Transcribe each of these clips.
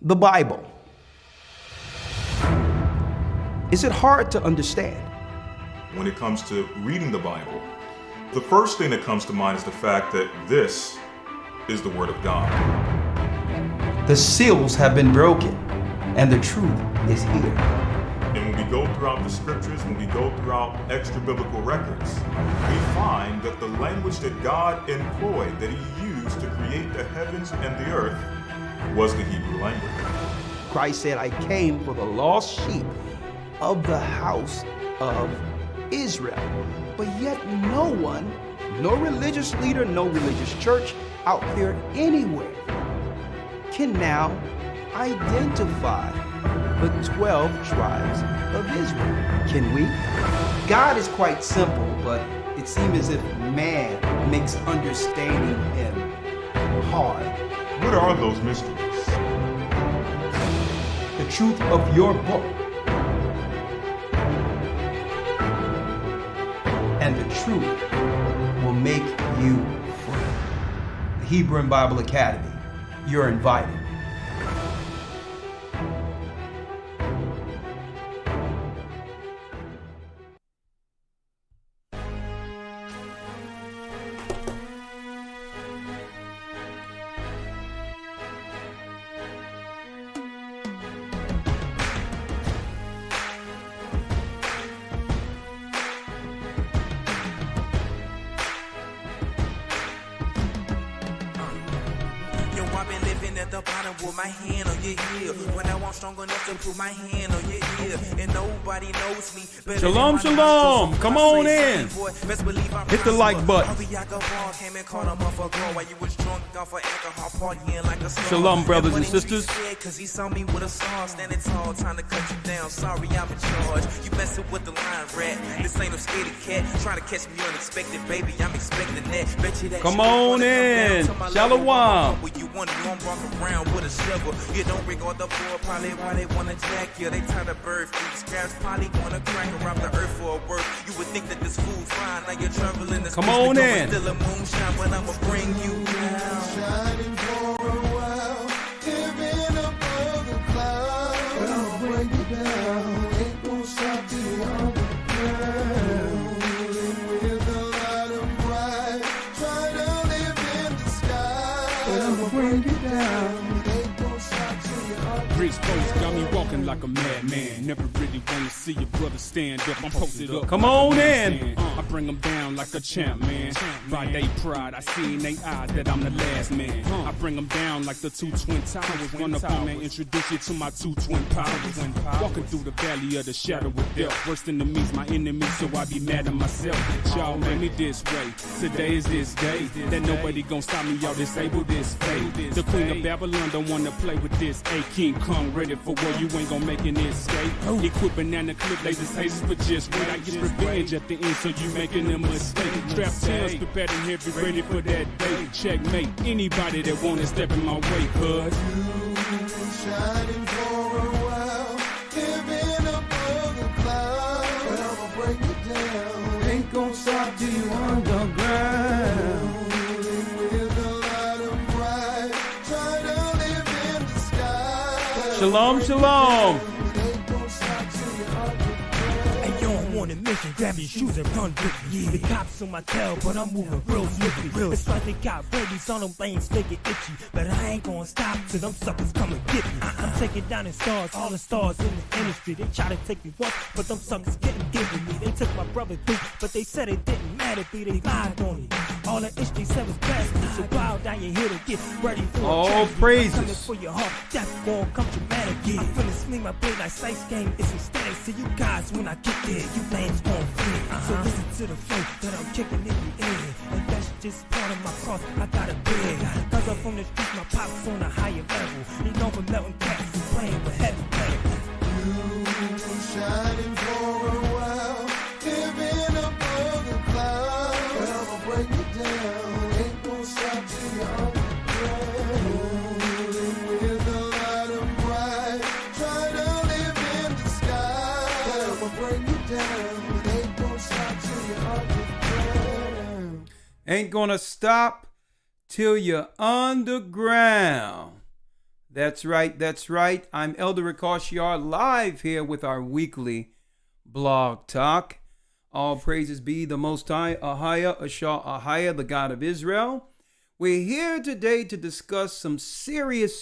The Bible. Is it hard to understand? When it comes to reading the Bible, the first thing that comes to mind is the fact that this is the Word of God. The seals have been broken, and the truth is here. And when we go throughout the scriptures, when we go throughout extra biblical records, we find that the language that God employed, that He used to create the heavens and the earth, was the Hebrew language. Christ said, I came for the lost sheep of the house of Israel. But yet no one, no religious leader, no religious church out there anywhere can now identify the 12 tribes of Israel. Can we? God is quite simple, but it seems as if man makes understanding Him hard. What are those mysteries? The truth of your book and the truth will make you free. The Hebrew and Bible Academy, you're invited. At the bottom with my hand on your heel. When I want strong enough to put my hand on your ear. And nobody knows me better. Shalom, shalom. Come on in. Hit the like button. Shalom, brothers and sisters. Cause he saw me with a star standing tall, time to cut you down. Sorry, I'm in charge. You messing with the lion rat. This ain't no scaredy cat. Trying to catch me unexpected, baby. I'm expecting that. Bet you that. Come on in. Shalom. You want to walk around with a shovel. You don't regard the poor, probably why they wanna jack you. They tie the bird feet, scraps probably wanna crack around the earth for a work. You would think that this food fine, like you're traveling this. Come on in. Still a moonshine, but I'ma bring you down. Shining for a while, living above the clouds. But I'll break you down, ain't gon' stop till you're on the ground. With a lot of pride, try to live in the sky. But I'ma break you down. Bridge post got me walking like a madman. Never really wanna see your brother stand up. I'm posted up. Come on in. I bring them down like a champ, man. By they pride, I see in they eyes that I'm the last man. I bring them down like the two twin towers. Run up on and introduce you to my two twin powers. Walking through the valley of the shadow of death. Worse than the me's my enemy, so I be mad at myself. Y'all made me this way. Today is this day. That nobody gon' stop me, y'all disable this fate. The queen of Babylon don't wanna play with this. A King Kong ready for war, you ain't gon' make an escape. Equip banana clip, lasers, hazes, but just wait. I get revenge at the end, so you making a mistake. Strap tails, prepared and heavy, ready for that day. Checkmate anybody that wanna step in my way, cuz. Shining for a while, living above the clouds. But I'ma break you down, ain't gon' stop till you underground. With a lot of pride, try to live in the sky. Shalom, shalom. On a mission, grab your shoes and run with me. The cops on my tail, but I'm moving real swiftly. It's like they got rabies on them, veins make it itchy. But I ain't gonna stop till them suckers come and get me. I'm taking down the stars, all the stars in the industry. They try to take me once, but them suckers couldn't give me. They took my brother through, but they said it didn't matter. They lied on me. All the ish they said was blasphemy. So bow down your head and get ready for all praises. Coming for your heart, death won't come dramatic. Yeah. I'm finna swing my blade like Slice Game. It's ecstatic. See you guys when I get there, you lanes gon' flee. So listen to the flow that I'm kicking in the air. And that's just part of my cross, I got a bed. Cause I'm from the streets, my pops on a higher level. He known for melting cats and playing with heavy metal. You shining for a while, living above the clouds. But I'ma break you down, ain't gon' stop till you're on the ground. With a lot of pride, try to live in the sky. But I'ma break you down, ain't gon' stop till you're on the ground. Ain't gonna stop till you're underground. That's right. That's right. I'm Elder Rawchaa, live here with our weekly blog talk. All praises be the Most High, Ahaya, the God of Israel. We're here today to discuss some serious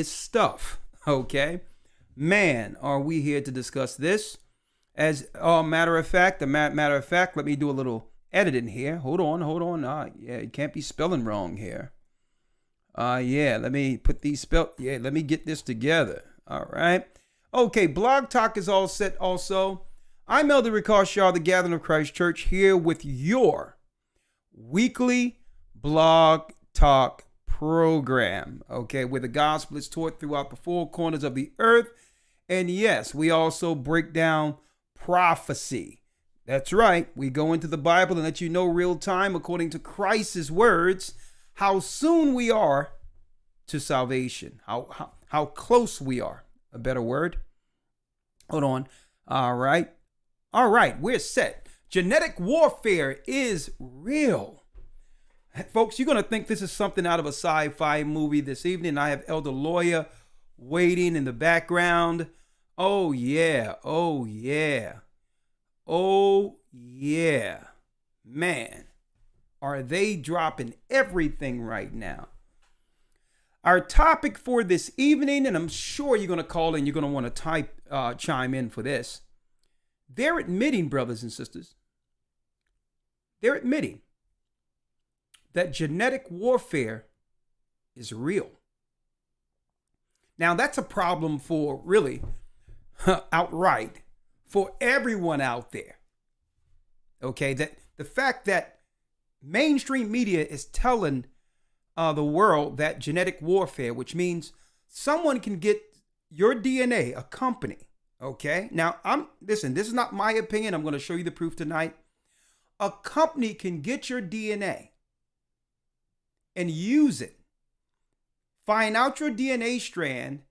stuff. Okay, man, are we here to discuss this? As a matter of fact, let me do a little editing here. Hold on. Yeah, it can't be spelling wrong here. Let me put these let me get this together. All right. Okay, blog talk is all set also. I'm Elder Rawchaa, the Gathering of Christ Church, here with your weekly blog talk program, okay, where the gospel is taught throughout the four corners of the earth. And yes, we also break down prophecy. That's right. We go into the Bible and let you know real time, according to Christ's words, how soon we are to salvation, how close we are. A better word. Hold on. All right, we're set. Genetic warfare is real. Folks, you're going to think this is something out of a sci-fi movie this evening. I have Elder Lawya waiting in the background. Oh, yeah. Man, are they dropping everything right now? Our topic for this evening, and I'm sure you're going to call in, you're going to want to chime in for this. They're admitting, brothers and sisters, that genetic warfare is real. Now, that's a problem for really outright for everyone out there. Okay, that the fact that mainstream media is telling the world that genetic warfare, which means someone can get your DNA, a company. Okay, now listen, this is not my opinion. I'm going to show you the proof tonight. A company can get your DNA and use it, find out your DNA strand,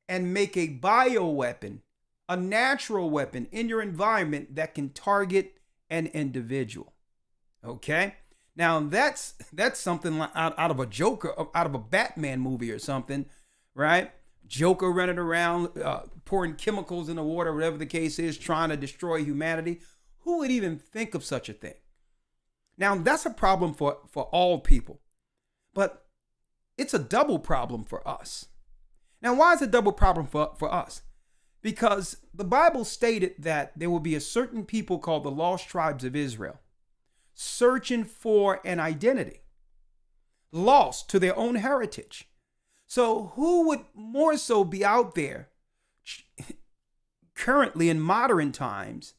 and make a bioweapon, a natural weapon in your environment that can target an individual. Okay? Now that's something out of a Joker, out of a Batman movie or something, right? Joker running around, pouring chemicals in the water, whatever the case is, trying to destroy humanity. Who would even think of such a thing? Now that's a problem for all people. But it's a double problem for us. Now, why is it a double problem for us? Because the Bible stated that there will be a certain people called the lost tribes of Israel, searching for an identity, lost to their own heritage. So who would more so be out there currently in modern times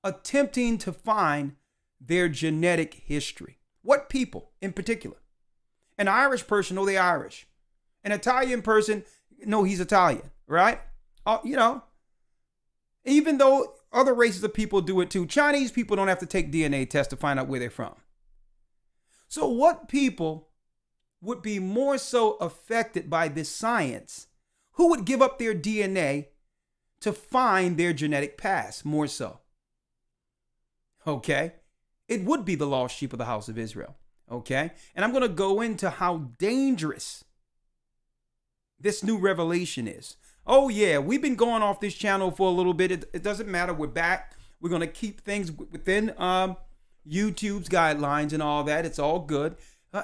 attempting to find their genetic history? What people in particular? An Irish person, no, they're Irish. An Italian person, no, he's Italian, right? Even though other races of people do it too, Chinese people don't have to take DNA tests to find out where they're from. So what people would be more so affected by this science? Who would give up their DNA to find their genetic past more so? Okay, it would be the lost sheep of the house of Israel. Okay, and I'm going to go into how dangerous this new revelation is. Oh, yeah, we've been going off this channel for a little bit. It doesn't matter. We're back. We're going to keep things within YouTube's guidelines and all that. It's all good.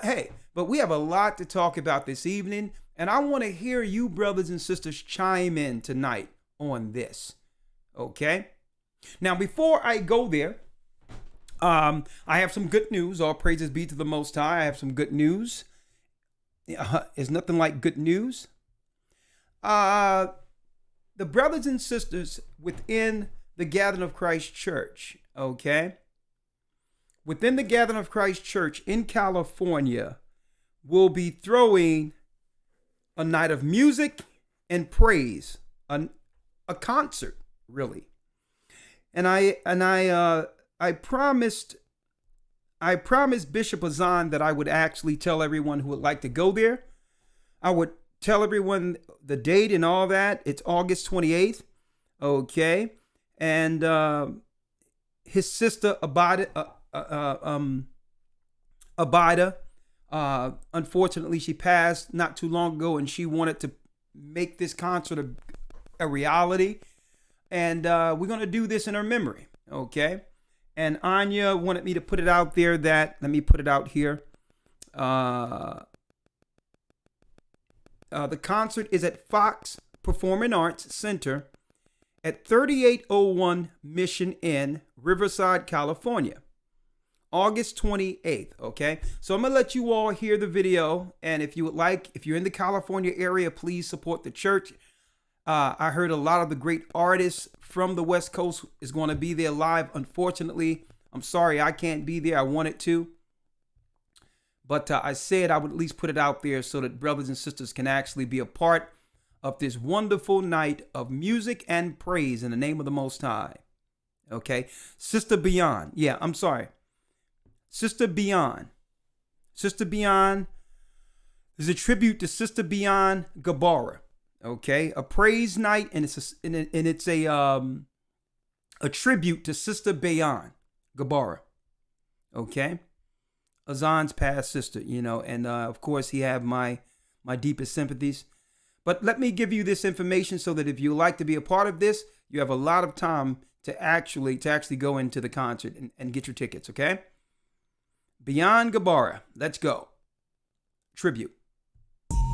Hey, but we have a lot to talk about this evening, and I want to hear you brothers and sisters chime in tonight on this. Okay, now before I go there, I have some good news. All praises be to the Most High. I have some good news. It's nothing like good news. The brothers and sisters within the Gathering of Christ Church, okay? Within the Gathering of Christ Church in California will be throwing a night of music and praise, a concert, really. And I promised Bishop Azan that I would actually tell everyone who would like to go there. I would tell everyone the date and all that. It's August 28th. Okay. And his sister Abida Unfortunately, she passed not too long ago, and she wanted to make this concert a reality. And we're going to do this in her memory, okay? And Anya wanted me to put it out there let me put it out here. The concert is at Fox Performing Arts Center at 3801 Mission Inn, Riverside, California, August 28th, okay? So I'm going to let you all hear the video, and if you would like, if you're in the California area, please support the church. I heard a lot of the great artists from the West Coast is going to be there live. Unfortunately, I'm sorry I can't be there. I wanted to. But I said I would at least put it out there so that brothers and sisters can actually be a part of this wonderful night of music and praise in the name of the Most High. Okay. Sister Beyond. Yeah, I'm sorry. Sister Beyond. Sister Beyond is a tribute to Sister Beyond Gabara. Okay. A praise night, and it's a tribute to Sister Beyond Gabara. Okay. Azan's past sister, and of course he have my deepest sympathies. But let me give you this information so that if you like to be a part of this, you have a lot of time to actually go into the concert and get your tickets, okay? Beyond Gabara, let's go. Tribute.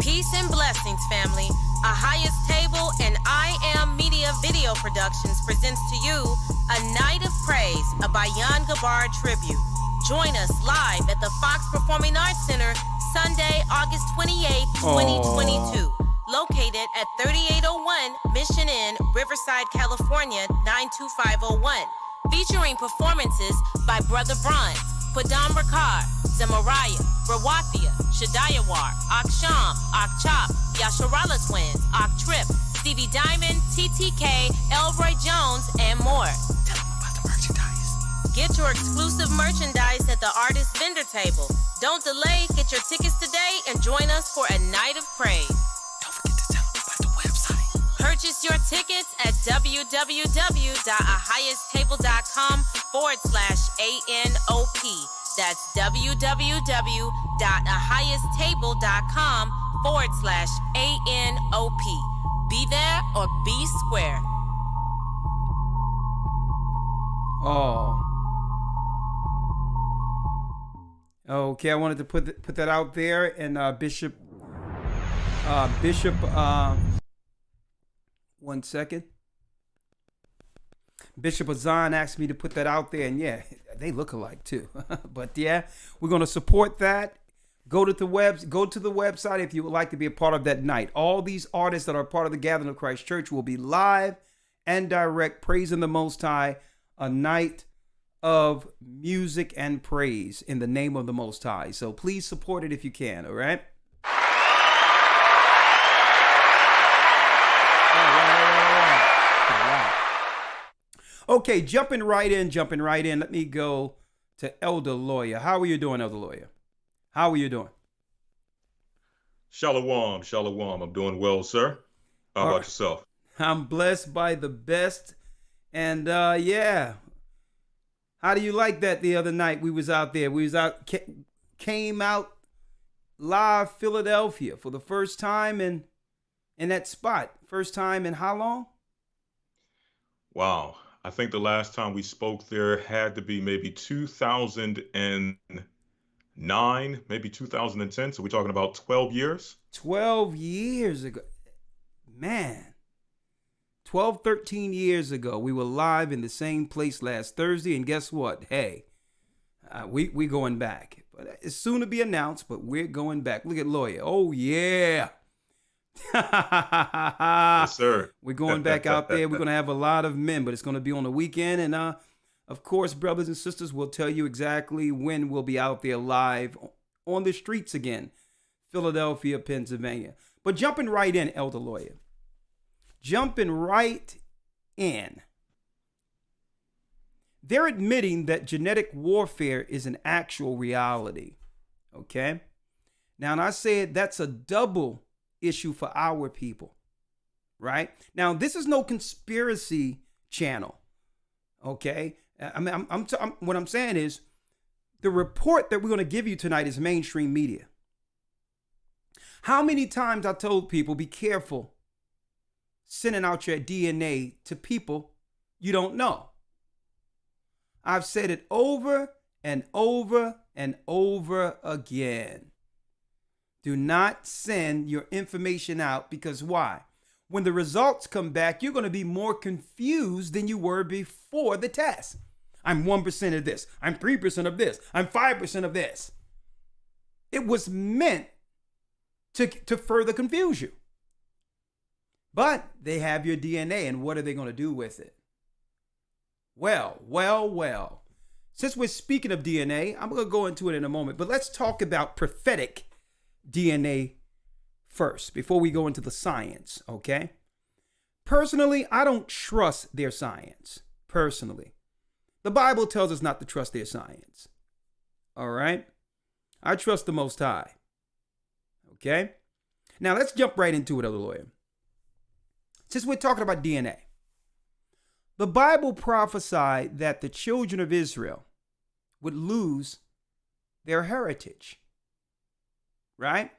Peace and blessings, family. A Highest Table and I Am Media Video Productions presents to you a Night of Praise, a Beyond Gabara tribute. Join us live at the Fox Performing Arts Center Sunday, August 28th, 2022. Located at 3801 Mission Inn, Riverside, California, 92501. Featuring performances by Brother Bronze, Padam Rakar, Zemariah, Rawchaa, Shadayawar, Aksham, Akchop, Yasharala Twins, Trip, Stevie Diamond, TTK, Elroy Jones, and more. Get your exclusive merchandise at the Artist Vendor Table. Don't delay, get your tickets today and join us for a night of praise. Don't forget to tell them about the website. Purchase your tickets at www.ahighesttable.com/ANOP. That's www.ahighesttable.com/ANOP. Be there or be square. Oh. Okay, I wanted to put that out there, and Bishop, one second. Bishop Azan asked me to put that out there, and yeah, they look alike too. But yeah, we're gonna support that. Go to the website if you would like to be a part of that night. All these artists that are part of the Gathering of Christ Church will be live and direct, praising the Most High, a night of music and praise in the name of the Most High. So please support it if you can, all right? All right. Okay, jumping right in. Let me go to Elder Lawya. How are you doing, Elder Lawya? How are you doing? Shalom. I'm doing well, sir. How about yourself? I'm blessed by the best. And yeah. How do you like that the other night? We was out there. Came out live Philadelphia for the first time in that spot. First time in how long? Wow. I think the last time we spoke there had to be maybe 2009, maybe 2010. So we're talking about 12 years? 12 years ago. Man. 12, 13 years ago, we were live in the same place last Thursday, and guess what? Hey, we going back. But it's soon to be announced, but we're going back. Look at Lawya. Oh, yeah. Yes, sir. We're going back out there. We're going to have a lot of men, but it's going to be on the weekend. And, of course, brothers and sisters, we'll tell you exactly when we'll be out there live on the streets again. Philadelphia, Pennsylvania. But jumping right in, Elder Lawya. Jumping right in. They're admitting that genetic warfare is an actual reality. Okay? Now, and I said that's a double issue for our people. Right? Now, this is no conspiracy channel. Okay? I mean, what I'm saying is The report that we're going to give you tonight is mainstream media. How many times I told people, be careful sending out your DNA to people you don't know. I've said it over and over and over again. Do not send your information out, because why? When the results come back, you're going to be more confused than you were before the test. I'm 1% of this. I'm 3% of this. I'm 5% of this. It was meant to further confuse you. But they have your DNA, and what are they going to do with it? Well. Since we're speaking of DNA, I'm going to go into it in a moment, but let's talk about prophetic DNA first before we go into the science, okay? Personally, I don't trust their science, personally. The Bible tells us not to trust their science, all right? I trust the Most High, okay? Now, let's jump right into it, Elder Lawya. Since we're talking about DNA, the Bible prophesied that the children of Israel would lose their heritage, right?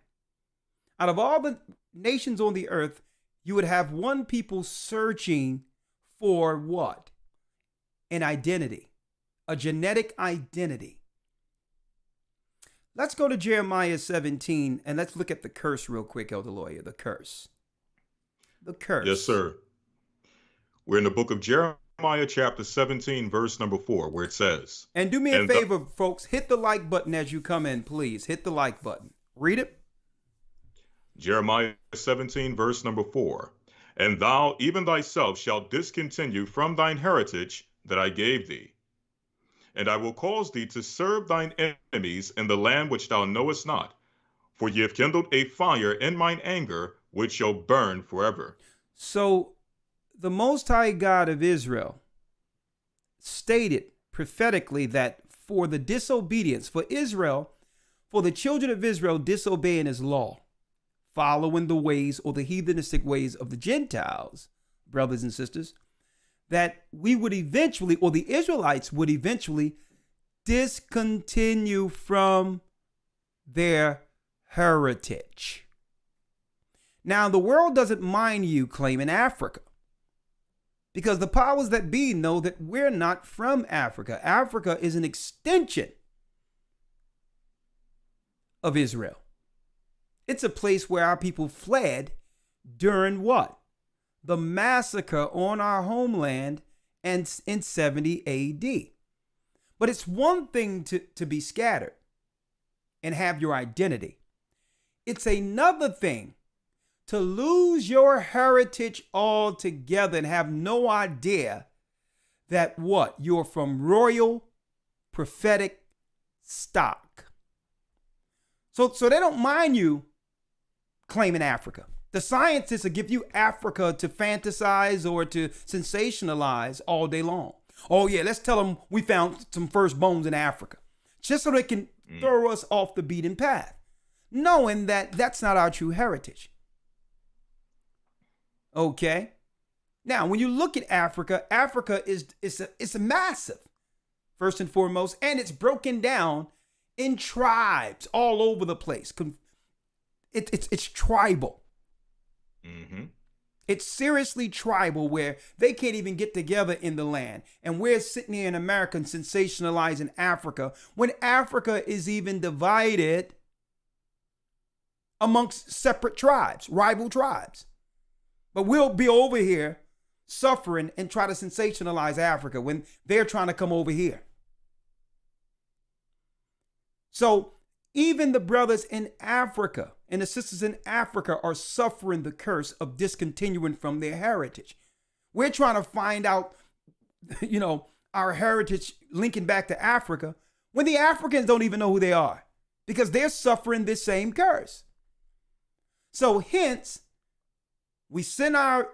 Out of all the nations on the earth, you would have one people searching for what? An identity, a genetic identity. Let's go to Jeremiah 17 and let's look at the curse real quick, Elder Lawya, the curse. The curse. Yes, sir. We're in the book of Jeremiah chapter 17, verse number 4, where it says. And do me a favor, folks, hit the like button as you come in, please. Hit the like button. Read it. Jeremiah 17, verse number 4. And thou, even thyself, shalt discontinue from thine heritage that I gave thee. And I will cause thee to serve thine enemies in the land which thou knowest not. For ye have kindled a fire in mine anger, which shall burn forever. So the Most High God of Israel stated prophetically that for the disobedience, for Israel, for the children of Israel disobeying his law, following the ways or the heathenistic ways of the Gentiles, brothers and sisters, that we would eventually, or the Israelites would eventually discontinue from their heritage. Now, the world doesn't mind you claiming Africa, because the powers that be know that we're not from Africa. Africa is an extension of Israel. It's a place where our people fled during what? The massacre on our homeland and in 70 AD. But it's one thing to be scattered and have your identity. It's another thing to lose your heritage altogether and have no idea that what? You're from royal prophetic stock. So they don't mind you claiming Africa. The scientists will give you Africa to fantasize or to sensationalize all day long. Oh yeah, let's tell them we found some first bones in Africa, just so they can throw us off the beaten path, knowing that that's not our true heritage. Okay. Now, when you look at Africa, Africa is a massive, first and foremost, and it's broken down in tribes all over the place. It's tribal. Mm-hmm. It's seriously tribal, where they can't even get together in the land. And we're sitting here in America and sensationalizing Africa when Africa is even divided amongst separate tribes, rival tribes. But we'll be over here suffering and try to sensationalize Africa when they're trying to come over here. So even the brothers in Africa and the sisters in Africa are suffering the curse of discontinuing from their heritage. We're trying to find out, our heritage linking back to Africa when the Africans don't even know who they are, because they're suffering this same curse. So hence, we send our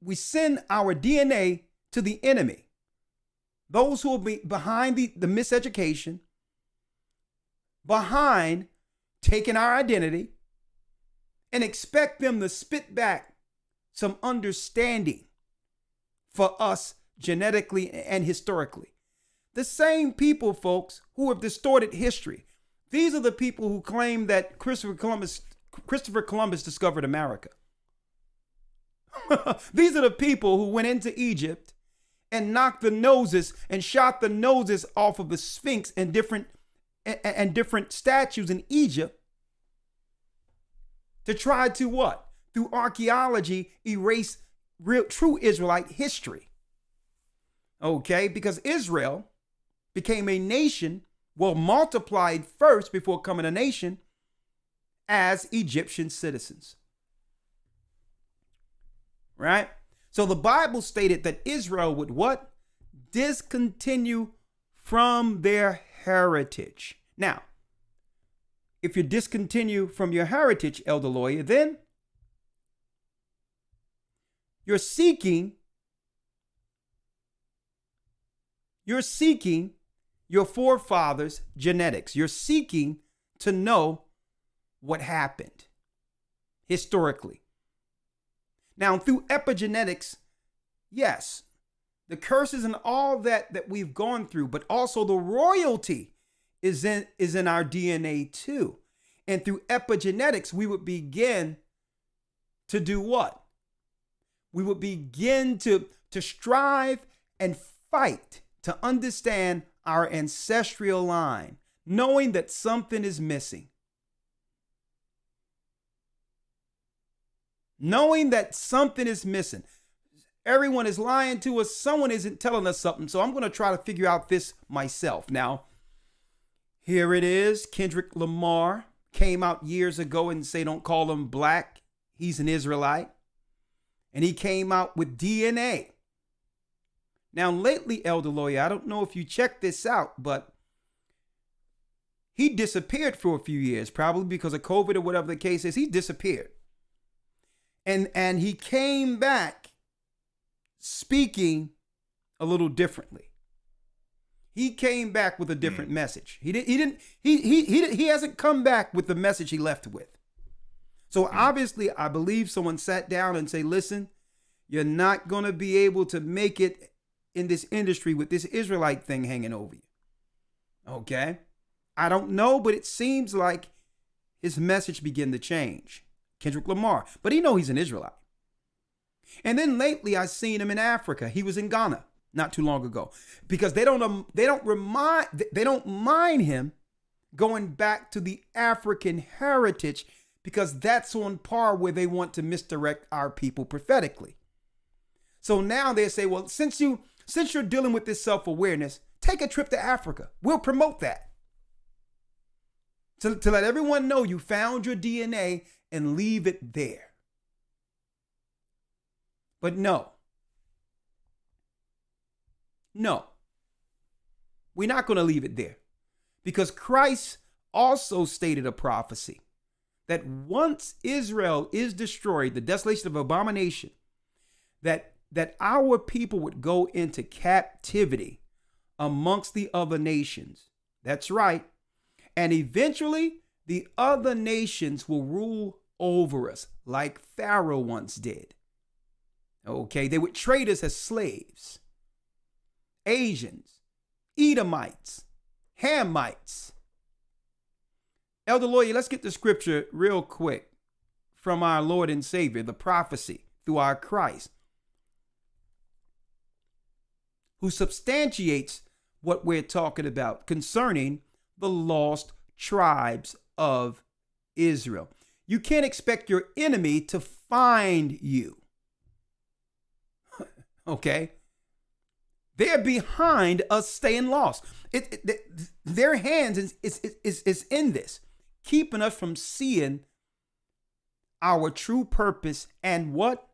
DNA to the enemy, those who will be behind the miseducation, behind taking our identity, and expect them to spit back some understanding for us genetically and historically. The same people, folks, who have distorted history. These are the people who claim that Christopher Columbus discovered America. These are the people who went into Egypt and knocked the noses and shot the noses off of the Sphinx and different statues in Egypt to try to what? Through archaeology, erase true Israelite history. Okay, because Israel became a nation, well, multiplied first before becoming a nation as Egyptian citizens. Right? So the Bible stated that Israel would what? Discontinue from their heritage. Now, if you discontinue from your heritage, Elder Lawya, then you're seeking your forefathers' genetics. You're seeking to know what happened historically. Now, through epigenetics, yes, the curses and all that we've gone through, but also the royalty is in our DNA too. And through epigenetics, we would begin to do what? We would begin to strive and fight to understand our ancestral line, knowing that something is missing. Knowing that something is missing. Everyone is lying to us. Someone isn't telling us something. So I'm going to try to figure out this myself. Now, here it is. Kendrick Lamar came out years ago and say, don't call him black. He's an Israelite. And he came out with DNA. Now, lately, Elder Lawya, I don't know if you checked this out, but he disappeared for a few years, probably because of COVID or whatever the case is. He disappeared. And he came back speaking a little differently. He came back with a different message. He hasn't come back with the message he left with. So obviously, I believe someone sat down and say, listen, you're not going to be able to make it in this industry with this Israelite thing hanging over you. Okay? I don't know, but it seems like his message began to change. Kendrick Lamar, but he know he's an Israelite. And then lately I seen him in Africa. He was in Ghana not too long ago because they don't mind him going back to the African heritage because that's on par where they want to misdirect our people prophetically. So now they say, well, since you're dealing with this self-awareness, take a trip to Africa. We'll promote that. To let everyone know you found your DNA and leave it there. But no, we're not going to leave it there because Christ also stated a prophecy that once Israel is destroyed, the desolation of abomination, that our people would go into captivity amongst the other nations. That's right. And eventually the other nations will rule over us like Pharaoh once did. Okay, they would trade us as slaves. Asians, Edomites, Hamites. Elder Lawya, let's get the scripture real quick from our Lord and Savior, the prophecy through our Christ, who substantiates what we're talking about concerning the lost tribes of Israel. You can't expect your enemy to find you. Okay? They're behind us staying lost. Their hands is in this, keeping us from seeing our true purpose and what?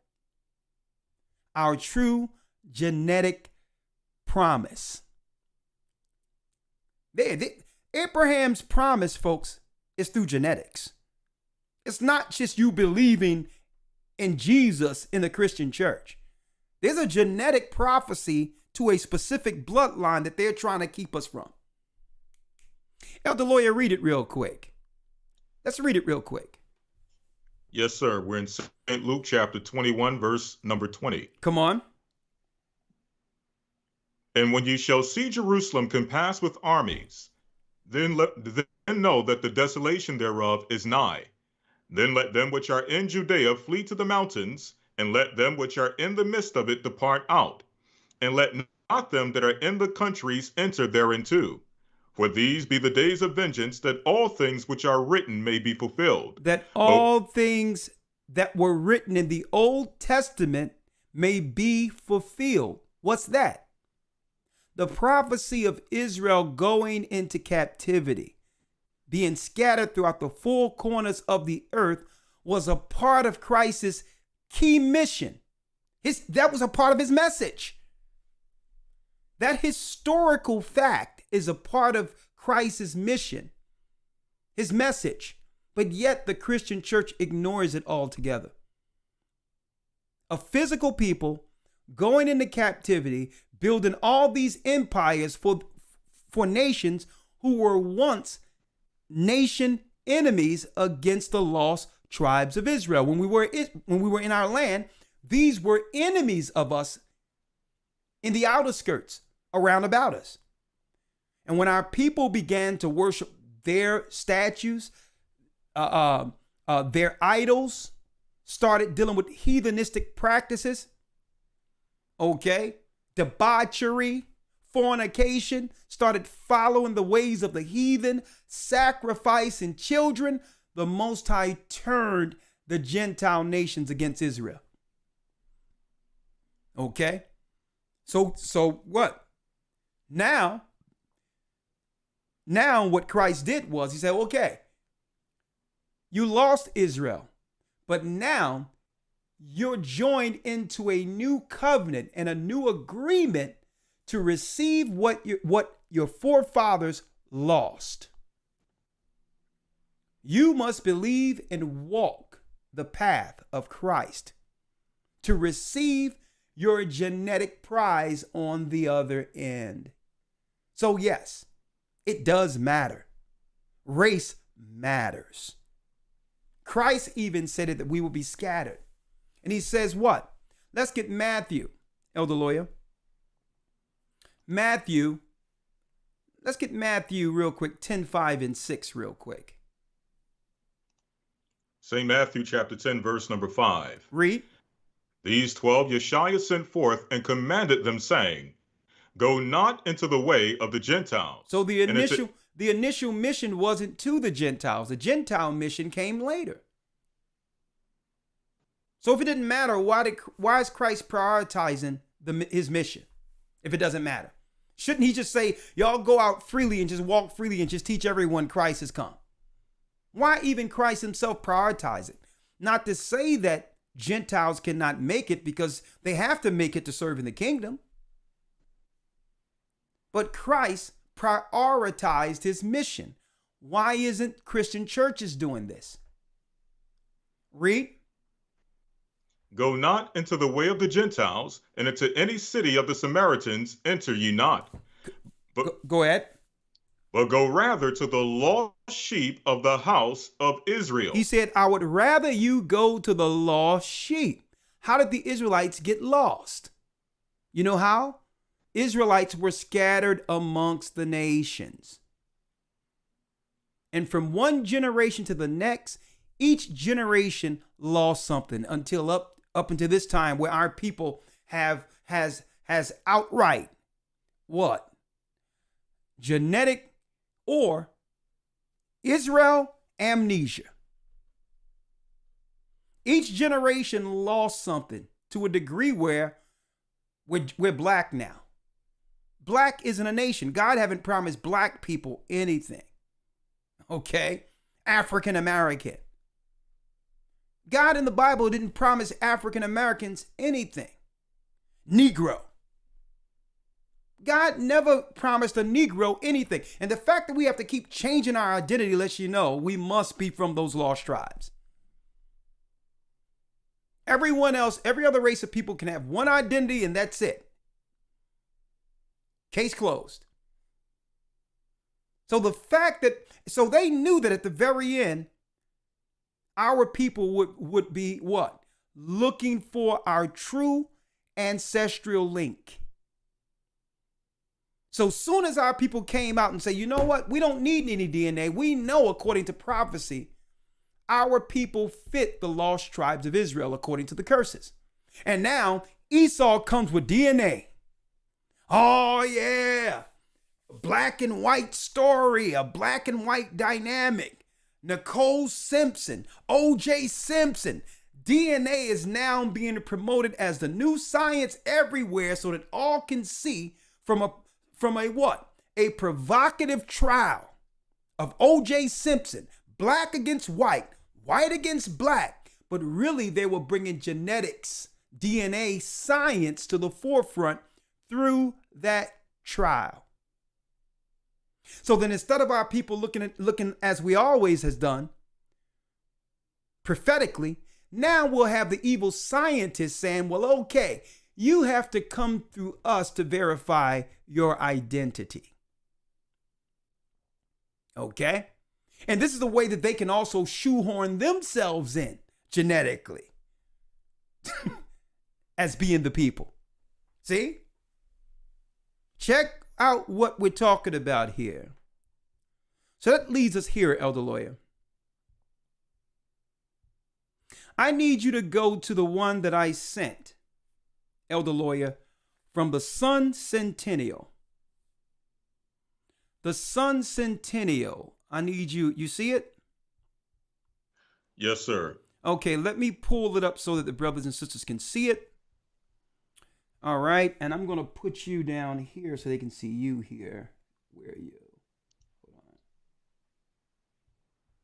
Our true genetic promise. Abraham's promise, folks, is through genetics. It's not just you believing in Jesus in the Christian church. There's a genetic prophecy to a specific bloodline that they're trying to keep us from. Elder Lawya, read it real quick. Let's read it real quick. Yes, sir. We're in St. Luke chapter 21, verse number 20. Come on. And when ye shall see Jerusalem compassed with armies, then know that the desolation thereof is nigh. Then let them which are in Judea flee to the mountains, and let them which are in the midst of it depart out. And let not them that are in the countries enter thereinto. For these be the days of vengeance, that all things which are written may be fulfilled. That all things that were written in the Old Testament may be fulfilled. What's that? The prophecy of Israel going into captivity, being scattered throughout the four corners of the earth, was a part of Christ's key mission. That was a part of his message. That historical fact is a part of Christ's mission, his message. But yet the Christian church ignores it altogether. A physical people going into captivity, building all these empires for nations who were once nation enemies against the lost tribes of Israel. When we were in our land, these were enemies of us in the outer skirts around about us. And when our people began to worship their statues, their idols, started dealing with heathenistic practices, debauchery, fornication, started following the ways of the heathen, sacrificing children, the Most High turned the Gentile nations against Israel. So what? Now what Christ did was he said, okay, you lost Israel, but now you're joined into a new covenant and a new agreement to receive what your forefathers lost. You must believe and walk the path of Christ to receive your genetic prize on the other end. So yes, it does matter. Race matters. Christ even said it, that we will be scattered. And he says what? Let's get Matthew, Elder Lawya. Let's get Matthew real quick, 10, 5, and 6 real quick. St. Matthew chapter 10, verse number 5. Read. These 12 Yeshua sent forth and commanded them, saying, go not into the way of the Gentiles. So the initial mission wasn't to the Gentiles. The Gentile mission came later. So if it didn't matter, why is Christ prioritizing his mission? If it doesn't matter, shouldn't he just say, y'all go out freely and just walk freely and just teach everyone Christ has come? Why even Christ himself prioritize it? Not to say that Gentiles cannot make it, because they have to make it to serve in the kingdom. But Christ prioritized his mission. Why isn't Christian churches doing this? Read. Go not into the way of the Gentiles, and into any city of the Samaritans enter ye not. But go ahead. But go rather to the lost sheep of the house of Israel. He said, I would rather you go to the lost sheep. How did the Israelites get lost? You know how? Israelites were scattered amongst the nations. And from one generation to the next, each generation lost something until up until this time, where our people has outright what? Genetic or Israel amnesia. Each generation lost something to a degree where we're black now. Black isn't a nation. God haven't promised black people anything. African American. God in the Bible didn't promise African Americans anything. Negro. God never promised a Negro anything. And the fact that we have to keep changing our identity lets you know we must be from those lost tribes. Everyone else, every other race of people can have one identity and that's it. Case closed. So so they knew that at the very end, our people would be what? Looking for our true ancestral link. So soon as our people came out and say, you know what, we don't need any DNA. We know, according to prophecy, our people fit the lost tribes of Israel according to the curses. And now Esau comes with DNA. Oh yeah, black and white story, a black and white dynamic. Nicole Simpson, O.J. Simpson. DNA is now being promoted as the new science everywhere so that all can see from a what? A provocative trial of O.J. Simpson, black against white, white against black. But really they were bringing genetics, DNA science to the forefront through that trial. So then instead of our people looking as we always has done, prophetically, now we'll have the evil scientists saying, well, okay, you have to come through us to verify your identity. Okay? And this is the way that they can also shoehorn themselves in genetically as being the people. See? Check out what we're talking about here. So that leads us here, Elder Lawya. I need you to go to the one that I sent, Elder Lawya, from the Sun Centennial. The Sun Centennial. I need you see it? Yes, sir. Okay, let me pull it up so that the brothers and sisters can see it. All right, and I'm going to put you down here so they can see you here. Where are you? Hold on.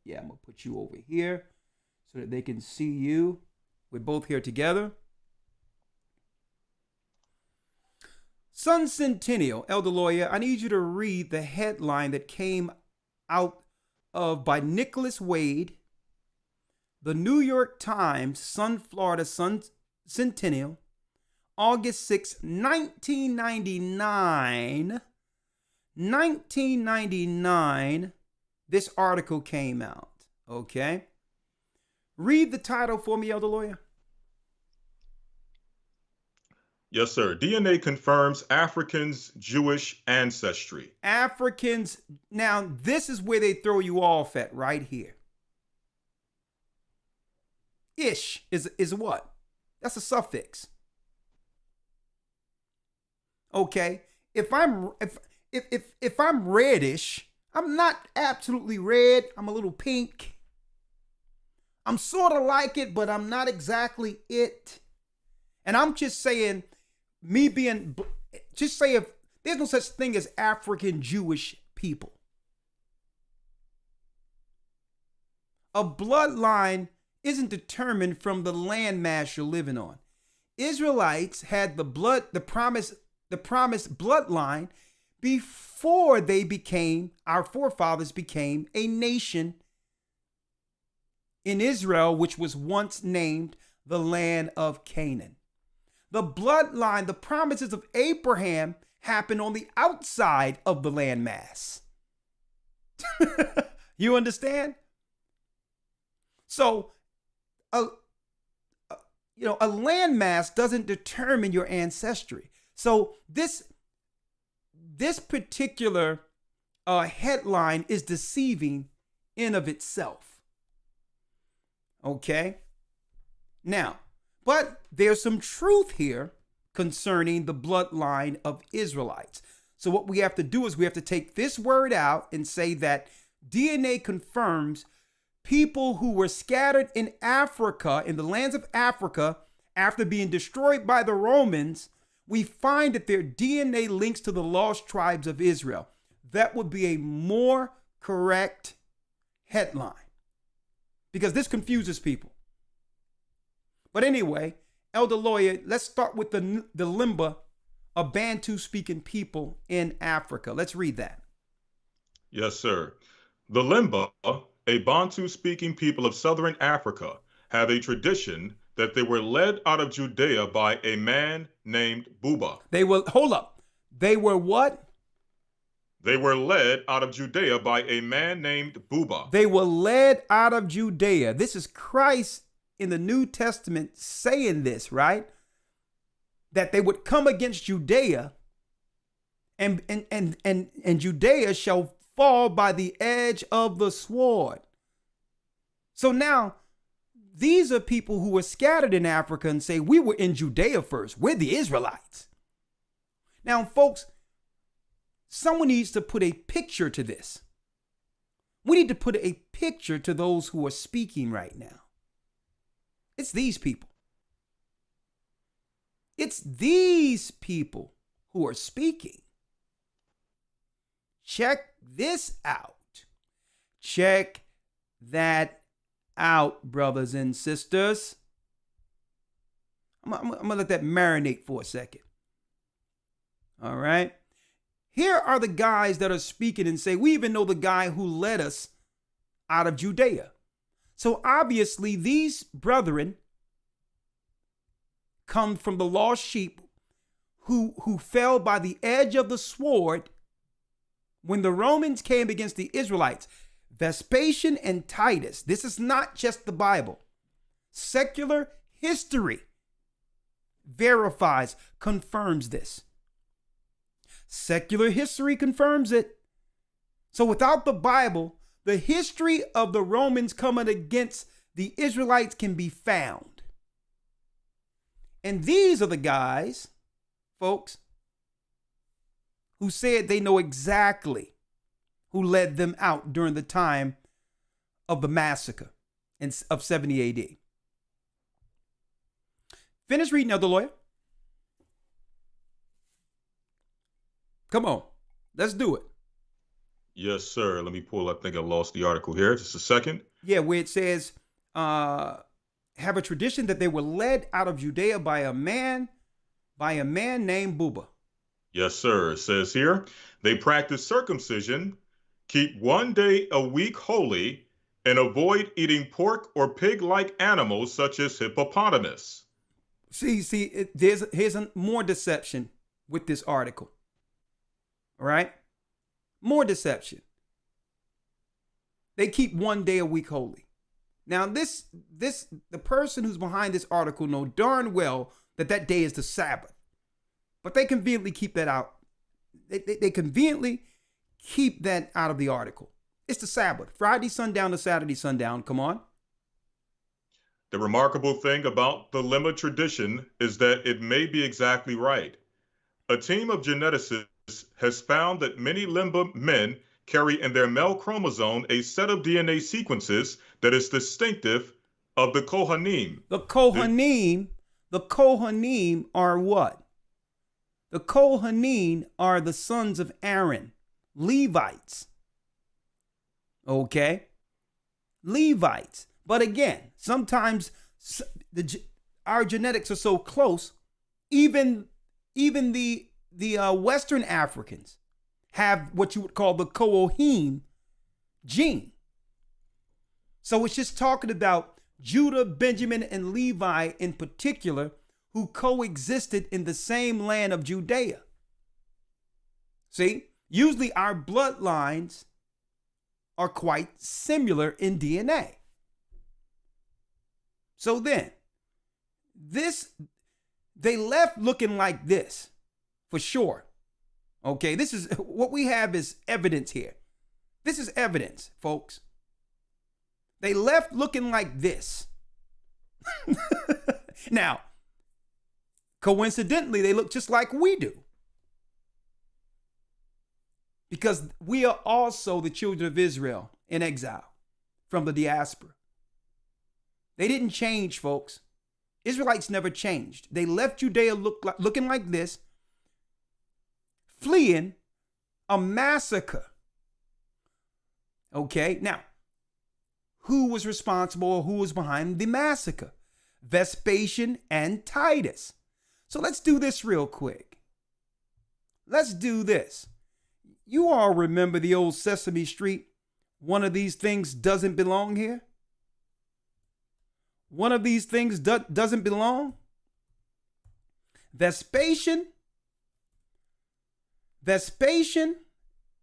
Yeah, I'm going to put you over here so that they can see you. We're both here together. Sun Centennial, Elder Lawya, I need you to read the headline that came out by Nicholas Wade, the New York Times, Florida Sun Centennial, August 6, 1999. 1999, this article came out. Okay? Read the title for me, Elder Lawya. Yes, sir. DNA confirms Africans' Jewish ancestry. Africans. Now, this is where they throw you off at right here. Ish is what? That's a suffix. Okay. If I'm reddish, I'm not absolutely red. I'm a little pink. I'm sort of like it, but I'm not exactly it. And I'm just saying, just say if there's no such thing as African Jewish people. A bloodline isn't determined from the landmass you're living on. Israelites had the promised bloodline before our forefathers became a nation in Israel, which was once named the land of Canaan. The bloodline, the promises of Abraham happened on the outside of the landmass. You understand? So, a landmass doesn't determine your ancestry. So this particular headline is deceiving in of itself. Okay? Now, but there's some truth here concerning the bloodline of Israelites. So what we have to do is we have to take this word out and say that DNA confirms people who were scattered in Africa, in the lands of Africa, after being destroyed by the Romans. We find that their DNA links to the lost tribes of Israel. That would be a more correct headline, because this confuses people. But anyway, Elder Lawya, let's start with the Lemba, a Bantu-speaking people in Africa. Let's read that. Yes, sir. The Lemba, a Bantu-speaking people of southern Africa, have a tradition that they were led out of Judea by a man named Buba. They were what? They were led out of Judea by a man named Buba. They were led out of Judea. This is Christ in the New Testament saying this, right? That they would come against Judea and Judea shall fall by the edge of the sword. So now, these are people who were scattered in Africa and say, we were in Judea first. We're the Israelites. Now, folks, someone needs to put a picture to this. We need to put a picture to those who are speaking right now. It's these people. It's these people who are speaking. Check this out. Check that out, brothers and sisters. I'm going to let that marinate for a second. All right. Here are the guys that are speaking and say, we even know the guy who led us out of Judea. So obviously these brethren come from the lost sheep who fell by the edge of the sword when the Romans came against the Israelites. Vespasian and Titus. This is not just the Bible. Secular history verifies, confirms this. Secular history confirms it. So without the Bible, the history of the Romans coming against the Israelites can be found. And these are the guys, folks, who said they know exactly who led them out during the time of the massacre of 70 AD. Finish reading, Elder Lawyer. Come on, let's do it. Yes, sir. Let me pull. I think I lost the article here. Just a second. Yeah, where it says, have a tradition that they were led out of Judea by a man named Buba. Yes, sir. It says here, they practice circumcision, keep 1 day a week holy, and avoid eating pork or pig-like animals such as hippopotamus. Here's more deception with this article. All right? More deception. They keep 1 day a week holy. Now, the person who's behind this article know darn well that day is the Sabbath. But they conveniently keep that out. They conveniently keep that out of the article. It's the Sabbath. Friday sundown to Saturday sundown. Come on. The remarkable thing about the Lemba tradition is that it may be exactly right. A team of geneticists has found that many Lemba men carry in their male chromosome a set of DNA sequences that is distinctive of the Kohanim. The Kohanim are what? The Kohanim are the sons of Aaron, Levites. Okay? Levites. But again, sometimes our genetics are so close, even the Western Africans have what you would call the Kohanim gene. So it's just talking about Judah, Benjamin, and Levi in particular, who coexisted in the same land of Judea. See, usually our bloodlines are quite similar in DNA. So then, they left looking like this, for sure. Okay, this is what we have is evidence here. This is evidence, folks. They left looking like this. Now, coincidentally, they look just like we do. Because we are also the children of Israel in exile from the diaspora. They didn't change, folks. Israelites never changed. They left Judea looking like this, fleeing a massacre. Okay, now, who was responsible or who was behind the massacre? Vespasian and Titus. So let's do this real quick. Let's do this. You all remember the old Sesame Street? One of these things doesn't belong here. One of these things doesn't belong. Vespasian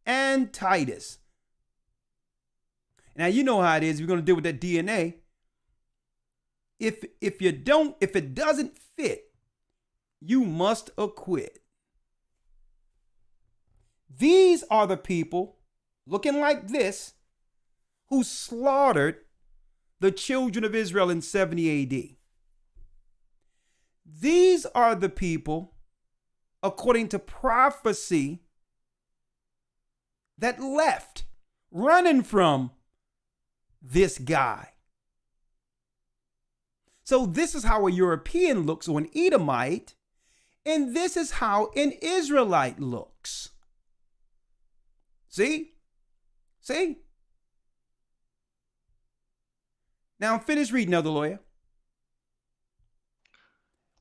and Titus. Now you know how it is. We're going to deal with that DNA. If it doesn't fit, you must acquit. These are the people looking like this who slaughtered the children of Israel in 70 AD. These are the people, according to prophecy, that left running from this guy. So this is how a European looks, or an Edomite, and this is how an Israelite looks. See? See? Now finish reading, Elder Lawyer.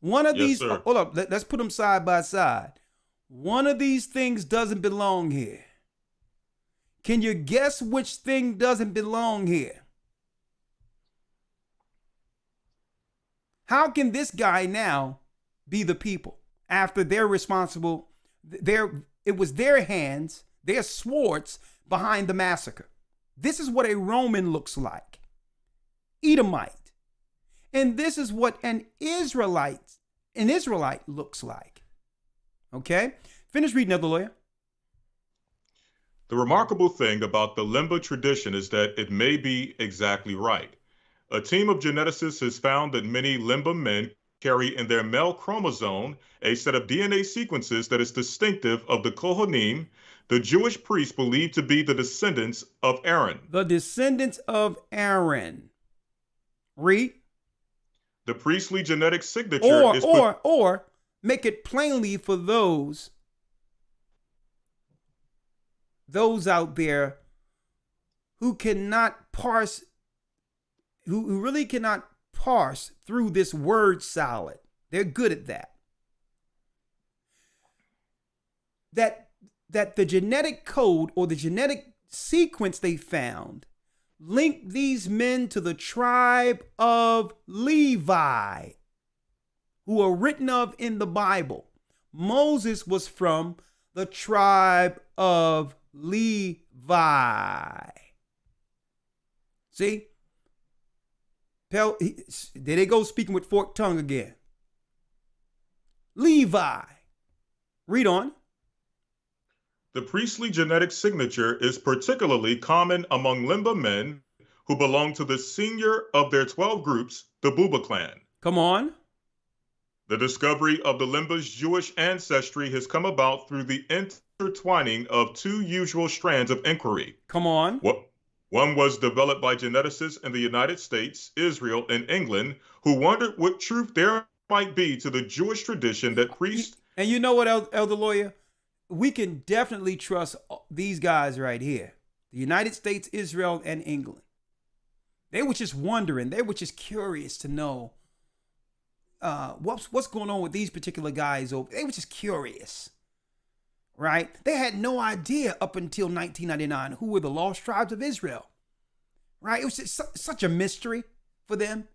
One of these, sir. hold up, let's put them side by side. One of these things doesn't belong here. Can you guess which thing doesn't belong here? How can this guy now be the people after they're responsible? It was their hands, their swords behind the massacre. This is what a Roman looks like, Edomite. And this is what an Israelite looks like. Okay? Finish reading, Elder Lawyer. The remarkable thing about the Lemba tradition is that it may be exactly right. A team of geneticists has found that many Lemba men carry in their male chromosome a set of DNA sequences that is distinctive of the Kohanim, the Jewish priests believed to be the descendants of Aaron. The descendants of Aaron. Read. The priestly genetic signature is or make it plainly for those out there who cannot parse, who really cannot parse through this word salad. They're good at that. That the genetic code or the genetic sequence they found linked these men to the tribe of Levi, who are written of in the Bible. Moses was from the tribe of Levi. See? There they go speaking with forked tongue again. Levi. Read on. The priestly genetic signature is particularly common among Lemba men who belong to the senior of their 12 groups, the Buba clan. Come on. The discovery of the Lemba's Jewish ancestry has come about through the intertwining of two usual strands of inquiry. Come on. One was developed by geneticists in the United States, Israel, and England, who wondered what truth there might be to the Jewish tradition that priests... And you know what, Elder Lawyer? We can definitely trust these guys right here. The United States, Israel, and England. They were just wondering. They were just curious to know what's going on with these particular guys. They were just curious, right? They had no idea up until 1999 who were the lost tribes of Israel, right? It was just such a mystery for them.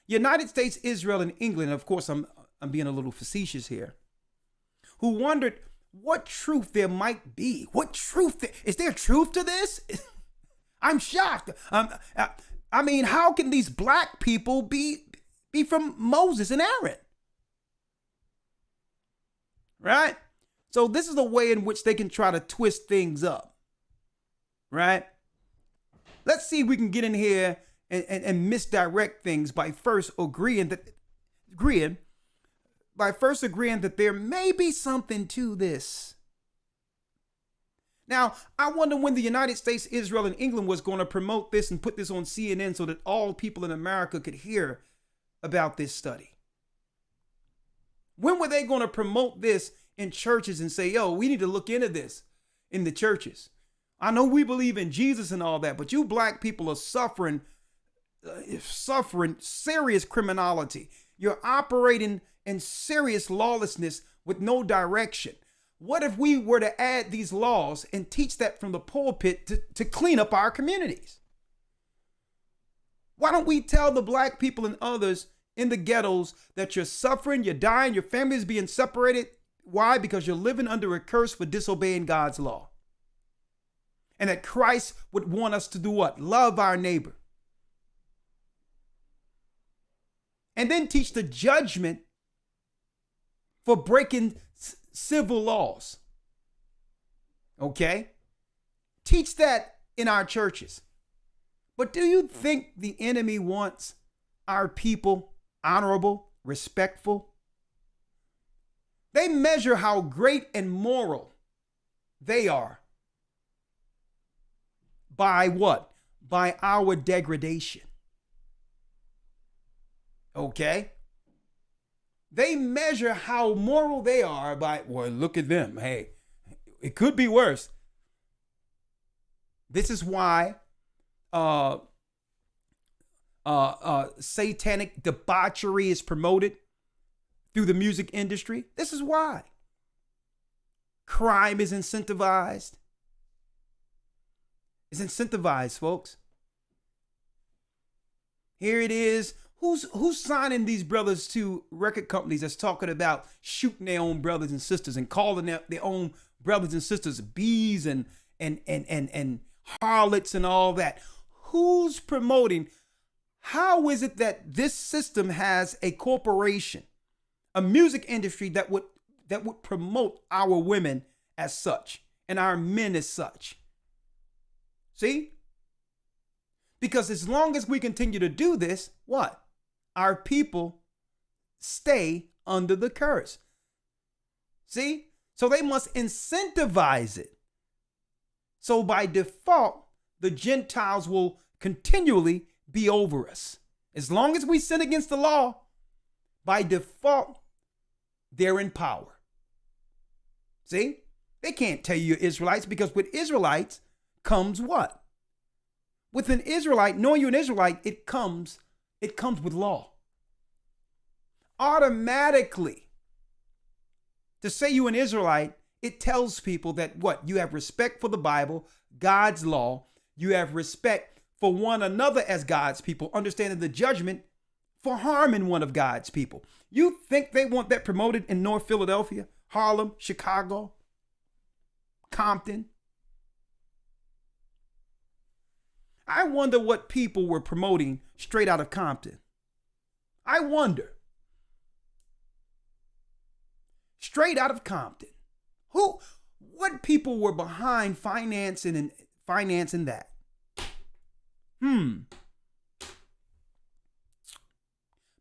United States, Israel, and England, of course, I'm being a little facetious here, who wondered what truth there might be. What truth? Is there truth to this? I'm shocked. I mean, how can these black people be from Moses and Aaron? Right? So this is a way in which they can try to twist things up. Right? Let's see if we can get in here and misdirect things by first agreeing that there may be something to this. Now, I wonder when the United States, Israel, and England was going to promote this and put this on CNN so that all people in America could hear about this study. When were they going to promote this in churches and say, yo, we need to look into this in the churches? I know we believe in Jesus and all that, but you black people are suffering serious criminality. You're operating in serious lawlessness with no direction. What if we were to add these laws and teach that from the pulpit to clean up our communities? Why don't we tell the black people and others in the ghettos that you're suffering, you're dying, your family is being separated? Why? Because you're living under a curse for disobeying God's law. And that Christ would want us to do what? Love our neighbor. And then teach the judgment for breaking civil laws. Okay? Teach that in our churches. But do you think the enemy wants our people honorable, respectful? They measure how great and moral they are by what? By our degradation. Okay? They measure how moral they are by, well, look at them. Hey, it could be worse. This is why satanic debauchery is promoted through the music industry. This is why. Crime is incentivized. It's incentivized, folks. Here it is. Who's signing these brothers to record companies that's talking about shooting their own brothers and sisters and calling their own brothers and sisters bees and harlots and all that? Who's promoting? How is it that this system has a corporation, a music industry that would promote our women as such and our men as such? See? Because as long as we continue to do this, what? Our people stay under the curse. See? So they must incentivize it. So by default, the Gentiles will continually be over us. As long as we sin against the law, by default, they're in power. See? They can't tell you you're Israelites, because with Israelites comes what? With an Israelite, knowing you're an Israelite, it comes with law. Automatically. To say you're an Israelite, it tells people that what? You have respect for the Bible, God's law. You have respect for one another as God's people, understanding the judgment for harming one of God's people. You think they want that promoted in North Philadelphia, Harlem, Chicago, Compton? I wonder what people were promoting straight out of Compton. I wonder. Straight out of Compton. What people were behind financing that?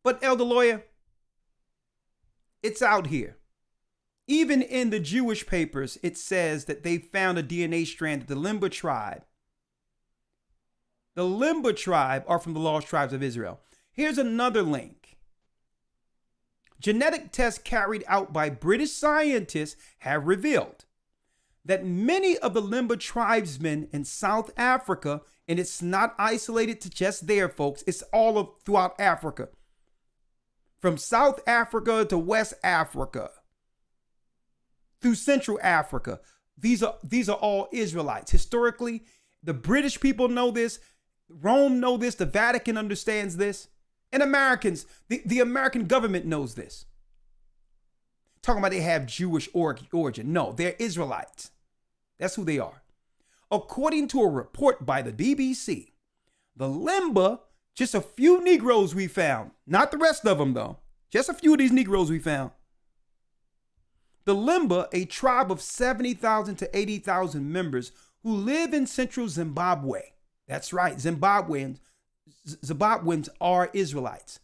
But Elder Lawya, it's out here. Even in the Jewish papers, it says that they found a DNA strand of the Lemba tribe. The Lemba tribe are from the lost tribes of Israel. Here's another link. Genetic tests carried out by British scientists have revealed that many of the Lemba tribesmen in South Africa, and it's not isolated to just there, folks, it's all throughout Africa. From South Africa to West Africa, through Central Africa, these are all Israelites. Historically, the British people know this. Rome know this. The Vatican understands this. And Americans, the American government knows this. Talking about they have Jewish origin. No, they're Israelites. That's who they are. According to a report by the BBC, the Lemba, just a few Negroes we found, not the rest of them though, just a few of these Negroes we found. The Lemba, a tribe of 70,000 to 80,000 members who live in central Zimbabwe. That's right, Zimbabweans are Israelites.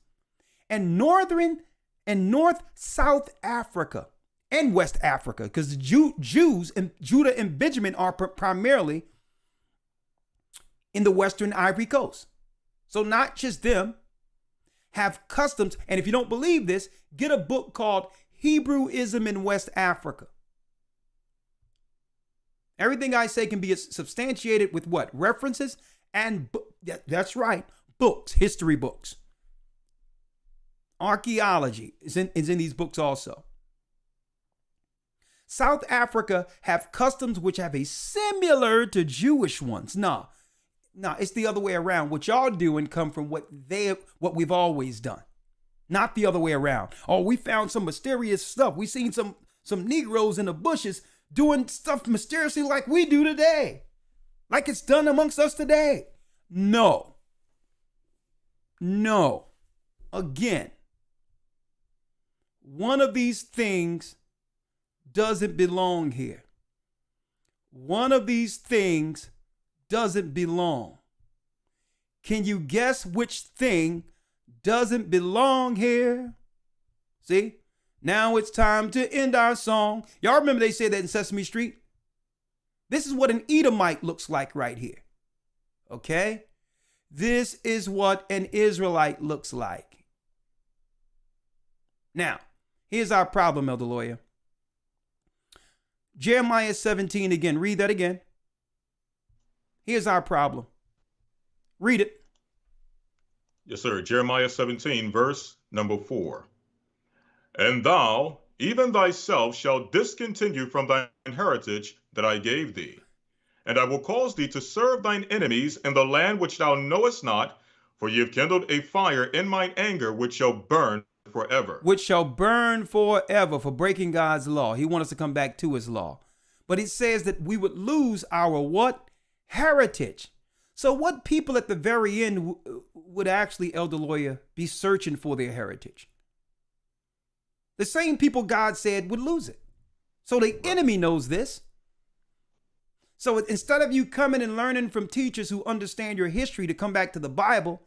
And North South Africa and West Africa, because the Jews and Judah and Benjamin are primarily in the Western Ivory Coast. So not just them, have customs. And if you don't believe this, get a book called Hebrewism in West Africa. Everything I say can be substantiated with what? References and that's right, books, history books. Archaeology is in these books also. South Africa have customs which have a similar to Jewish ones. No, it's the other way around. What y'all doing come from what we've always done. Not the other way around. Oh, we found some mysterious stuff. We seen some Negroes in the bushes doing stuff mysteriously like we do today. Like it's done amongst us today. No. Again, one of these things doesn't belong here. one of these things doesn't belong. Can you guess which thing doesn't belong here? See? Now it's time to end our song. Y'all remember they said that in Sesame Street? This is what an Edomite looks like right here. Okay? This is what an Israelite looks like. Now, here's our problem, Elder Lawya. Jeremiah 17 again. Read that again. Here's our problem. Read it. Yes, sir. Jeremiah 17, verse number 4. And thou, even thyself, shalt discontinue from thine heritage that I gave thee. And I will cause thee to serve thine enemies in the land which thou knowest not, for ye have kindled a fire in mine anger, which shall burn forever. Which shall burn forever for breaking God's law. He wants us to come back to his law. But it says that we would lose our what? Heritage. So what people at the very end would actually, Elder Lawya, be searching for their heritage? The same people God said would lose it. So the enemy knows this. So instead of you coming and learning from teachers who understand your history to come back to the Bible,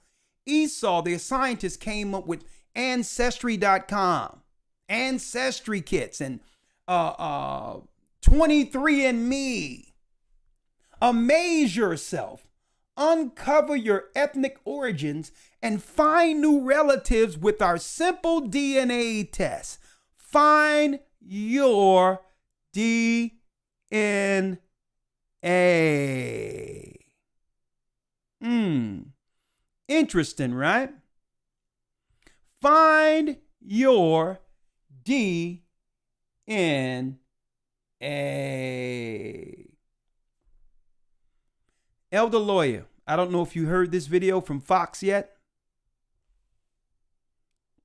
Esau, their scientists, came up with Ancestry.com, Ancestry kits, and 23andMe. Amaze yourself. Uncover your ethnic origins and find new relatives with our simple DNA test. Find your DNA. Interesting, right? Find your DNA. Elder Lawya, I don't know if you heard this video from Fox yet,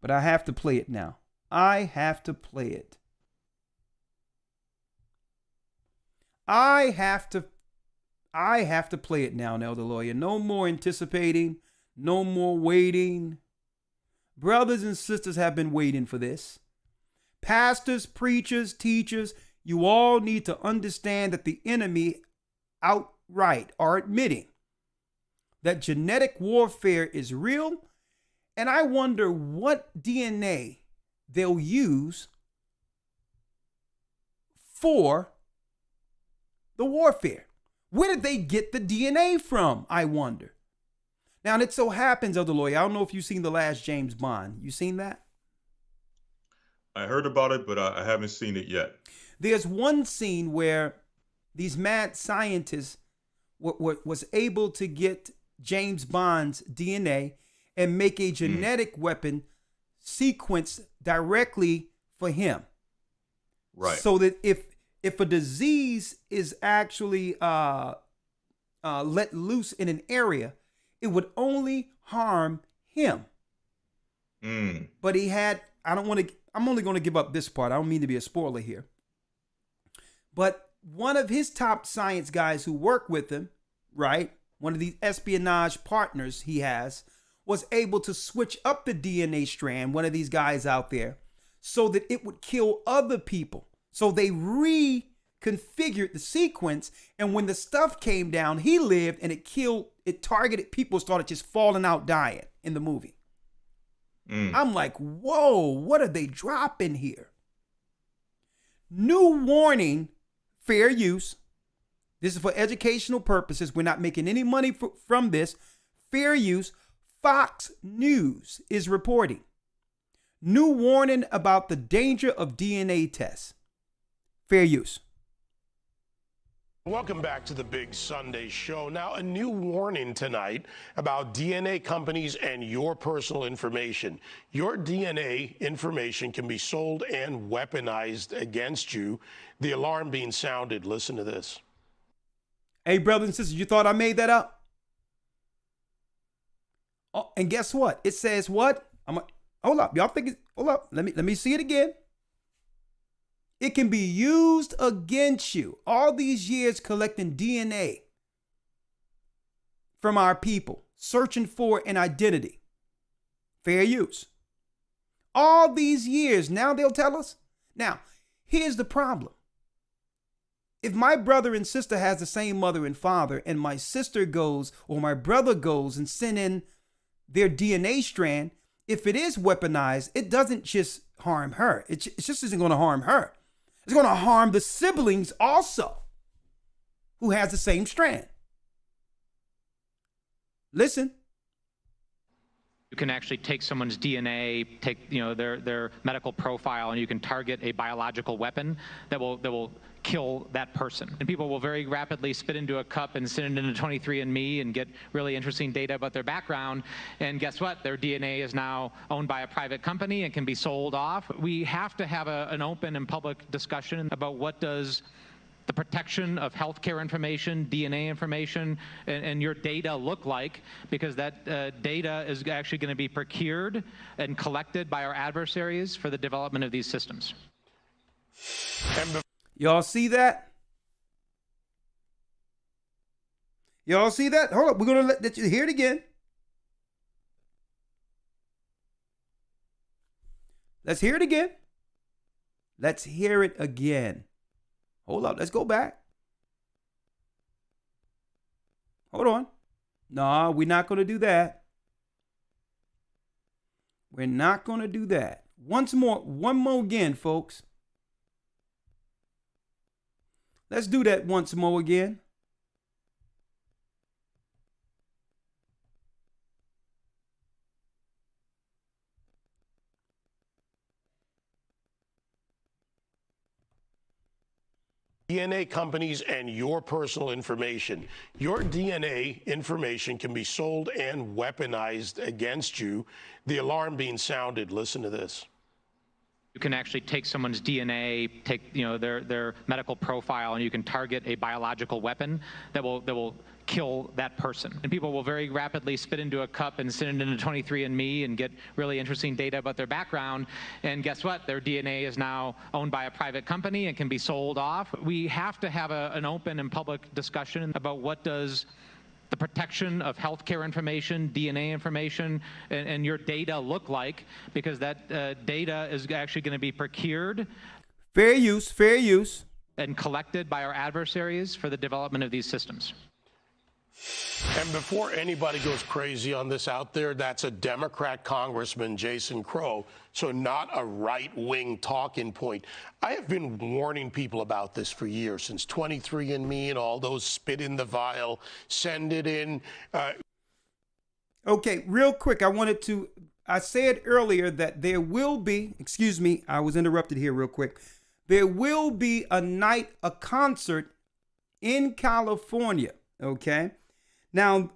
but I have to play it now. I have to play it. I have to play it now, Elder Lawya. No more anticipating, no more waiting. Brothers and sisters have been waiting for this. Pastors, preachers, teachers, you all need to understand that the enemy outright are admitting that genetic warfare is real, and I wonder what DNA they'll use for the warfare. Where did they get the DNA from, I wonder? Now, and it so happens, Elder Lawya, I don't know if you've seen the last James Bond. You seen that? I heard about it, but I haven't seen it yet. There's one scene where these mad scientists was able to get James Bond's DNA and make a genetic weapon sequence directly for him. Right. So that if a disease is actually let loose in an area, it would only harm him. But he had, I'm only going to give up this part. I don't mean to be a spoiler here. But one of his top science guys who work with him, right, one of these espionage partners he has, was able to switch up the DNA strand, one of these guys out there, so that it would kill other people. So they reconfigured the sequence, and when the stuff came down, he lived, and it targeted people, started just falling out dying in the movie. I'm like, whoa, what are they dropping here? New warning, fair use. This is for educational purposes. We're not making any money from this. Fair use. Fox News is reporting. New warning about the danger of DNA tests. Fair use. Welcome back to the Big Sunday Show. Now, a new warning tonight about DNA companies and your personal information. Your DNA information can be sold and weaponized against you. The alarm being sounded. Listen to this. Hey, brothers and sisters, you thought I made that up? Oh, and guess what? It says what? Hold up. Y'all think hold up. Let me see it again. It can be used against you. All these years collecting DNA from our people, searching for an identity. Fair use. All these years, now they'll tell us. Now, here's the problem. If my brother and sister has the same mother and father, and my sister goes or my brother goes and send in their DNA strand, if it is weaponized, it doesn't just harm her. It just isn't going to harm her. It's going to harm the siblings also who has the same strand. Listen. You can actually take someone's DNA, take their medical profile, and you can target a biological weapon that will kill that person. And people will very rapidly spit into a cup and send it into 23andMe and get really interesting data about their background. And guess what? Their DNA is now owned by a private company and can be sold off. We have to have an open and public discussion about what does the protection of healthcare information, DNA information, and your data look like, because that data is actually going to be procured and collected by our adversaries for the development of these systems. Y'all see that? Y'all see that? Hold up. We're going to let you hear it again. Let's hear it again. Let's hear it again. Hold up. Let's go back. Hold on. No, we're not going to do that. We're not going to do that. One more again, folks. Let's do that once more again. DNA companies and your personal information. Your DNA information can be sold and weaponized against you. The alarm being sounded. Listen to this. You can actually take someone's DNA, take their medical profile, and you can target a biological weapon that will kill that person. And people will very rapidly spit into a cup and send it into 23andMe and get really interesting data about their background. And guess what? Their DNA is now owned by a private company and can be sold off. We have to have an open and public discussion about what does the protection of healthcare information, DNA information, and your data look like, because that data is actually going to be procured. Fair use. And collected by our adversaries for the development of these systems. And before anybody goes crazy on this out there, that's a Democrat Congressman, Jason Crow, so not a right-wing talking point. I have been warning people about this for years, since 23andMe and all those spit in the vial, send it in. Okay, real quick, I said earlier that there will be, excuse me, I was interrupted here real quick. There will be a concert in California, okay? Now,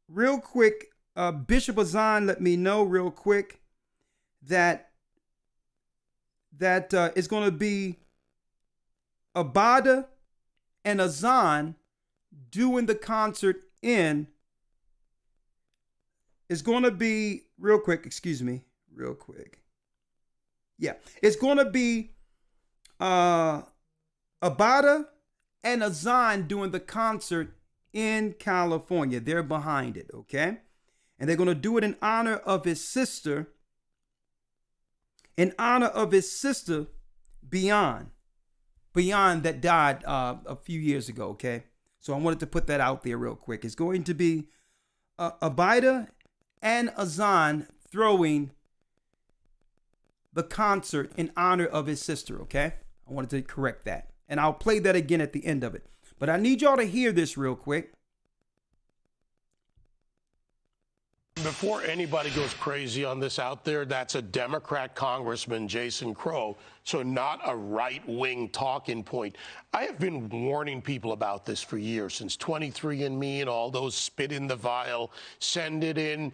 real quick, Bishop Azan let me know real quick that it's going to be Abada and Azan doing the concert in. It's going to be, real quick. Yeah, it's going to be Abada and Azan doing the concert in California. They're behind it, okay? And they're going to do it in honor of his sister. Beyond that died a few years ago, okay? So I wanted to put that out there real quick. It's going to be Abida and Azan throwing the concert in honor of his sister, okay? I wanted to correct that. And I'll play that again at the end of it. But I need y'all to hear this real quick. Before anybody goes crazy on this out there, that's a Democrat Congressman, Jason Crow, so not a right-wing talking point. I have been warning people about this for years, since 23andMe and all those spit in the vial, send it in.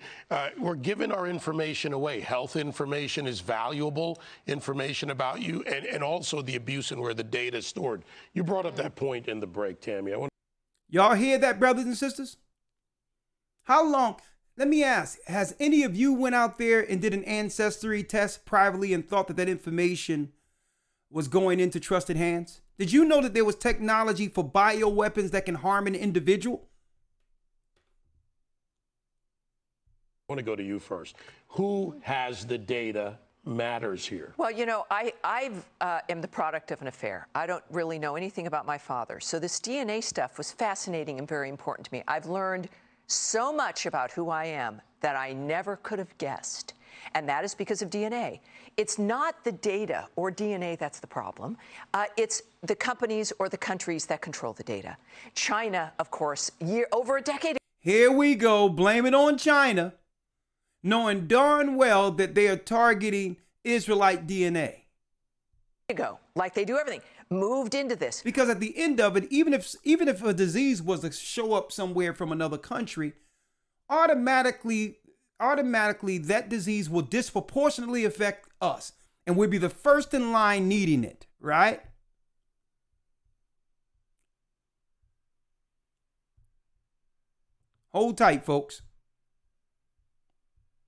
We're giving our information away. Health information is valuable information about you, and also the abuse and where the data is stored. You brought up that point in the break, Tammy. Y'all hear that, brothers and sisters? How long? Let me ask, has any of you went out there and did an ancestry test privately and thought that information was going into trusted hands? Did you know that there was technology for bioweapons that can harm an individual? I want to go to you first. Who has the data matters here? Well, you know, I am the product of an affair. I don't really know anything about my father. So this DNA stuff was fascinating and very important to me. I've learned so much about who I am that I never could have guessed. And that is because of DNA. It's not the data or DNA that's the problem. It's the companies or the countries that control the data. China, of course, over a decade ago. Here we go, blame it on China, knowing darn well that they are targeting Israelite DNA. Like they do everything, moved into this. Because at the end of it, even if a disease was to show up somewhere from another country, automatically that disease will disproportionately affect us, and we'll be the first in line needing it, right? Hold tight, folks.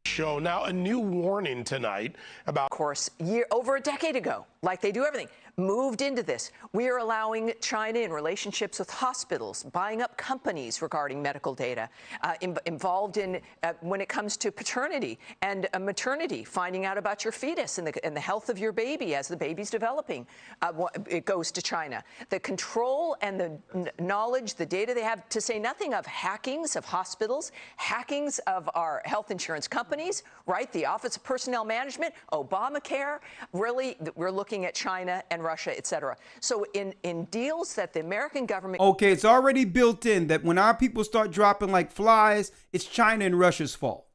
Show now a new warning tonight about, of course, over a decade ago, like they do everything, moved into this. We are allowing China in relationships with hospitals, buying up companies regarding medical data, involved in when it comes to paternity and maternity, finding out about your fetus and the health of your baby as the baby's developing. It goes to China. The control and the knowledge, the data they have, to say nothing of hackings of hospitals, hackings of our health insurance companies, right? The Office of Personnel Management, Obamacare. Really, we're looking at China and Russia, et cetera. So in deals that the American government... Okay, it's already built in that when our people start dropping like flies, it's China and Russia's fault.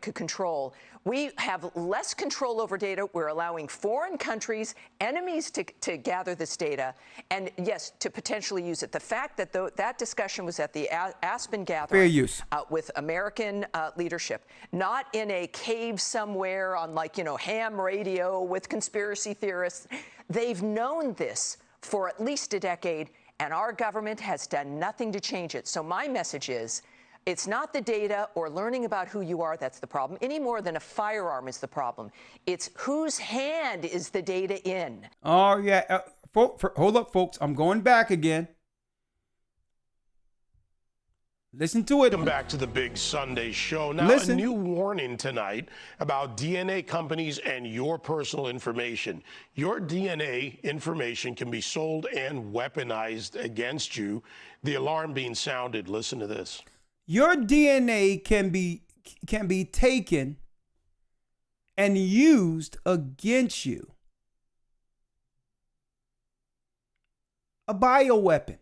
Could control. We have less control over data. We're allowing foreign countries, enemies to gather this data and, yes, to potentially use it. The fact that that discussion was at the Aspen gathering. Fair use. With American leadership, not in a cave somewhere on, like, you know, ham radio with conspiracy theorists. They've known this for at least a decade, and our government has done nothing to change it. So my message is, it's not the data or learning about who you are that's the problem, any more than a firearm is the problem. It's whose hand is the data in. Oh, yeah. Hold up, folks. I'm going back again. Listen to it. Welcome back to the Big Sunday Show. Now, Listen. A new warning tonight about DNA companies and your personal information. Your DNA information can be sold and weaponized against you. The alarm being sounded. Listen to this. Your DNA can be taken and used against you. A bioweapon.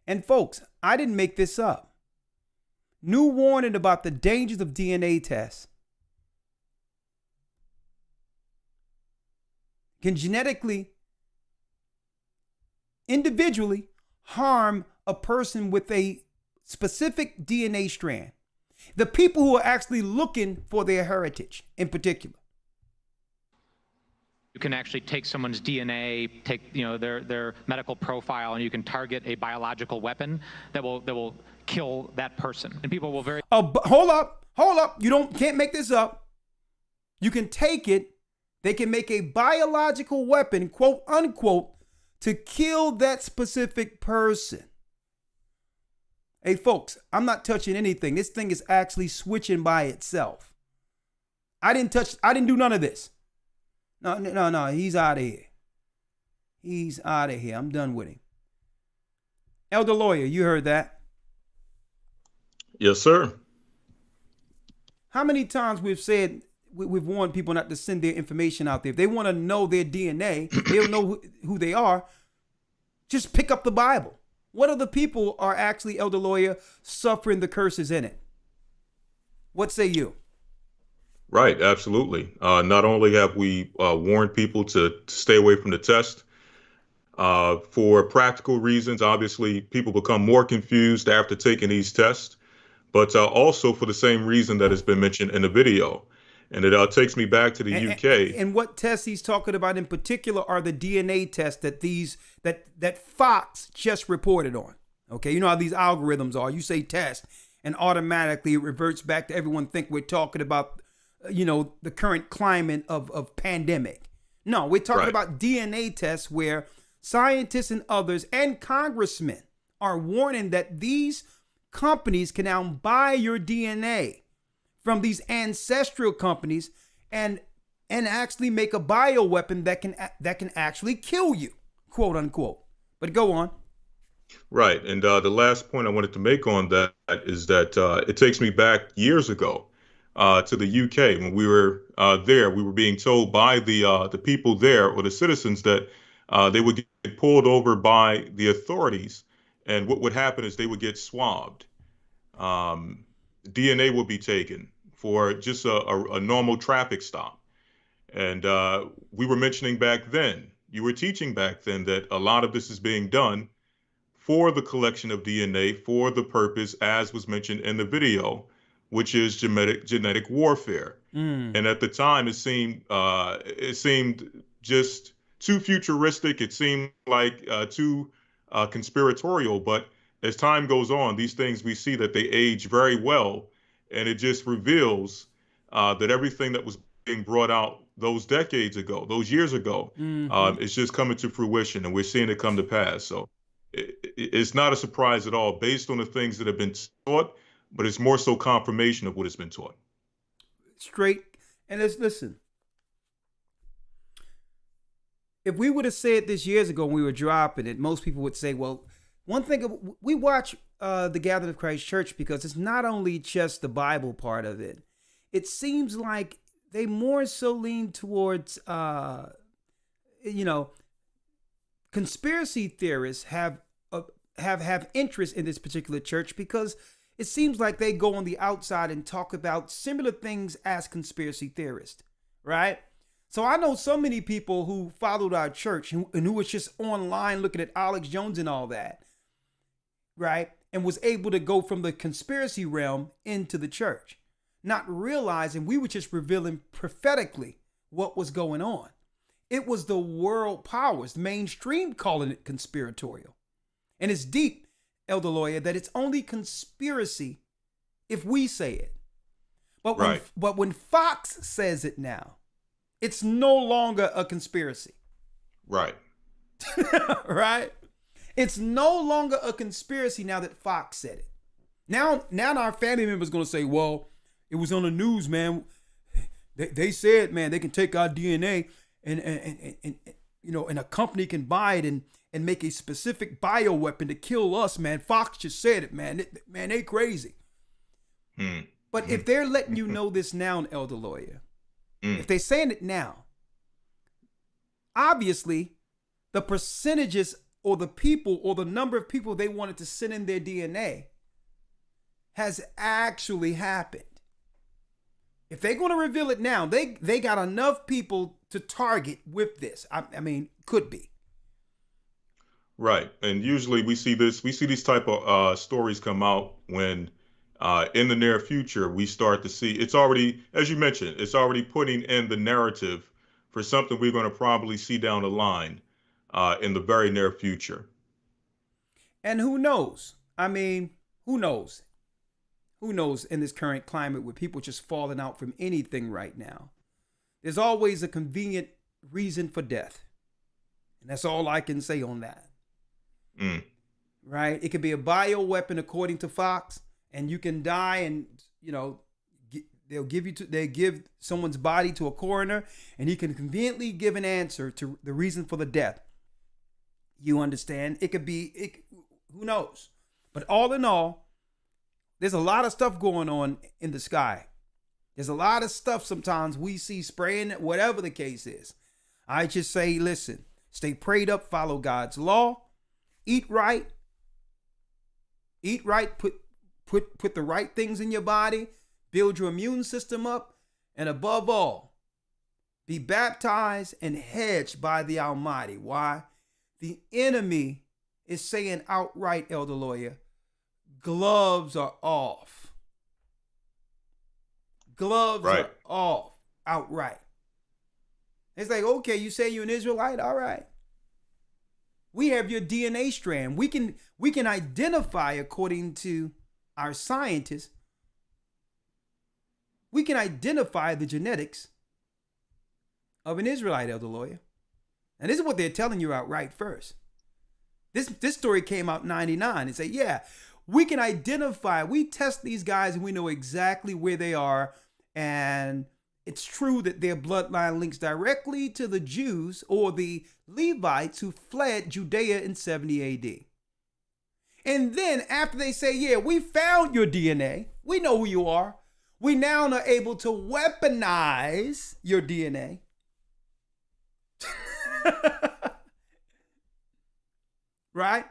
And folks, I didn't make this up. New warning about the dangers of DNA tests. Can genetically, individually harm a person with a specific DNA strand. The people who are actually looking for their heritage in particular. You can actually take someone's DNA, take, you know, their medical profile, and you can target a biological weapon that will kill that person. And people will very... Oh, hold up. You can't make this up. You can take it. They can make a biological weapon, quote unquote, to kill that specific person. Hey, folks, I'm not touching anything. This thing is actually switching by itself. I didn't do none of this. No, he's out of here. He's out of here. I'm done with him. Elder Lawyer, you heard that? Yes, sir. How many times we've warned people not to send their information out there? If they want to know their DNA, they'll know who they are. Just pick up the Bible. What other people are actually, Elder Lawyer, suffering the curses in it? What say you? Right, absolutely. Not only have we warned people to stay away from the test, for practical reasons, obviously, people become more confused after taking these tests, but also for the same reason that has been mentioned in the video. And it takes me back to the UK. And what tests he's talking about in particular are the DNA tests that Fox just reported on. Okay, you know how these algorithms are. You say test, and automatically it reverts back to everyone think we're talking about, you know, the current climate of pandemic. No, we're talking about DNA tests where scientists and others and congressmen are warning that these companies can now buy your DNA from these ancestral companies and and actually make a bioweapon that can actually kill you, quote unquote. But go on. Right. And the last point I wanted to make on that is that it takes me back years ago to the UK. When we were there, we were being told by the people there, or the citizens, that they would get pulled over by the authorities. And what would happen is they would get swabbed. DNA would be taken for just a normal traffic stop. And we were mentioning back then, you were teaching back then, that a lot of this is being done for the collection of DNA for the purpose, as was mentioned in the video, which is genetic warfare. And at the time, it seemed just too futuristic. It seemed like too conspiratorial. But as time goes on, these things, we see that they age very well, and it just reveals that everything that was being brought out those decades ago, those years ago, is just coming to fruition, and we're seeing it come to pass. So it's not a surprise at all, based on the things that have been taught, but it's more so confirmation of what has been taught. Straight. And listen, if we would have said this years ago when we were dropping it, most people would say, well, one thing, we watch the Gathering of Christ Church because it's not only just the Bible part of it. It seems like they more so lean towards, conspiracy theorists have interest in this particular church, because it seems like they go on the outside and talk about similar things as conspiracy theorists, right? So I know so many people who followed our church and who was just online looking at Alex Jones and all that, right? And was able to go from the conspiracy realm into the church, not realizing we were just revealing prophetically what was going on. It was the world powers, the mainstream, calling it conspiratorial. And it's deep, Elder Lawya, that it's only conspiracy if we say it. But when Fox says it now, it's no longer a conspiracy. Right. Right? It's no longer a conspiracy now that Fox said it. Now our family members going to say, well, it was on the news, man. They said, man, they can take our DNA and a company can buy it and make a specific bioweapon to kill us, man. Fox just said it, man. They crazy. But if they're letting you know this now, Elder Lawya, if they're saying it now, obviously the percentages or the people or the number of people they wanted to send in their DNA has actually happened. If they're going to reveal it now, they got enough people to target with this. I mean, could be. Right. And usually we see these type of stories come out when in the near future, we start to see, it's already, as you mentioned, it's already putting in the narrative for something we're going to probably see down the line in the very near future. And who knows? I mean, who knows? Who knows in this current climate with people just falling out from anything right now? There's always a convenient reason for death. And that's all I can say on that. Right? It could be a bioweapon according to Fox, and you can die, and they give someone's body to a coroner, and he can conveniently give an answer to the reason for the death. You understand? It could be, who knows? But all in all, there's a lot of stuff going on in the sky. There's a lot of stuff sometimes we see spraying, whatever the case is. I just say, listen, stay prayed up, follow God's law, eat right, put the right things in your body, build your immune system up, and above all, be baptized and hedged by the Almighty. Why? The enemy is saying outright, Elder Lawya, gloves are off. Gloves are off outright. It's like, okay, you say you're an Israelite? All right. We have your DNA strand. We can identify, according to our scientists, we can identify the genetics of an Israelite, Elder Lawya. And this is what they're telling you outright first. This story came out in 99 and say, yeah, we can identify, we test these guys and we know exactly where they are. And it's true that their bloodline links directly to the Jews or the Levites who fled Judea in 70 AD. And then after they say, yeah, we found your DNA, we know who you are, we now are able to weaponize your DNA. Right?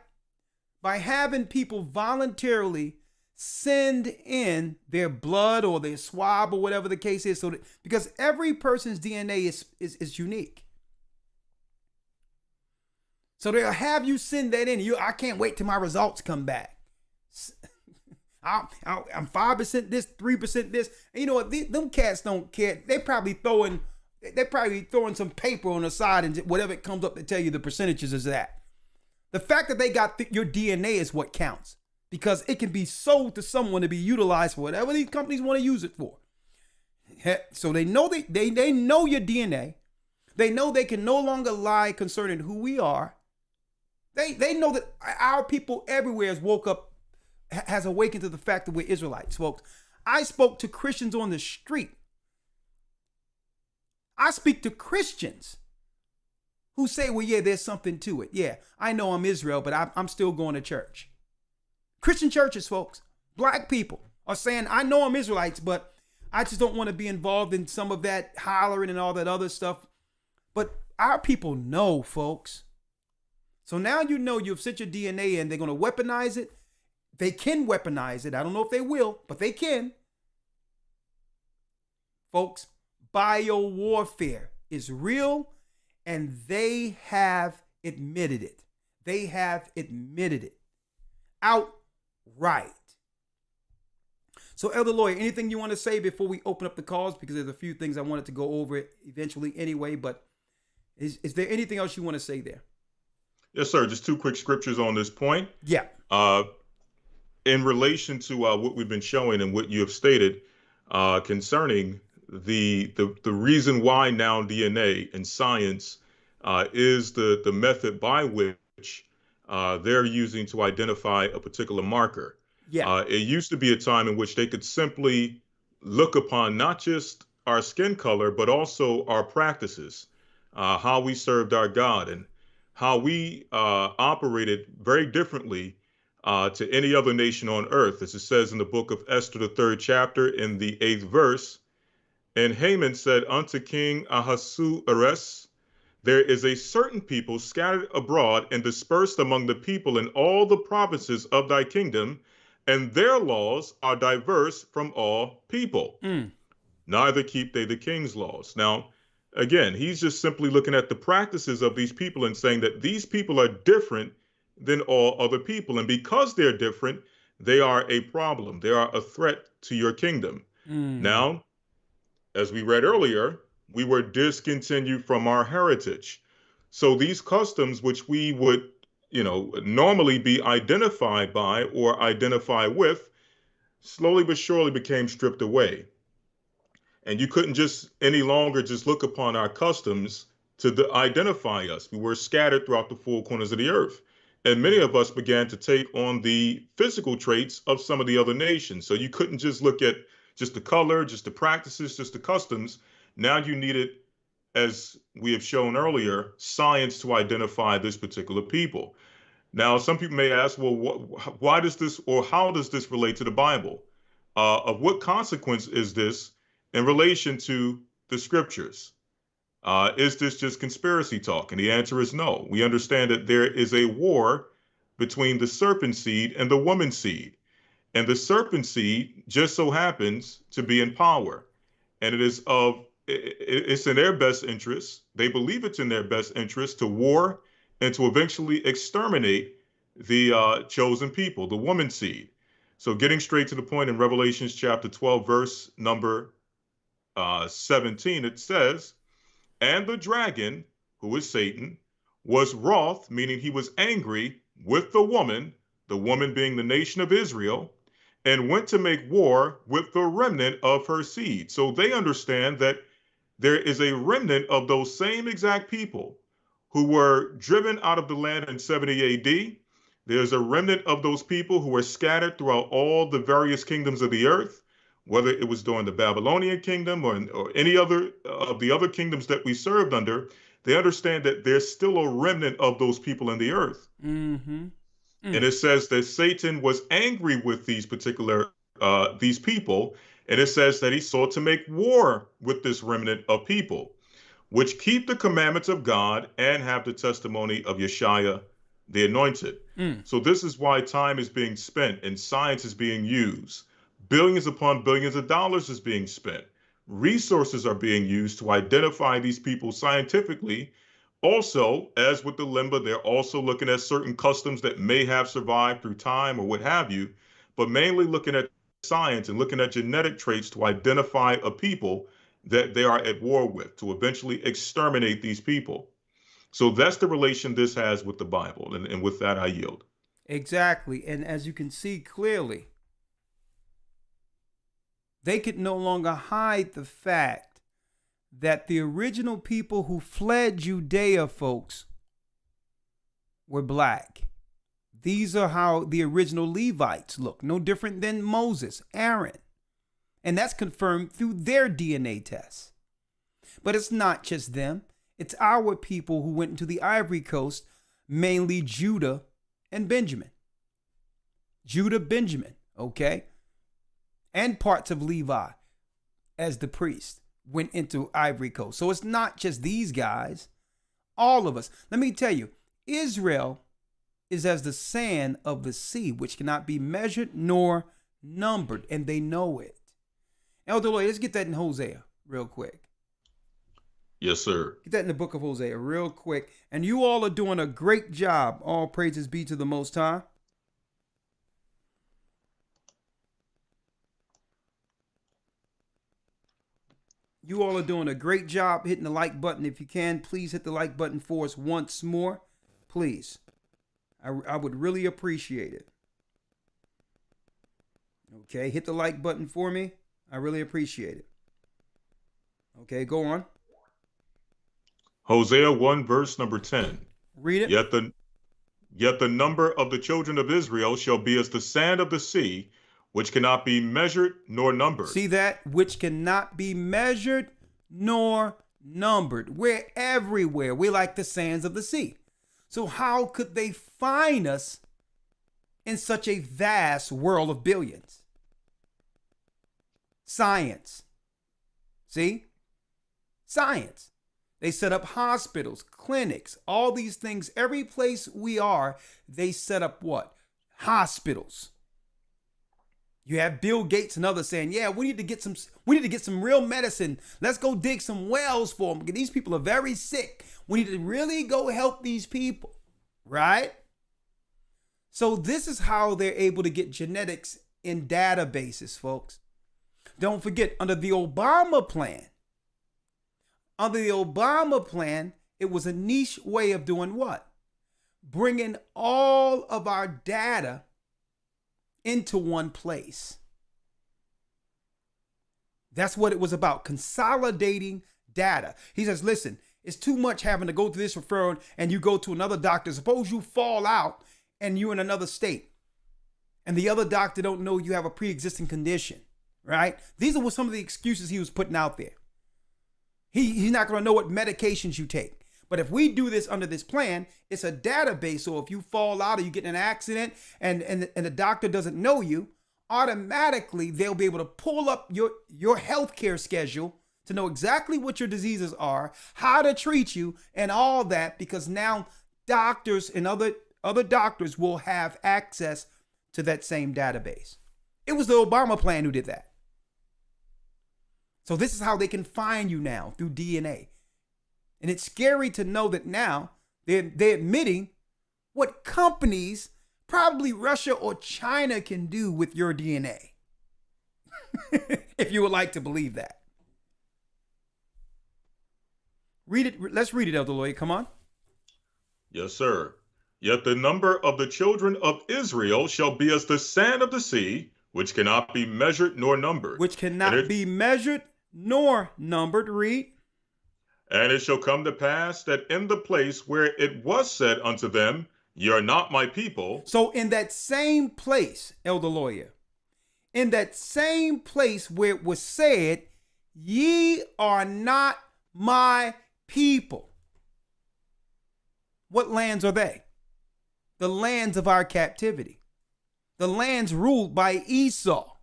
By having people voluntarily send in their blood or their swab or whatever the case is, so that, because every person's DNA is unique. So they'll have you send that in. I can't wait till my results come back. I'm 5% this, 3% this. And you know what? Them cats don't care. They probably throwing some paper on the side, and whatever it comes up to tell you the percentages is that. The fact that they got your DNA is what counts, because it can be sold to someone to be utilized for whatever these companies want to use it for. So they know they know your DNA. They know they can no longer lie concerning who we are. They know that our people everywhere has awakened to the fact that we're Israelites, folks. I spoke to Christians on the street. I speak to Christians who say, well, yeah, there's something to it. Yeah, I know I'm Israel, but I'm still going to church. Christian churches, folks, black people are saying, I know I'm Israelites, but I just don't want to be involved in some of that hollering and all that other stuff. But our people know, folks. So now you know you've sent your DNA in, they're going to weaponize it. They can weaponize it. I don't know if they will, but they can. Folks, biowarfare is real, and they have admitted it. They have admitted it outright. So, Elder Lawyer, anything you want to say before we open up the calls? Because there's a few things I wanted to go over it eventually anyway, but is there anything else you want to say there? Yes, sir. Just two quick scriptures on this point. Yeah. In relation to what we've been showing and what you have stated concerning the reason why now DNA and science is the method by which they're using to identify a particular marker. Yeah. It used to be a time in which they could simply look upon not just our skin color, but also our practices, how we served our God, and how we operated very differently to any other nation on earth. As it says in the book of Esther, the 3rd chapter, in the 8th verse, and Haman said unto King Ahasuerus, there is a certain people scattered abroad and dispersed among the people in all the provinces of thy kingdom, and their laws are diverse from all people. Neither keep they the king's laws. Now, again, he's just simply looking at the practices of these people and saying that these people are different than all other people. And because they're different, they are a problem. They are a threat to your kingdom. Now, as we read earlier, we were discontinued from our heritage. So these customs, which we would, normally be identified by or identify with, slowly but surely became stripped away. And you couldn't just any longer just look upon our customs to identify us. We were scattered throughout the four corners of the earth. And many of us began to take on the physical traits of some of the other nations. So you couldn't just look at just the color, just the practices, just the customs. Now you needed, as we have shown earlier, science to identify this particular people. Now, some people may ask, well, why does this, or how does this relate to the Bible? Of what consequence is this in relation to the scriptures? Is this just conspiracy talk? And the answer is no. We understand that there is a war between the serpent seed and the woman seed. And the serpent seed just so happens to be in power. And it's in their best interest. They believe it's in their best interest to war and to eventually exterminate the chosen people, the woman seed. So getting straight to the point, in Revelations chapter 12, verse number 17, it says, and the dragon, who is Satan, was wroth, meaning he was angry with the woman being the nation of Israel, and went to make war with the remnant of her seed. So they understand that there is a remnant of those same exact people who were driven out of the land in 70 AD. There's a remnant of those people who were scattered throughout all the various kingdoms of the earth, whether it was during the Babylonian kingdom or any other of the other kingdoms that we served under, they understand that there's still a remnant of those people in the earth. Mm-hmm. And it says that Satan was angry with these particular these people, and it says that he sought to make war with this remnant of people, which keep the commandments of God and have the testimony of Yeshua, the anointed. So this is why time is being spent and science is being used. Billions upon billions of dollars is being spent. Resources are being used to identify these people scientifically. Also, as with the Lemba, they're also looking at certain customs that may have survived through time or what have you, but mainly looking at science and looking at genetic traits to identify a people that they are at war with, to eventually exterminate these people. So that's the relation this has with the Bible. And with that, I yield. Exactly. And as you can see clearly, they could no longer hide the fact that the original people who fled Judea, folks, were black. These are how the original Levites look, no different than Moses, Aaron. And that's confirmed through their DNA tests. But it's not just them. It's our people who went into the Ivory Coast, mainly Judah and Benjamin. Judah, Benjamin, okay? And parts of Levi as the priest went into Ivory Coast. So it's not just these guys, all of us. Let me tell you, Israel is as the sand of the sea, which cannot be measured nor numbered, and they know it. Elder Lawya, let's get that in Hosea real quick. Yes, sir. Get that in the book of Hosea real quick. And you all are doing a great job. All praises be to the Most High. You all are doing a great job hitting the like button. If you can, please hit the like button for us once more. Please. I would really appreciate it. Okay, hit the like button for me. I really appreciate it. Okay, go on. Hosea 1, verse number 10. Read it. Yet the number of the children of Israel shall be as the sand of the sea, which cannot be measured nor numbered. See that? Which cannot be measured nor numbered. We're everywhere. We're like the sands of the sea. So how could they find us in such a vast world of billions? Science. See? Science. They set up hospitals, clinics, all these things. Every place we are, they set up what? Hospitals. You have Bill Gates and others saying, yeah, we need to get some real medicine. Let's go dig some wells for them. These people are very sick. We need to really go help these people, right? So this is how they're able to get genetics in databases, folks. Don't forget, under the Obama plan, it was a niche way of doing what? Bringing all of our data into one place. That's what it was about, consolidating data. He says, listen, it's too much having to go to this referral and you go to another doctor. Suppose you fall out and you're in another state and the other doctor don't know you have a pre-existing condition, right? These are some of the excuses he was putting out there. He's not going to know what medications you take. But if we do this under this plan, it's a database. So if you fall out or you get in an accident and the doctor doesn't know you, automatically they'll be able to pull up your healthcare schedule to know exactly what your diseases are, how to treat you, and all that, because now doctors and other doctors will have access to that same database. It was the Obama plan who did that. So this is how they can find you now, through DNA. And it's scary to know that now they're admitting what companies, probably Russia or China, can do with your DNA. If you would like to believe that. Read it. Let's read it, Elder Lawya. Come on. Yes, sir. Yet the number of the children of Israel shall be as the sand of the sea, which cannot be measured nor numbered. Which cannot be measured nor numbered. Read. And it shall come to pass that in the place where it was said unto them, ye are not my people. So in that same place, Elder Lawya, in that same place where it was said, ye are not my people. What lands are they? The lands of our captivity. The lands ruled by Esau.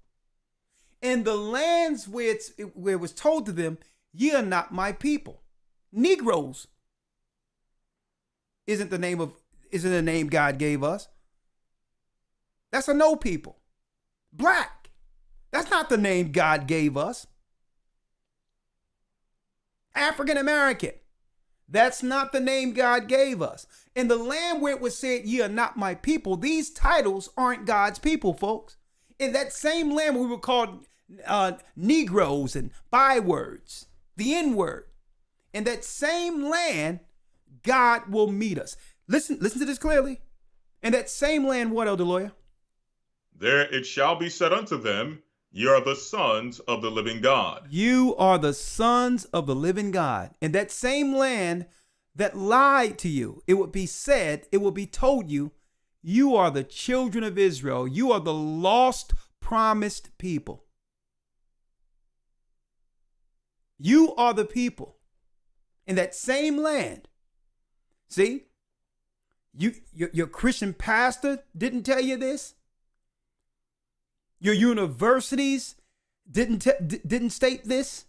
And the lands where it was told to them, ye are not my people. Negroes isn't the name God gave us. That's a no people. Black, that's not the name God gave us. African American, that's not the name God gave us. In the land where it was said, ye are not my people, these titles aren't God's people, folks. In that same land we were called Negroes and bywords, the N-word. In that same land, God will meet us. Listen to this clearly. In that same land, what, Elder Lawya? There it shall be said unto them, ye are the sons of the living God. You are the sons of the living God. In that same land that lied to you, it would be said, it will be told you, you are the children of Israel. You are the lost, promised people. You are the people in that same land. See, your Christian pastor didn't tell you this. Your universities didn't state this.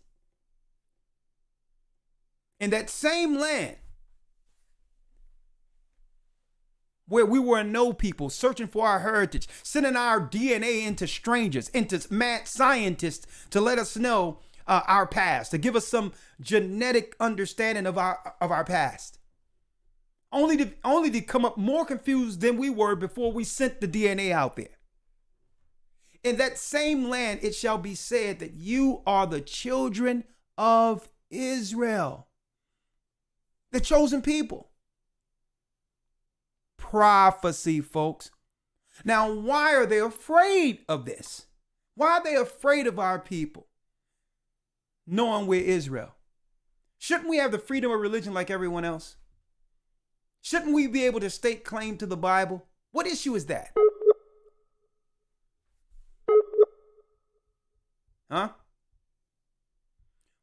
In that same land where we were a no people, searching for our heritage, sending our DNA into strangers, into mad scientists to let us know our past, to give us some genetic understanding of our past. Only to come up more confused than we were before we sent the DNA out there. In that same land, it shall be said that you are the children of Israel, the chosen people. Prophecy, folks. Now, why are they afraid of this? Why are they afraid of our people, knowing we're Israel? Shouldn't we have the freedom of religion like everyone else? Shouldn't we be able to stake claim to the Bible? What issue is that? Huh?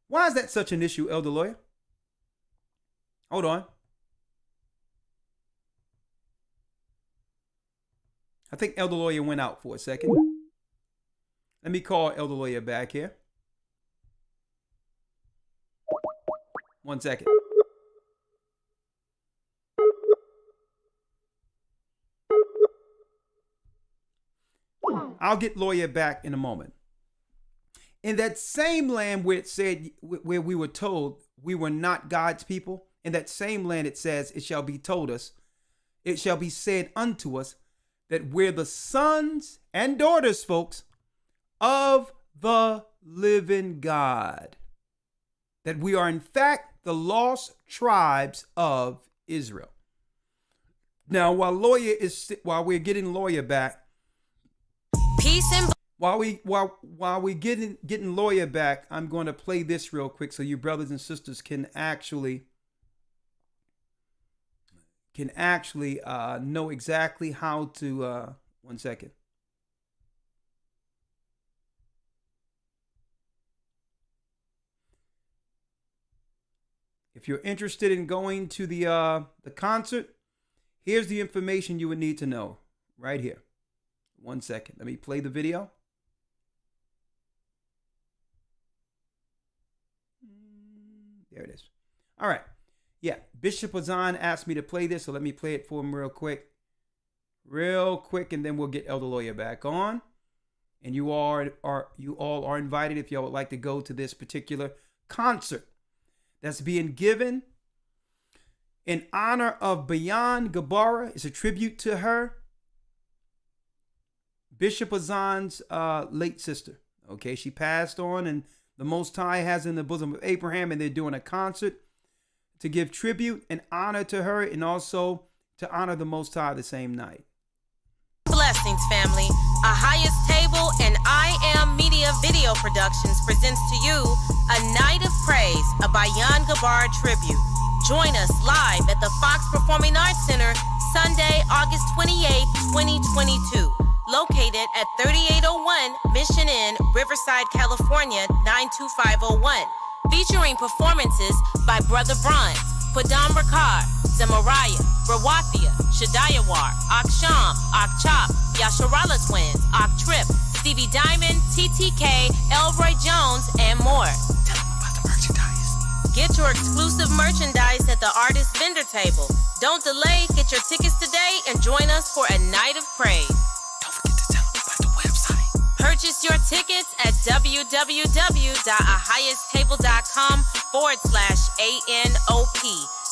Why is that such an issue, Elder Lawya? Hold on. I think Elder Lawya went out for a second. Let me call Elder Lawya back here. 1 second. I'll get Lawya back in a moment. In that same land where it said, where we were told we were not God's people, in that same land it says, it shall be told us, it shall be said unto us, that we're the sons and daughters, folks, of the living God. That we are in fact the lost tribes of Israel. Now, while we're getting Lawya back, Peace and while we getting Lawya back, I'm going to play this real quick so you brothers and sisters can actually know exactly how to 1 second. If you're interested in going to the concert, here's the information you would need to know right here. 1 second. Let me play the video. There it is. All right. Yeah, Bishop Azan asked me to play this, so let me play it for him real quick, and then we'll get Elder Lawya back on. And you all are invited if y'all would like to go to this particular concert that's being given in honor of Bayan Gabara. It's a tribute to her, Bishop Azan's late sister. Okay, she passed on, and the Most High has in the bosom of Abraham, and they're doing a concert to give tribute and honor to her, and also to honor the Most High the same night. Blessings, family. A Highest Table and I Am Media Video Productions presents to you A Night of Praise, a Bayan Gabar tribute. Join us live at the Fox Performing Arts Center, Sunday, August 28, 2022. located at 3801 Mission Inn, Riverside, California, 92501. Featuring performances by Brother Bronze, Padam Rakar, Zemariah, Rawchaa, Shadayawar, Aksham, Akchop, Yasharala Twins, Trip, Stevie Diamond, TTK, Elroy Jones, and more. Tell them about the merchandise. Get your exclusive merchandise at the artist vendor table. Don't delay, get your tickets today and join us for a night of praise. Don't forget to tell them about the website. Purchase your tickets at www.ahighesttable.com/ANOP.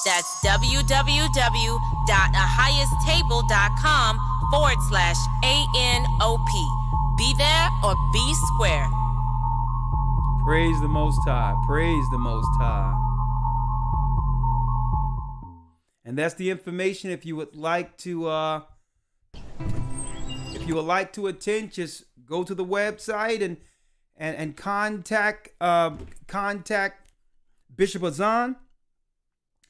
That's www.ahighesttable.com/ANOP. Be there or be square. Praise the Most High. Praise the Most High. And that's the information. If you would like to attend, just go to the website and contact Bishop Azan.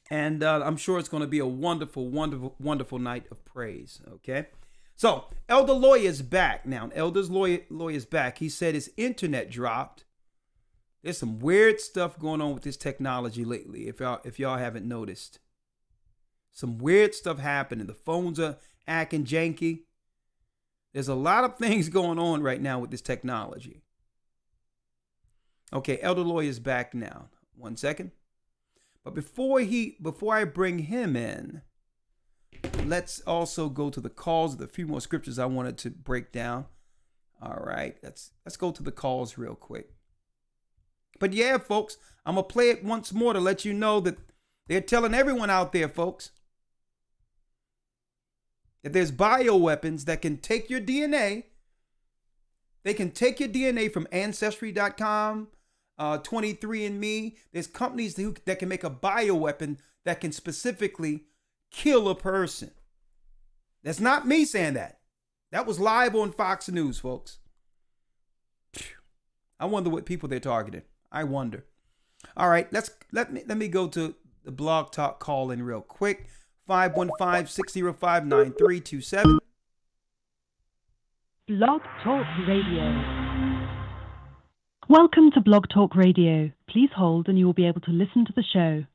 And I'm sure it's going to be a wonderful, wonderful, wonderful night of praise. Okay. So Elder Lawya is back now. Elder's Lawya is back. He said his internet dropped. There's some weird stuff going on with this technology lately. If y'all haven't noticed, some weird stuff happening. The phones are acting janky. There's a lot of things going on right now with this technology. Okay, Elder Lawya is back now. 1 second. But before I bring him in, let's also go to the calls of the few more scriptures I wanted to break down. All right, let's go to the calls real quick. But yeah, folks, I'm going to play it once more to let you know that they're telling everyone out there, folks, that there's bioweapons that can take your DNA. They can take your DNA from Ancestry.com, 23andMe. There's companies that can make a bioweapon that can specifically kill a person. That's not me saying that. That was live on Fox News, folks. I wonder what people they're targeting. I wonder. All right, let me go to the Blog Talk call in real quick. 515-605-9327. Blog Talk Radio. Welcome to Blog Talk Radio. Please hold and you will be able to listen to the show.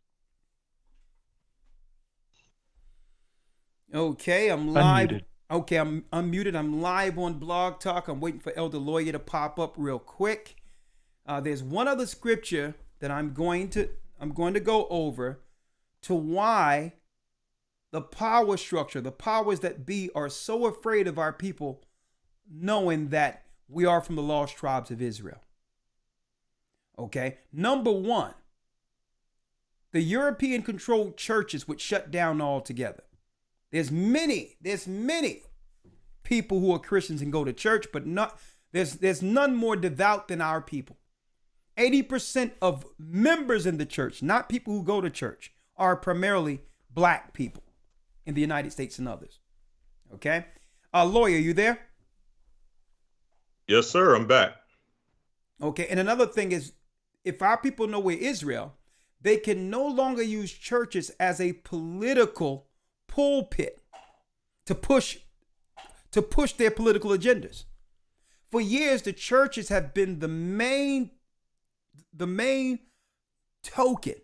Okay, I'm live. Unmuted. Okay, I'm unmuted. I'm live on Blog Talk. I'm waiting for Elder Lawya to pop up real quick. There's one other scripture that I'm going to go over to why the power structure, the powers that be, are so afraid of our people, knowing that we are from the lost tribes of Israel. Okay, number one, the European controlled churches would shut down altogether. There's many people who are Christians and go to church, but there's none more devout than our people. 80% of members in the church, not people who go to church, are primarily black people in the United States and others. Okay, Lawya, you there? Yes, sir. I'm back. Okay, and another thing is, if our people know we're Israel, they can no longer use churches as a political pulpit to push their political agendas. For years, the churches have been the main token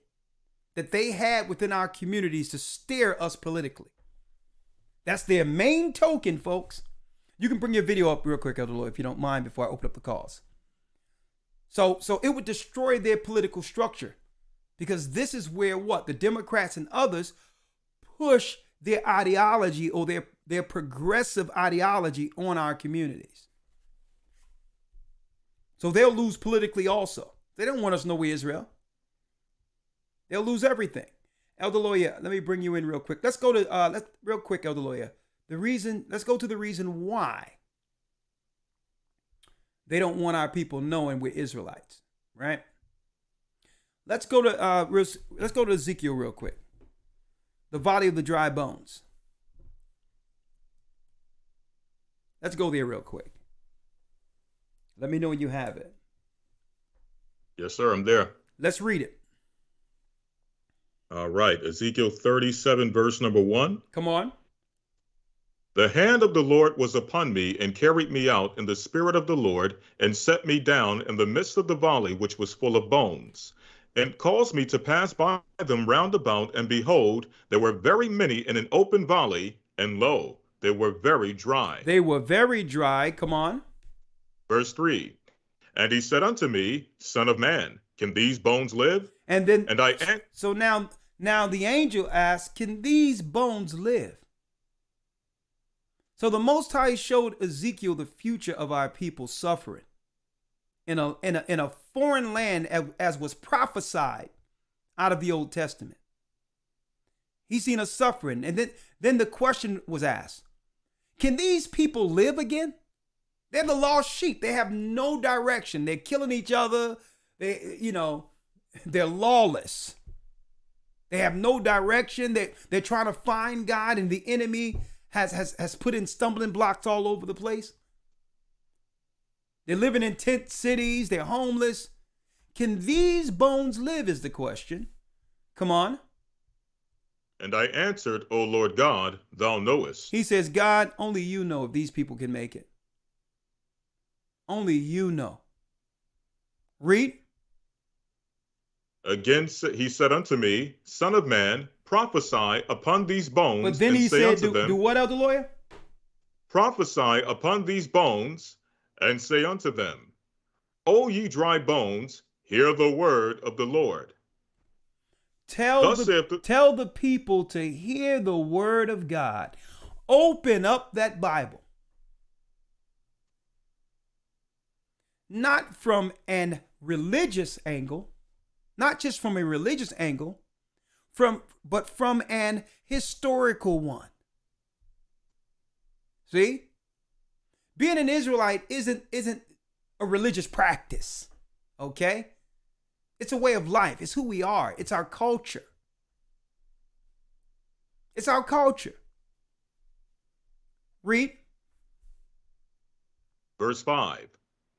that they had within our communities to steer us politically. That's their main token, folks. You can bring your video up real quick, Elder Lawya, if you don't mind, before I open up the calls. So it would destroy their political structure, because this is where the Democrats and others push their ideology, or their progressive ideology, on our communities. So they'll lose politically also. They don't want us to know we're Israel. They'll lose everything. Elder Lawya, let me bring you in real quick. Let's go to real quick, Elder Lawya. Let's go to the reason why they don't want our people knowing we're Israelites, right? Let's go to Ezekiel real quick. The Valley of the Dry Bones. Let's go there real quick. Let me know when you have it. Yes, sir. I'm there. Let's read it. All right. Ezekiel 37, verse number 1. Come on. The hand of the Lord was upon me, and carried me out in the spirit of the Lord, and set me down in the midst of the valley which was full of bones, and caused me to pass by them round about, and behold, there were very many in an open valley, and lo, they were very dry. They were very dry. Come on. Verse 3. And he said unto me, Son of man, can these bones live? And then, so now the angel asked, can these bones live? So the Most High showed Ezekiel the future of our people suffering in a foreign land, as was prophesied out of the Old Testament. He seen us suffering, and then the question was asked: can these people live again? They're the lost sheep. They have no direction. They're killing each other. They're lawless. They have no direction. They're trying to find God, and the enemy has put in stumbling blocks all over the place. They're living in tent cities. They're homeless. Can these bones live is the question. Come on. And I answered, O Lord God, thou knowest. He says, God, only you know if these people can make it. Only you know. Read. Again he said unto me, Son of man, prophesy upon these bones. But then and he say said, unto them, do what, Elder Lawyer? Prophesy upon these bones, and say unto them, O ye dry bones, hear the word of the Lord. Tell the people to hear the word of God. Open up that Bible. Not from an religious angle, not just from a religious angle, but from an historical one. See? Being an Israelite isn't a religious practice, okay? It's a way of life. It's who we are. It's our culture. It's our culture. Read. Verse 5.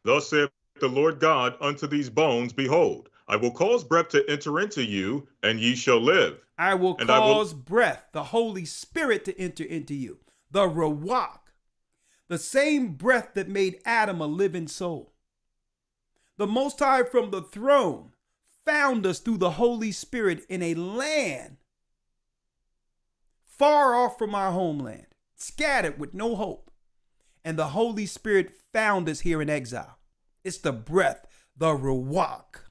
Thus saith the Lord God unto these bones, Behold, I will cause breath to enter into you, and ye shall live. I will cause breath, the Holy Spirit, to enter into you. The Rawchaa, the same breath that made Adam a living soul. The Most High from the throne found us through the Holy Spirit in a land far off from our homeland, scattered with no hope. And the Holy Spirit found us here in exile. It's the breath, the Rawchaa.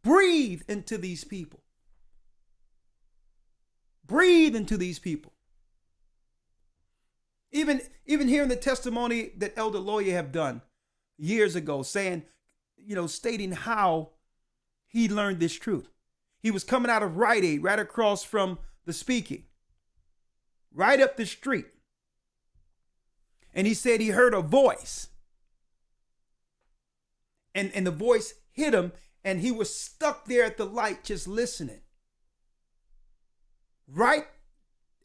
Breathe into these people. Breathe into these people. Even hearing the testimony that Elder Lawya have done years ago, saying, stating how he learned this truth. He was coming out of Rite Aid, right across from the speaking, right up the street. And he said he heard a voice. And the voice hit him, and he was stuck there at the light just listening. Right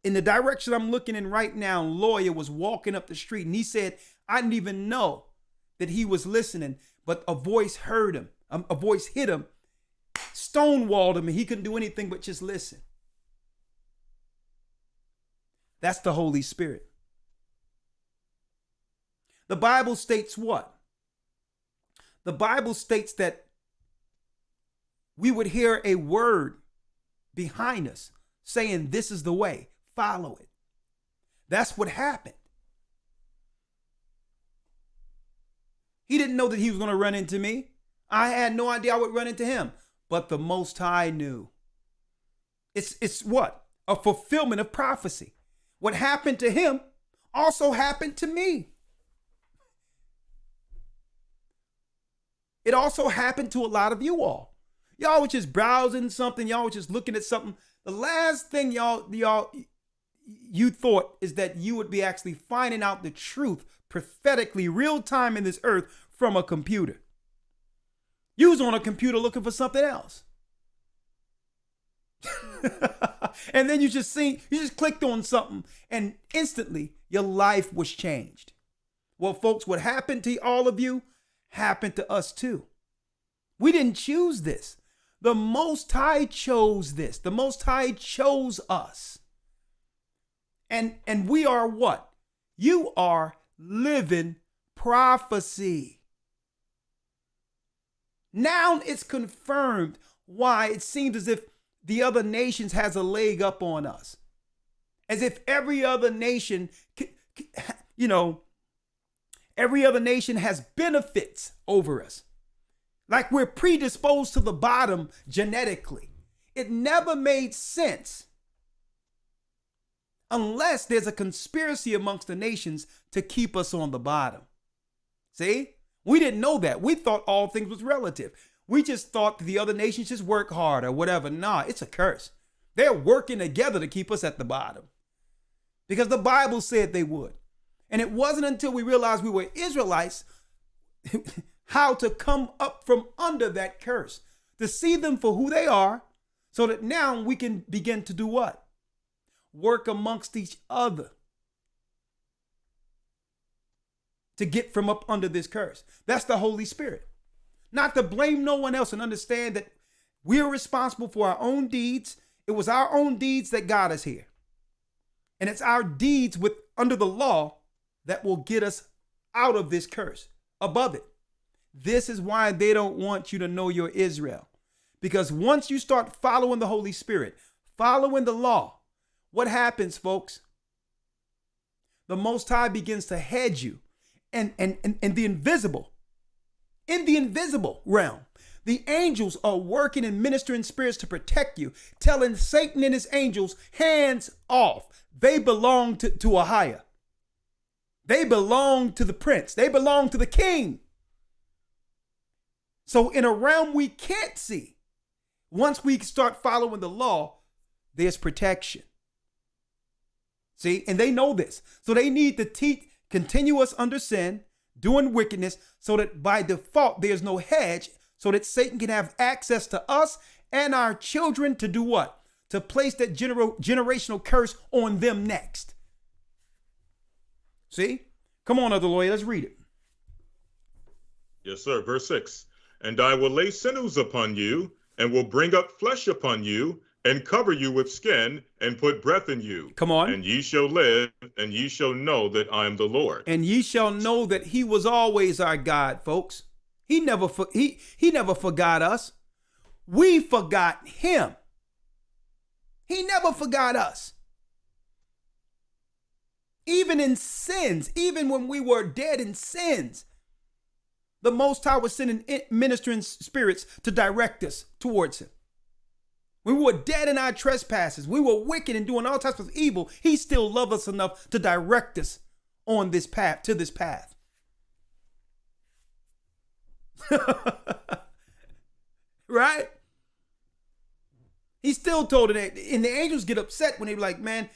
in the direction I'm looking in right now, Lawya was walking up the street, and he said, I didn't even know that he was listening, but a voice heard him. A voice hit him, stonewalled him, and he couldn't do anything but just listen. That's the Holy Spirit. The Bible states what? The Bible states that we would hear a word behind us saying, this is the way, follow it. That's what happened. He didn't know that he was going to run into me. I had no idea I would run into him, but the Most High knew. It's what? A fulfillment of prophecy. What happened to him also happened to me. It also happened to a lot of you all. Y'all was just browsing something. Y'all was just looking at something. The last thing you thought is that you would be actually finding out the truth prophetically, real time in this earth from a computer. You was on a computer looking for something else. And then you just clicked on something, and instantly your life was changed. Well, folks, what happened to all of you happened to us too. We didn't choose this. The Most High chose this. The Most High chose us. And we are what? You are living prophecy. Now it's confirmed why it seems as if the other nations has a leg up on us. As if every other nation, every other nation has benefits over us. Like we're predisposed to the bottom genetically. It never made sense unless there's a conspiracy amongst the nations to keep us on the bottom. See? We didn't know that. We thought all things was relative. We just thought the other nations just work hard or whatever. Nah, it's a curse. They're working together to keep us at the bottom because the Bible said they would. And it wasn't until we realized we were Israelites how to come up from under that curse, to see them for who they are, so that now we can begin to do what? Work amongst each other to get from up under this curse. That's the Holy Spirit. Not to blame no one else and understand that we're responsible for our own deeds. It was our own deeds that got us here. And it's our deeds under the law that will get us out of this curse, above it. This is why they don't want you to know you're Israel. Because once you start following the Holy Spirit, following the law, what happens, folks? The Most High begins to hedge you and in the invisible realm. The angels are working and ministering spirits to protect you, telling Satan and his angels, hands off. They belong to a higher. They belong to the prince. They belong to the king. So in a realm we can't see, once we start following the law, there's protection. See, and they know this. So they need to continue us under sin, doing wickedness, so that by default, there's no hedge, so that Satan can have access to us and our children to do what? To place that generational curse on them next. See? Come on, Elder Lawya, let's read it. Yes, sir. Verse 6. And I will lay sinews upon you, and will bring up flesh upon you, and cover you with skin, and put breath in you. Come on. And ye shall live, and ye shall know that I am the Lord. And ye shall know that he was always our God, folks. He never forgot us. We forgot him. He never forgot us. Even in sins, even when we were dead in sins, the Most High was sending ministering spirits to direct us towards him. We were dead in our trespasses. We were wicked and doing all types of evil. He still loved us enough to direct us on this path, to this path. Right? He still told it, and the angels get upset when they be like, man,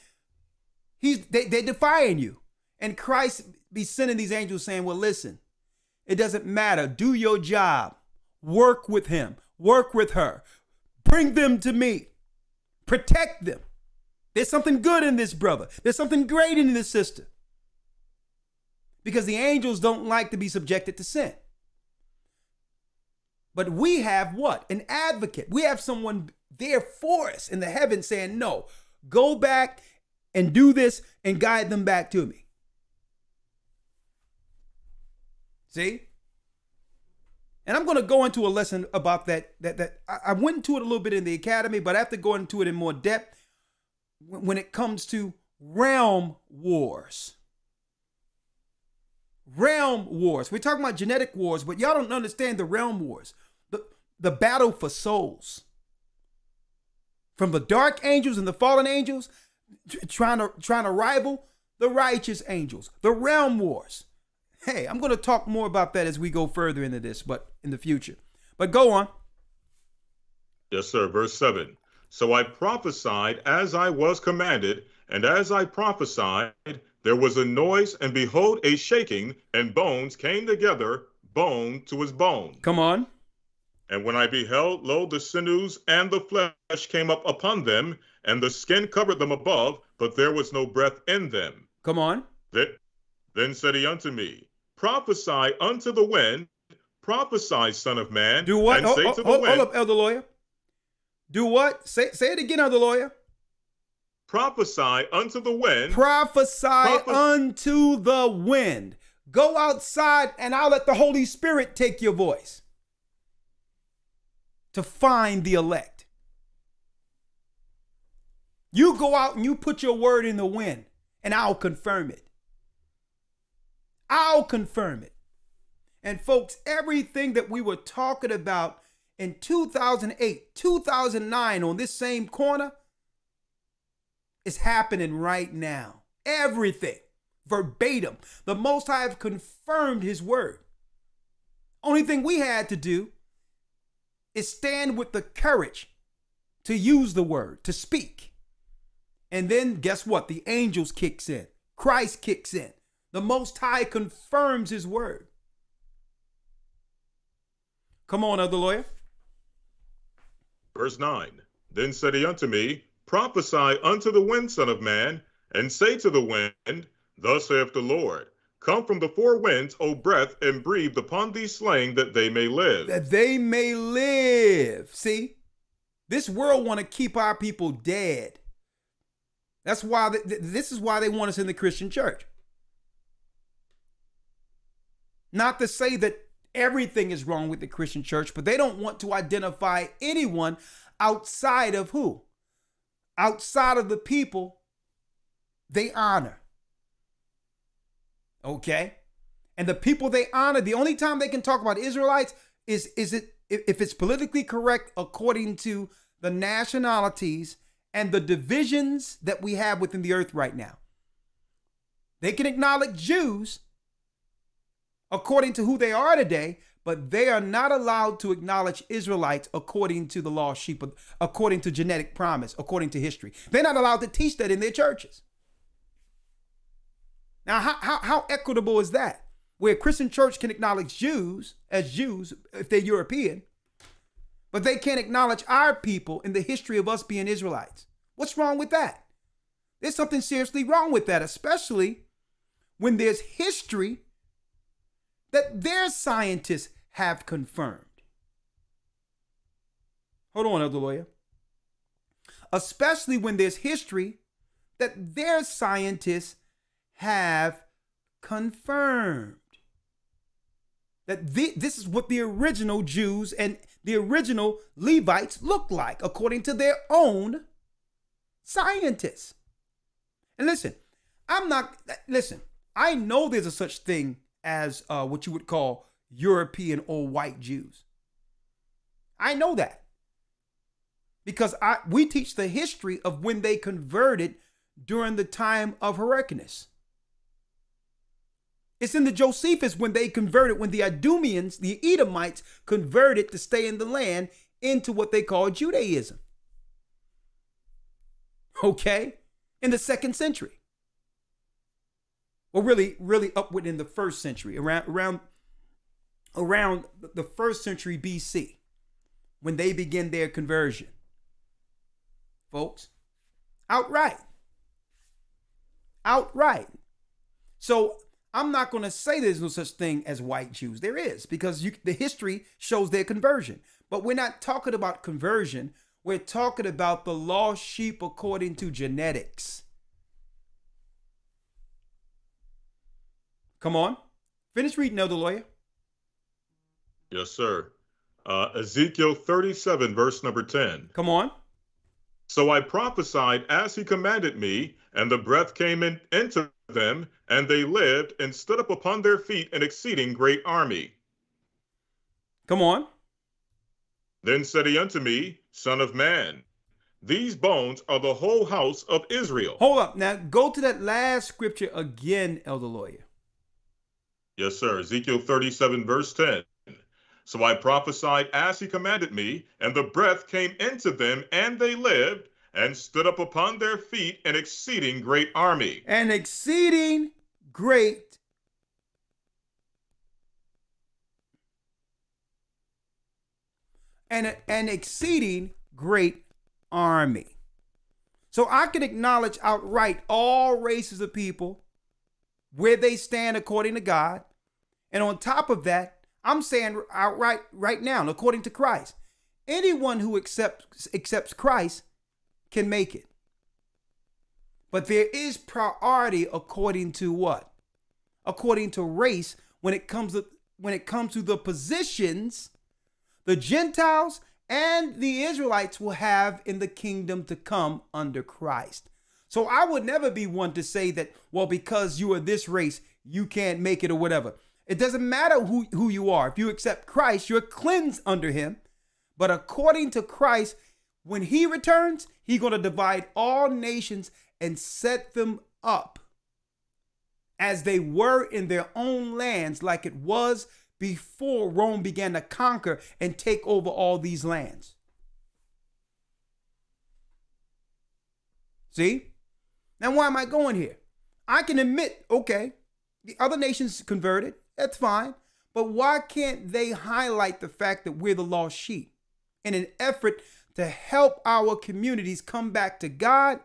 they're defying you. And Christ be sending these angels saying, well, listen, it doesn't matter. Do your job. Work with him. Work with her. Bring them to me. Protect them. There's something good in this brother. There's something great in this sister. Because the angels don't like to be subjected to sin. But we have what? An advocate. We have someone there for us in the heavens saying, no, go back and do this and guide them back to me. See? And I'm going to go into a lesson about that I went into it a little bit in the academy, but I have to go into it in more depth when it comes to realm wars. Realm wars. We're talking about genetic wars, but y'all don't understand the realm wars. The battle for souls. From the dark angels and the fallen angels trying to rival the righteous angels. The realm wars. Hey, I'm going to talk more about that as we go further into this, but in the future. But go on. Yes, sir. Verse 7. So I prophesied as I was commanded, and as I prophesied, there was a noise, and behold, a shaking, and bones came together, bone to his bone. Come on. And when I beheld, lo, the sinews and the flesh came up upon them, and the skin covered them above, but there was no breath in them. Come on. Then said he unto me, prophesy unto the wind, prophesy, son of man. Do what? And say to the wind. Hold up, Elder Lawya. Do what? Say it again, Elder Lawya. prophesy unto the wind. Prophesy unto the wind. Go outside and I'll let the Holy Spirit take your voice to find the elect. You go out and you put your word in the wind and I'll confirm it. I'll confirm it. And folks, everything that we were talking about in 2008, 2009 on this same corner is happening right now. Everything. Verbatim. The Most High have confirmed his word. Only thing we had to do is stand with the courage to use the word, to speak. And then guess what? The angels kicks in. Christ kicks in. The Most High confirms his word. Come on, Elder Lawyer. Verse 9. Then said he unto me, prophesy unto the wind, son of man, and say to the wind, thus saith the Lord, come from the four winds, O breath, and breathe upon these slain, that they may live. That they may live. See, this world want to keep our people dead. That's why this is why they want us in the Christian church. Not to say that everything is wrong with the Christian church, but they don't want to identify anyone outside of who? Outside of the people they honor. Okay? And the people they honor, the only time they can talk about Israelites is it if it's politically correct according to the nationalities and the divisions that we have within the earth right now. They can acknowledge Jews according to who they are today, but they are not allowed to acknowledge Israelites according to the lost sheep, according to genetic promise, according to history. They're not allowed to teach that in their churches. Now, how equitable is that? Where a Christian church can acknowledge Jews as Jews if they're European, but they can't acknowledge our people in the history of us being Israelites. What's wrong with that? There's something seriously wrong with that, especially when there's history that their scientists have confirmed. Hold on, Elder Lawyer. Especially when there's history that their scientists have confirmed. That this is what the original Jews and the original Levites looked like, according to their own scientists. And listen, I know there's a such thing as what you would call European or white Jews. I know that because we teach the history of when they converted during the time of Hyrcanus. It's in the Josephus when they converted, when the Idumeans, the Edomites, converted to stay in the land into what they call Judaism. Okay? In the 2nd century. Well, really upward in the 1st century, around the 1st century BC, when they begin their conversion. Folks, outright. So I'm not going to say there's no such thing as white Jews. There is, because the history shows their conversion. But we're not talking about conversion. We're talking about the lost sheep according to genetics. Come on. Finish reading, Elder Lawyer. Yes, sir. Ezekiel 37, verse number 10. Come on. So I prophesied as he commanded me, and the breath came into them, and they lived and stood up upon their feet, an exceeding great army. Come on. Then said he unto me, Son of man, these bones are the whole house of Israel. Hold up. Now go to that last scripture again, Elder Lawyer. Yes, sir. Ezekiel 37, verse 10. So I prophesied as he commanded me, and the breath came into them, and they lived, and stood up upon their feet, an exceeding great army. An exceeding great an exceeding great army. So I can acknowledge outright all races of people, where they stand according to God. And on top of that, I'm saying outright right now, according to Christ, anyone who accepts Christ can make it. But there is priority according to what? According to race, when it comes to the positions the Gentiles and the Israelites will have in the kingdom to come under Christ. So I would never be one to say that, well, because you are this race, you can't make it or whatever. It doesn't matter who you are. If you accept Christ, you're cleansed under him. But according to Christ, when he returns, he's going to divide all nations and set them up as they were in their own lands, like it was before Rome began to conquer and take over all these lands. See? Now, why am I going here? I can admit, okay, the other nations converted. That's fine. But why can't they highlight the fact that we're the lost sheep in an effort to help our communities come back to God,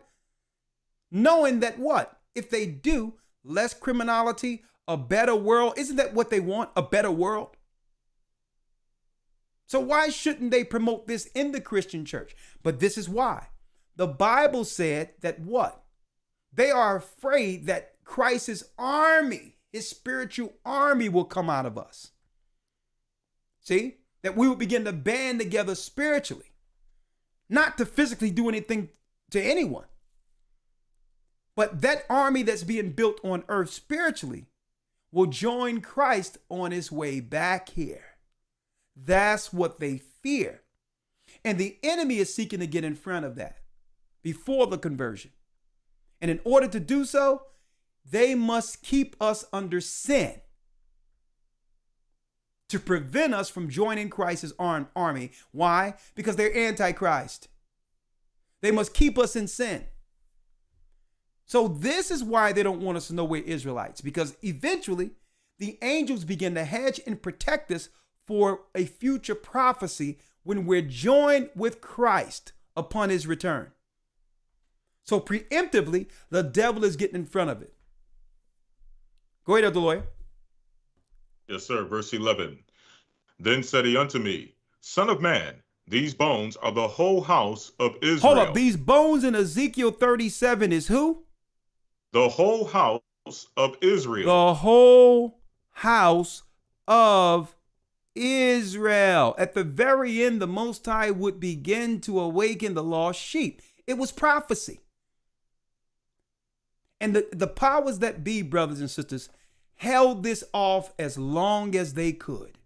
knowing that what? If they do, less criminality, a better world. Isn't that what they want? A better world? So why shouldn't they promote this in the Christian church? But this is why. The Bible said that what? They are afraid that Christ's army, his spiritual army, will come out of us. See? That we will begin to band together spiritually, not to physically do anything to anyone. But that army that's being built on earth spiritually will join Christ on his way back here. That's what they fear. And the enemy is seeking to get in front of that before the conversion. And in order to do so, they must keep us under sin to prevent us from joining Christ's army. Why? Because they're antichrist. They must keep us in sin. So this is why they don't want us to know we're Israelites, because eventually the angels begin to hedge and protect us for a future prophecy when we're joined with Christ upon his return. So preemptively, the devil is getting in front of it. Go ahead, Elder Lawya. Yes, sir. Verse 11. Then said he unto me, Son of man, these bones are the whole house of Israel. Hold up. These bones in Ezekiel 37 is who? The whole house of Israel. The whole house of Israel. At the very end, the Most High would begin to awaken the lost sheep. It was prophecy. And the powers that be, brothers and sisters, held this off as long as they could.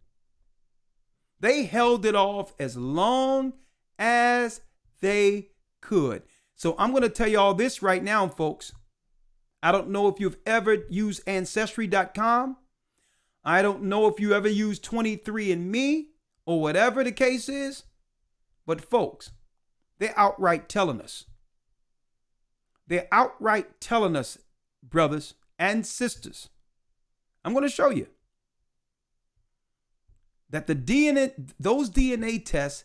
They held it off as long as they could. So I'm going to tell you all this right now, folks. I don't know if you've ever used Ancestry.com. I don't know if you ever used 23andMe or whatever the case is. But folks, they're outright telling us. They're outright telling us, brothers and sisters. I'm going to show you that those DNA tests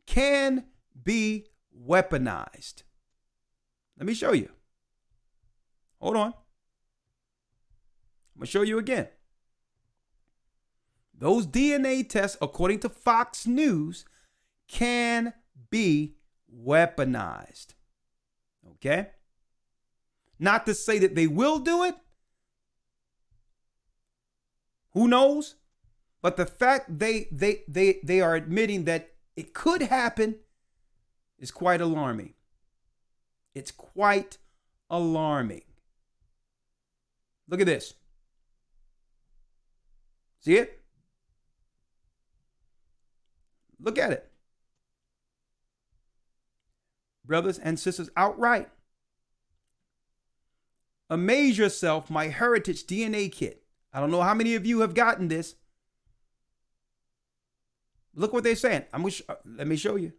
can be weaponized. Let me show you. Hold on. I'm going to show you again. Those DNA tests, according to Fox News, can be weaponized. Okay? Not to say that they will do it. Who knows? But the fact they are admitting that it could happen is quite alarming. It's quite alarming. Look at this. See it? Look at it. Brothers and sisters, outright. Amaze Yourself, My Heritage DNA Kit. I don't know how many of you have gotten this. Look what they're saying. Let me show you.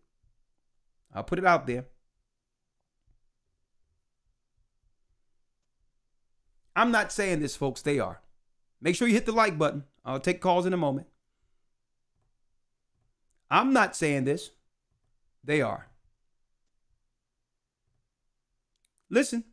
I'll put it out there. I'm not saying this, folks. They are. Make sure you hit the like button. I'll take calls in a moment. I'm not saying this. They are. Listen.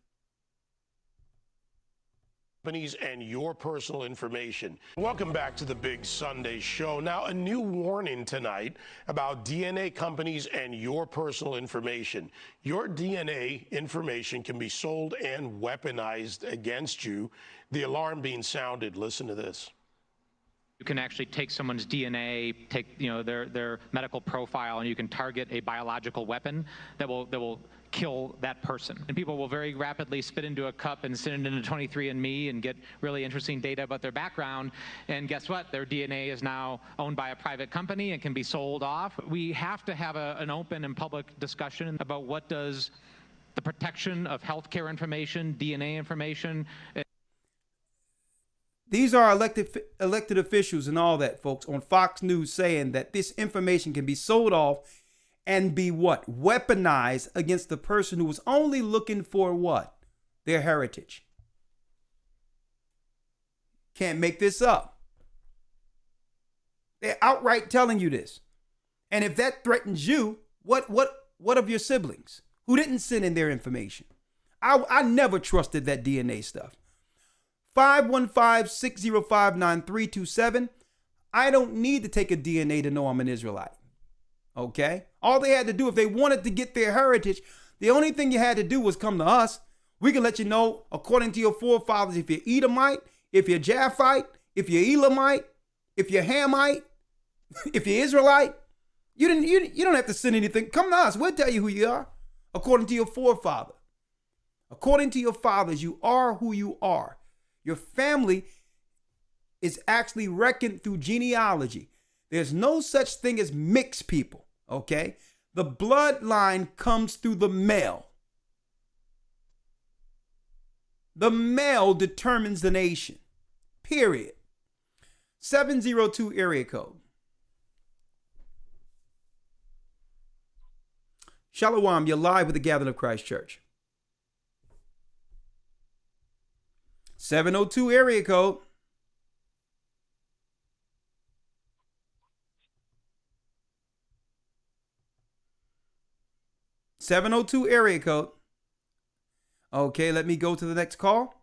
companies and your personal information. Welcome back to the Big Sunday Show. Now, a new warning tonight about DNA companies and your personal information. Your DNA information can be sold and weaponized against you. The alarm being sounded. Listen to this. You can actually take someone's DNA, take their medical profile, and you can target a biological weapon that will kill that person. And people will very rapidly spit into a cup and send it into 23andMe and get really interesting data about their background. And guess what? Their DNA is now owned by a private company and can be sold off. We have to have an open and public discussion about what does the protection of healthcare information, DNA information. These are elected officials and all that, folks, on Fox News saying that this information can be sold off and be what? Weaponized against the person who was only looking for what? Their heritage. Can't make this up. They're outright telling you this. And if that threatens you, what of your siblings who didn't send in their information? I never trusted that DNA stuff. 515-605-9327. I don't need to take a DNA to know I'm an Israelite. Okay? All they had to do, if they wanted to get their heritage, the only thing you had to do was come to us. We can let you know, according to your forefathers, if you're Edomite, if you're Japhite, if you're Elamite, if you're Hamite, if you're Israelite. You don't have to send anything. Come to us. We'll tell you who you are, according to your forefather. According to your fathers, you are who you are. Your family is actually reckoned through genealogy. There's no such thing as mixed people, okay? The bloodline comes through the male. The male determines the nation, period. 702 area code. Shalom, you're live with the Gathering of Christ Church. 702 area code. (702) area code. Okay, let me go to the next call.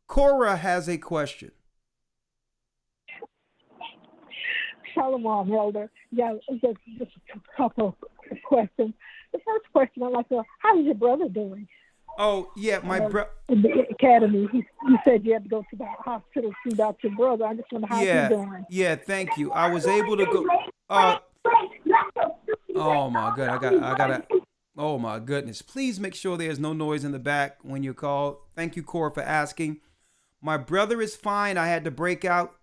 Cora has a question. Shalom, Elder. Yeah, just a couple of questions. The first question I'd like to know, how is your brother doing? Oh, yeah, my brother. In the academy, you said you had to go to the hospital to see about your brother. I just wonder how he's doing. Yeah, thank you. I was able to go. Oh, my God. I gotta. Oh, my goodness. Please make sure there's no noise in the back when you call. Thank you, Cora, for asking. My brother is fine. I had to break out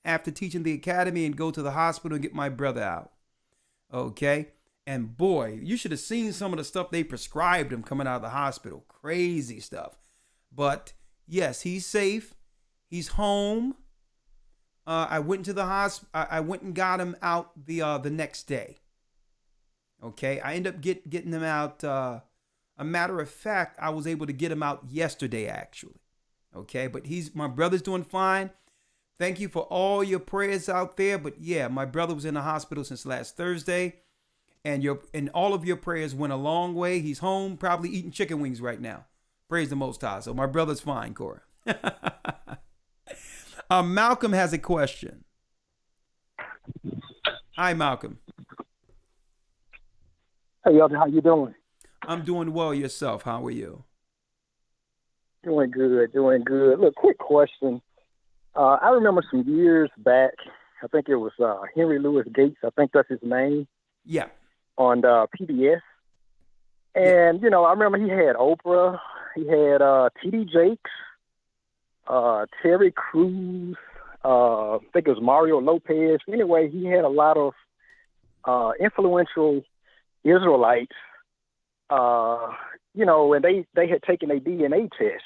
after teaching the academy and go to the hospital and get my brother out. Okay? And boy, you should have seen some of the stuff they prescribed him coming out of the hospital. Crazy stuff. But yes, he's safe. He's home. I went into the hospital. I went and got him out the next day. Okay, I ended up getting him out. A matter of fact, I was able to get him out yesterday, actually. Okay, but my brother's doing fine. Thank you for all your prayers out there. But yeah, my brother was in the hospital since last Thursday. And all of your prayers went a long way. He's home, probably eating chicken wings right now. Praise the Most High. So my brother's fine, Cora. Malcolm has a question. Hi, Malcolm. Hey, Elder, how you doing? I'm doing well. Yourself? How are you? Doing good. Look, quick question. I remember some years back, I think it was Henry Louis Gates. I think that's his name. Yeah. On PBS. And, you know, I remember he had Oprah, he had T.D. Jakes, Terry Crews, I think it was Mario Lopez. Anyway, he had a lot of influential Israelites, you know, and they had taken a DNA test.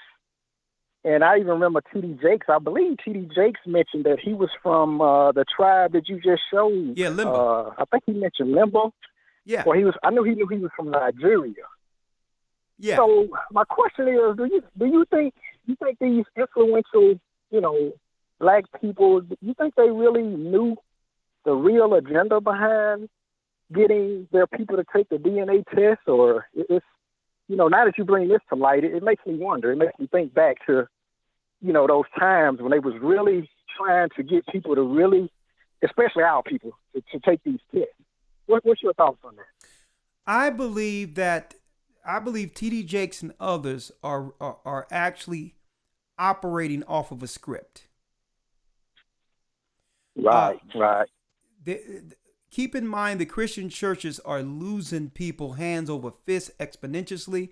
And I even remember T.D. Jakes. I believe T.D. Jakes mentioned that he was from the tribe that you just showed. Yeah, Lemba. I think he mentioned Lemba. Yeah. Or I knew he was from Nigeria. Yeah. So my question is, do you think these influential, you know, black people, do you think they really knew the real agenda behind getting their people to take the DNA test, or now that you bring this to light, it makes me wonder. It makes me think back to, those times when they was really trying to get people to really, especially our people, to take these tests. What's your thoughts on that? I believe T.D. Jakes and others are actually operating off of a script. Right. Keep in mind the Christian churches are losing people hands over fist exponentially,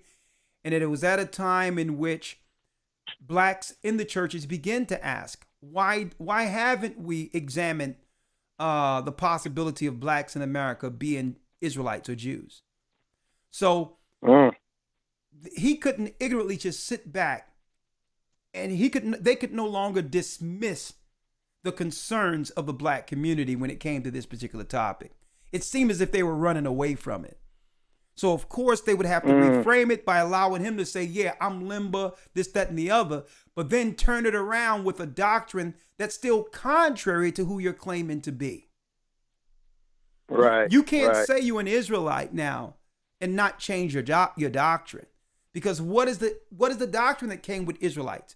and it was at a time in which blacks in the churches began to ask, why haven't we examined the possibility of blacks in America being Israelites or Jews? So he couldn't ignorantly just sit back, and they could no longer dismiss the concerns of the black community when it came to this particular topic. It seemed as if they were running away from it. So of course they would have to reframe it by allowing him to say, yeah, I'm Lemba, this, that, and the other, but then turn it around with a doctrine that's still contrary to who you're claiming to be. Right. You can't say you're an Israelite now and not change your doctrine. Because what is the doctrine that came with Israelites?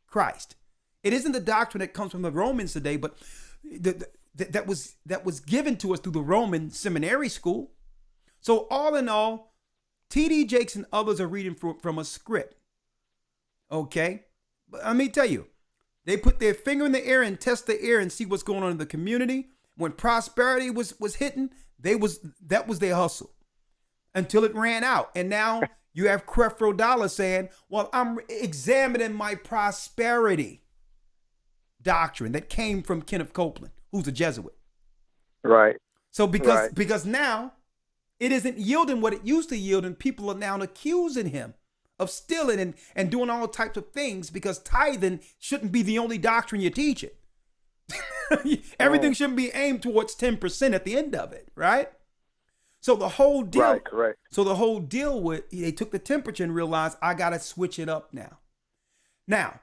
Christ. It isn't the doctrine that comes from the Romans today, but that was given to us through the Roman seminary school. So all in all, T.D. Jakes and others are reading from a script. Okay? But let me tell you, they put their finger in the air and test the air and see what's going on in the community. When prosperity was hitting, that was their hustle until it ran out. And now you have Creflo Dollar saying, well, I'm examining my prosperity doctrine that came from Kenneth Copeland, who's a Jesuit. Right. So because now it isn't yielding what it used to yield, and people are now accusing him of stealing and doing all types of things, because tithing shouldn't be the only doctrine you teach it. Everything shouldn't be aimed towards 10% at the end of it, right? So the whole deal, right, correct. So the whole deal they took the temperature and realized, I got to switch it up now. Now,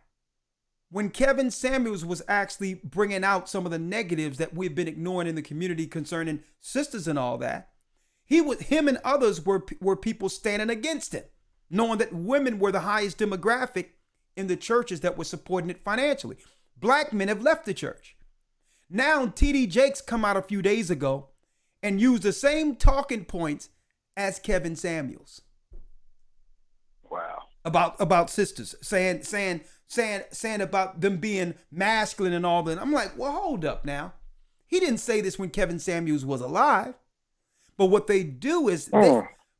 when Kevin Samuels was actually bringing out some of the negatives that we've been ignoring in the community concerning sisters and all that, him and others were people standing against him, knowing that women were the highest demographic in the churches that were supporting it financially. Black men have left the church. Now, T.D. Jakes come out a few days ago and used the same talking points as Kevin Samuels. Wow. About sisters, saying about them being masculine and all that. I'm like, well, hold up now. He didn't say this when Kevin Samuels was alive. But what they do is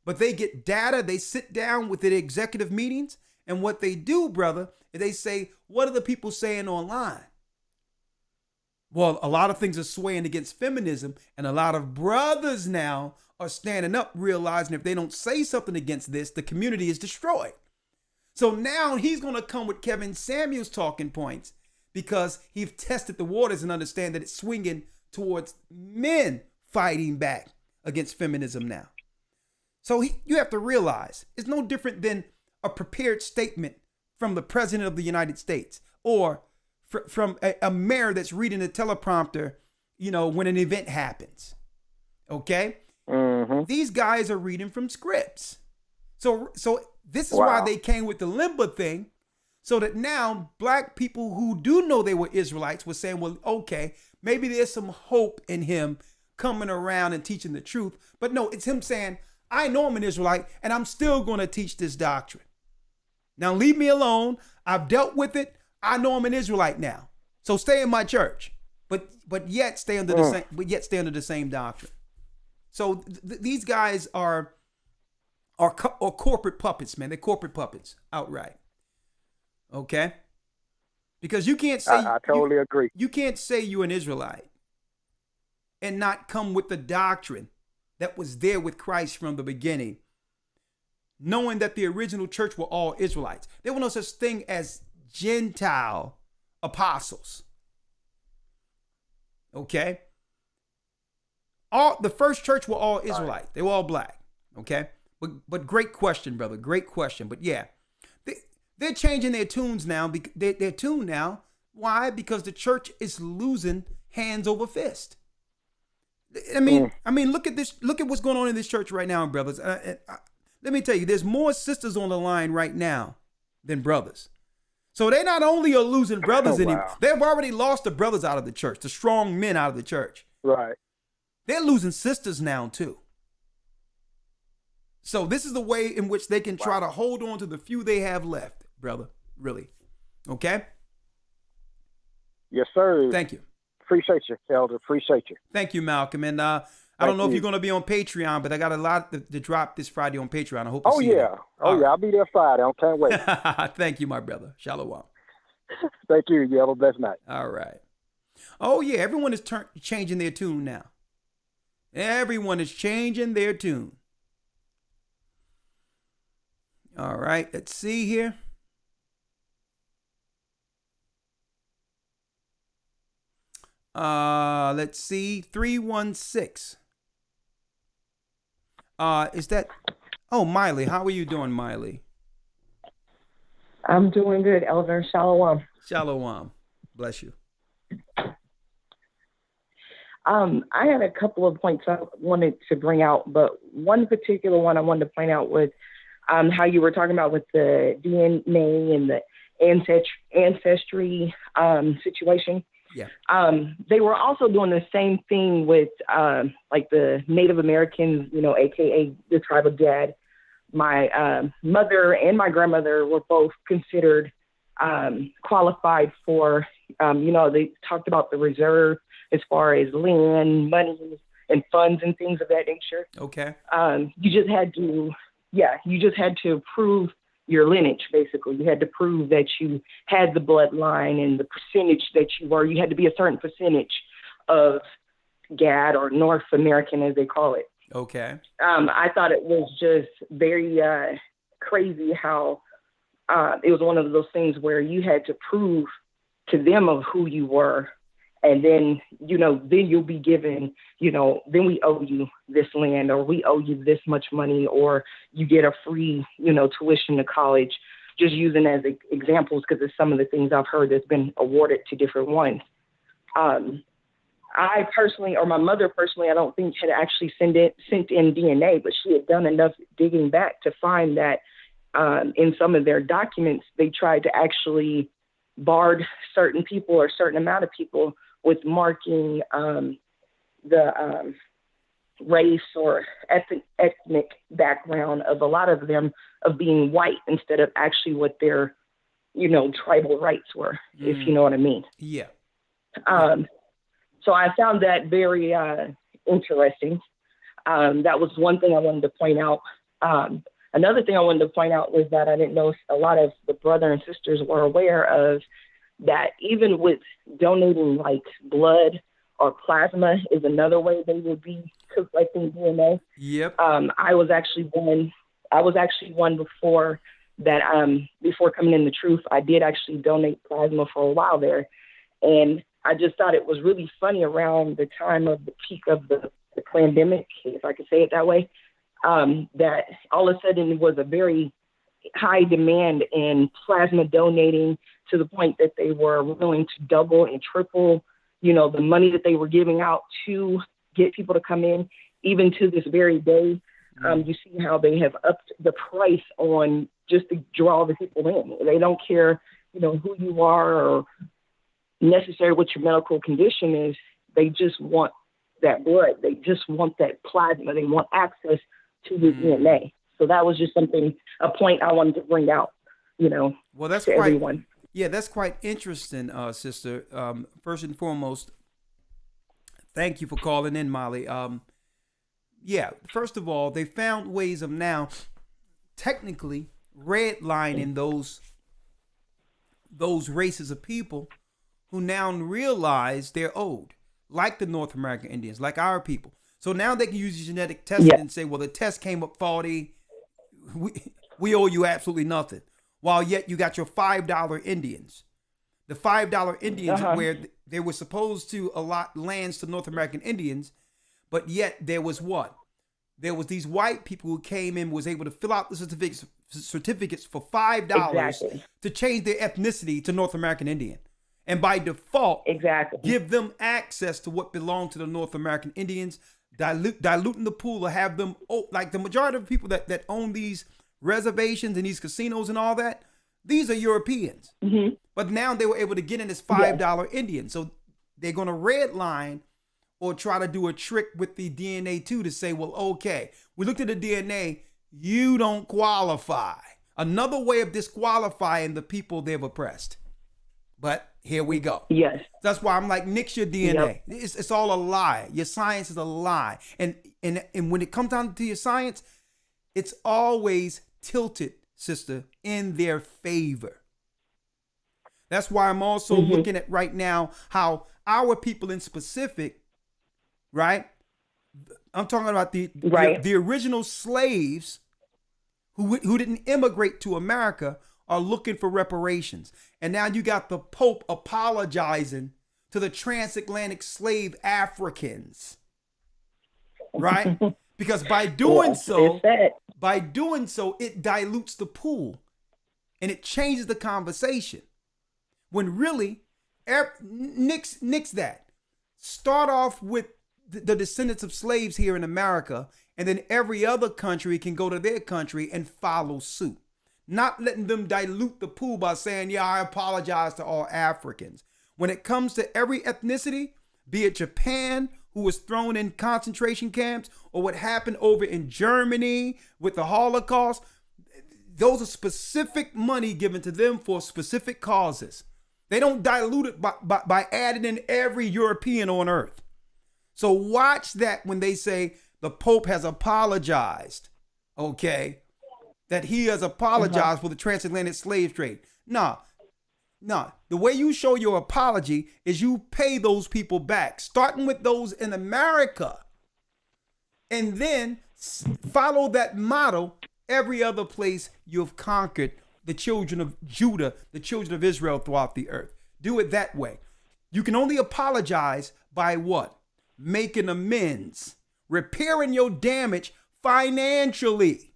they get data, they sit down with the executive meetings, and what they do, brother, is they say, what are the people saying online? Well, a lot of things are swaying against feminism, and a lot of brothers now are standing up, realizing if they don't say something against this, the community is destroyed. So now he's going to come with Kevin Samuels' talking points, because he's tested the waters and understand that it's swinging towards men fighting back against feminism now. So you have to realize it's no different than a prepared statement from the president of the United States, or from a mayor that's reading a teleprompter, when an event happens. Okay? Mm-hmm. These guys are reading from scripts. So this is why they came with the Lemba thing, so that now black people who do know they were Israelites were saying, well, okay, maybe there's some hope in him coming around and teaching the truth. But no, it's him saying, I know I'm an Israelite and I'm still going to teach this doctrine. Now leave me alone. I've dealt with it. I know I'm an Israelite now. So stay in my church, but yet stay under the same doctrine. So these guys are corporate puppets, man. They're corporate puppets outright. Okay? Because you can't say I totally agree. You can't say you're an Israelite and not come with the doctrine that was there with Christ from the beginning, knowing that the original church were all Israelites. There was no such thing as Gentile apostles. Okay? The first church were all Israelite. They were all black. Okay? But great question, brother. Great question. But yeah, they're changing their tunes now. Their tune now. Why? Because the church is losing hands over fist. I mean, look at this. Look at what's going on in this church right now, brothers. let me tell you, there's more sisters on the line right now than brothers. So they not only are losing brothers anymore, they've already lost the brothers out of the church, the strong men out of the church. Right. They're losing sisters now too. So this is the way in which they can try to hold on to the few they have left, brother. Really. Okay? Yes, sir. Thank you. Appreciate you, Elder. Appreciate you. Thank you, Malcolm. And I don't know if you're going to be on Patreon, but I got a lot to drop this Friday on Patreon. I hope to see you there. I'll be there Friday. I can't wait. Thank you, my brother. Shalom. Thank you. You have a blessed night. All right. Oh, yeah. Everyone is changing their tune now. Everyone is changing their tune. All right. Let's see here. Let's see. 316. Is that? Oh, Miley. How are you doing, Miley? I'm doing good, Elder. Shalom. Shalom. Bless you. I had a couple of points I wanted to bring out, but one particular one I wanted to point out was how you were talking about with the DNA and the ancestry situation. Yeah. They were also doing the same thing with like the Native Americans, AKA the tribe of Gad. My mother and my grandmother were both considered qualified for, they talked about the reserve as far as land, money, and funds and things of that nature. Okay. You just had to prove your lineage, basically. You had to prove that you had the bloodline and the percentage that you were. You had to be a certain percentage of Gad or North American, as they call it. Okay. I thought it was just very crazy how it was one of those things where you had to prove to them of who you were. And then, then you'll be given, then we owe you this land, or we owe you this much money, or you get a free, tuition to college, just using as examples because of some of the things I've heard that's been awarded to different ones. I personally, or my mother personally, I don't think had actually sent in DNA, but she had done enough digging back to find that in some of their documents, they tried to actually barred certain people or a certain amount of people with marking the race or ethnic background of a lot of them of being white instead of actually what their, tribal rights were, if you know what I mean. Yeah. So I found that very interesting. That was one thing I wanted to point out. Another thing I wanted to point out was that I didn't know a lot of the brother and sisters were aware of that even with donating like blood or plasma is another way they would be collecting DNA. Yep. I was actually one before that. Before coming in the truth, I did actually donate plasma for a while there, and I just thought it was really funny around the time of the peak of the pandemic, if I could say it that way, that all of a sudden was a very high demand in plasma donating to the point that they were willing to double and triple, the money that they were giving out to get people to come in. Even to this very day, you see how they have upped the price on just to draw the people in. They don't care, who you are or necessarily what your medical condition is. They just want that blood. They just want that plasma. They want access to the DNA. So that was just a point I wanted to bring out, well, that's to quite, everyone. Yeah, that's quite interesting, sister. First and foremost, thank you for calling in, Molly. Yeah, first of all, they found ways of now technically redlining those races of people who now realize they're owed, like the North American Indians, like our people. So now they can use genetic testing and say, well, the test came up faulty. We owe you absolutely nothing. While yet you got your $5 Indians. The $5 Indians where they were supposed to allot lands to North American Indians, but yet there was what? There was these white people who came in, was able to fill out the certificates for $5 to change their ethnicity to North American Indian. And by default, give them access to what belonged to the North American Indians. diluting the pool, or have them, like the majority of people that own these reservations and these casinos and all that, these are Europeans. Mm-hmm. But now they were able to get in as $5 Indian. So they're going to redline or try to do a trick with the DNA too, to say, well, okay, we looked at the DNA, you don't qualify. Another way of disqualifying the people they've oppressed. But here we go. Yes. That's why I'm like, nix your DNA. Yep. It's all a lie. Your science is a lie. And when it comes down to your science, it's always tilted, sister, in their favor. That's why I'm also looking at right now how our people in specific, right? I'm talking about the original slaves who didn't immigrate to America are looking for reparations. And now you got the Pope apologizing to the transatlantic slave Africans, right? Because by doing so, it dilutes the pool and it changes the conversation. When really, nix that. Start off with the descendants of slaves here in America, and then every other country can go to their country and follow suit. Not letting them dilute the pool by saying, yeah, I apologize to all Africans. When it comes to every ethnicity, be it Japan, who was thrown in concentration camps, or what happened over in Germany with the Holocaust, those are specific money given to them for specific causes. They don't dilute it by adding in every European on earth. So watch that when they say the Pope has apologized, okay, that he has apologized for the transatlantic slave trade. Nah. The way you show your apology is you pay those people back, starting with those in America, and then follow that model every other place you've conquered the children of Judah, the children of Israel throughout the earth. Do it that way. You can only apologize by what? Making amends, repairing your damage financially.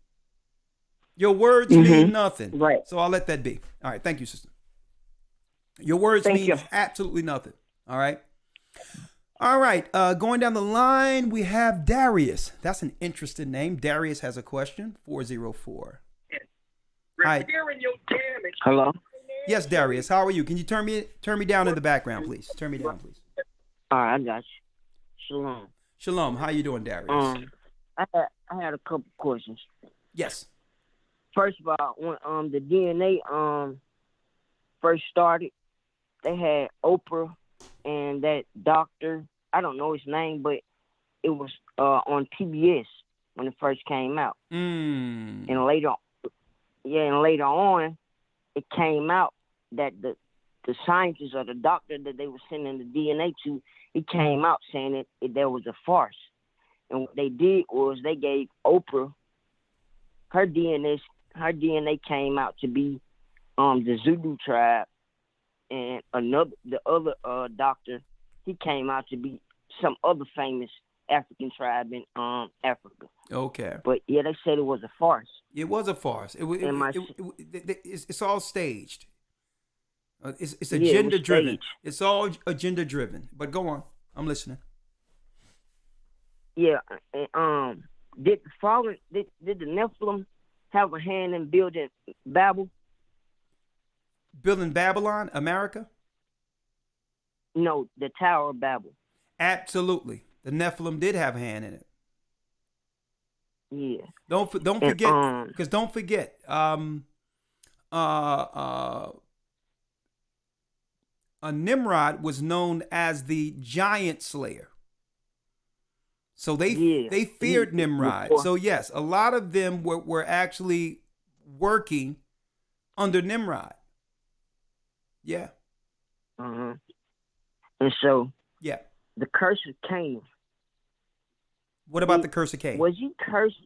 Your words mean nothing. Right. So I'll let that be. All right. Thank you, sister. Your words mean absolutely nothing. All right. All right. Going down the line, we have Darius. That's an interesting name. Darius has a question. 404. Hi. Hello. Yes, Darius. How are you? Can you turn me down in the background, please? Turn me down, please. All right, I got you. Shalom. Shalom. How you doing, Darius? I had a couple questions. Yes. First of all, when the DNA first started, they had Oprah and that doctor. I don't know his name, but it was on PBS when it first came out. And later on, it came out that the scientist or the doctor that they were sending the DNA to, he came out saying that there was a farce. And what they did was they gave Oprah her DNA. Her DNA came out to be the Zulu tribe, and the other doctor, he came out to be some other famous African tribe in Africa. Okay. But yeah, they said it was a farce. It was a farce. It's all staged. It's agenda driven. It's all agenda driven. But go on. I'm listening. Yeah. And, did the Nephilim have a hand in building Babel? Building Babylon, America? No, the Tower of Babel. Absolutely. The Nephilim did have a hand in it. Yeah. Don't forget, because don't forget, Nimrod was known as the giant slayer. So they feared Nimrod. So yes, a lot of them were actually working under Nimrod. Yeah. And so yeah, the curse of Cain. What about the curse of Cain? Was he cursed?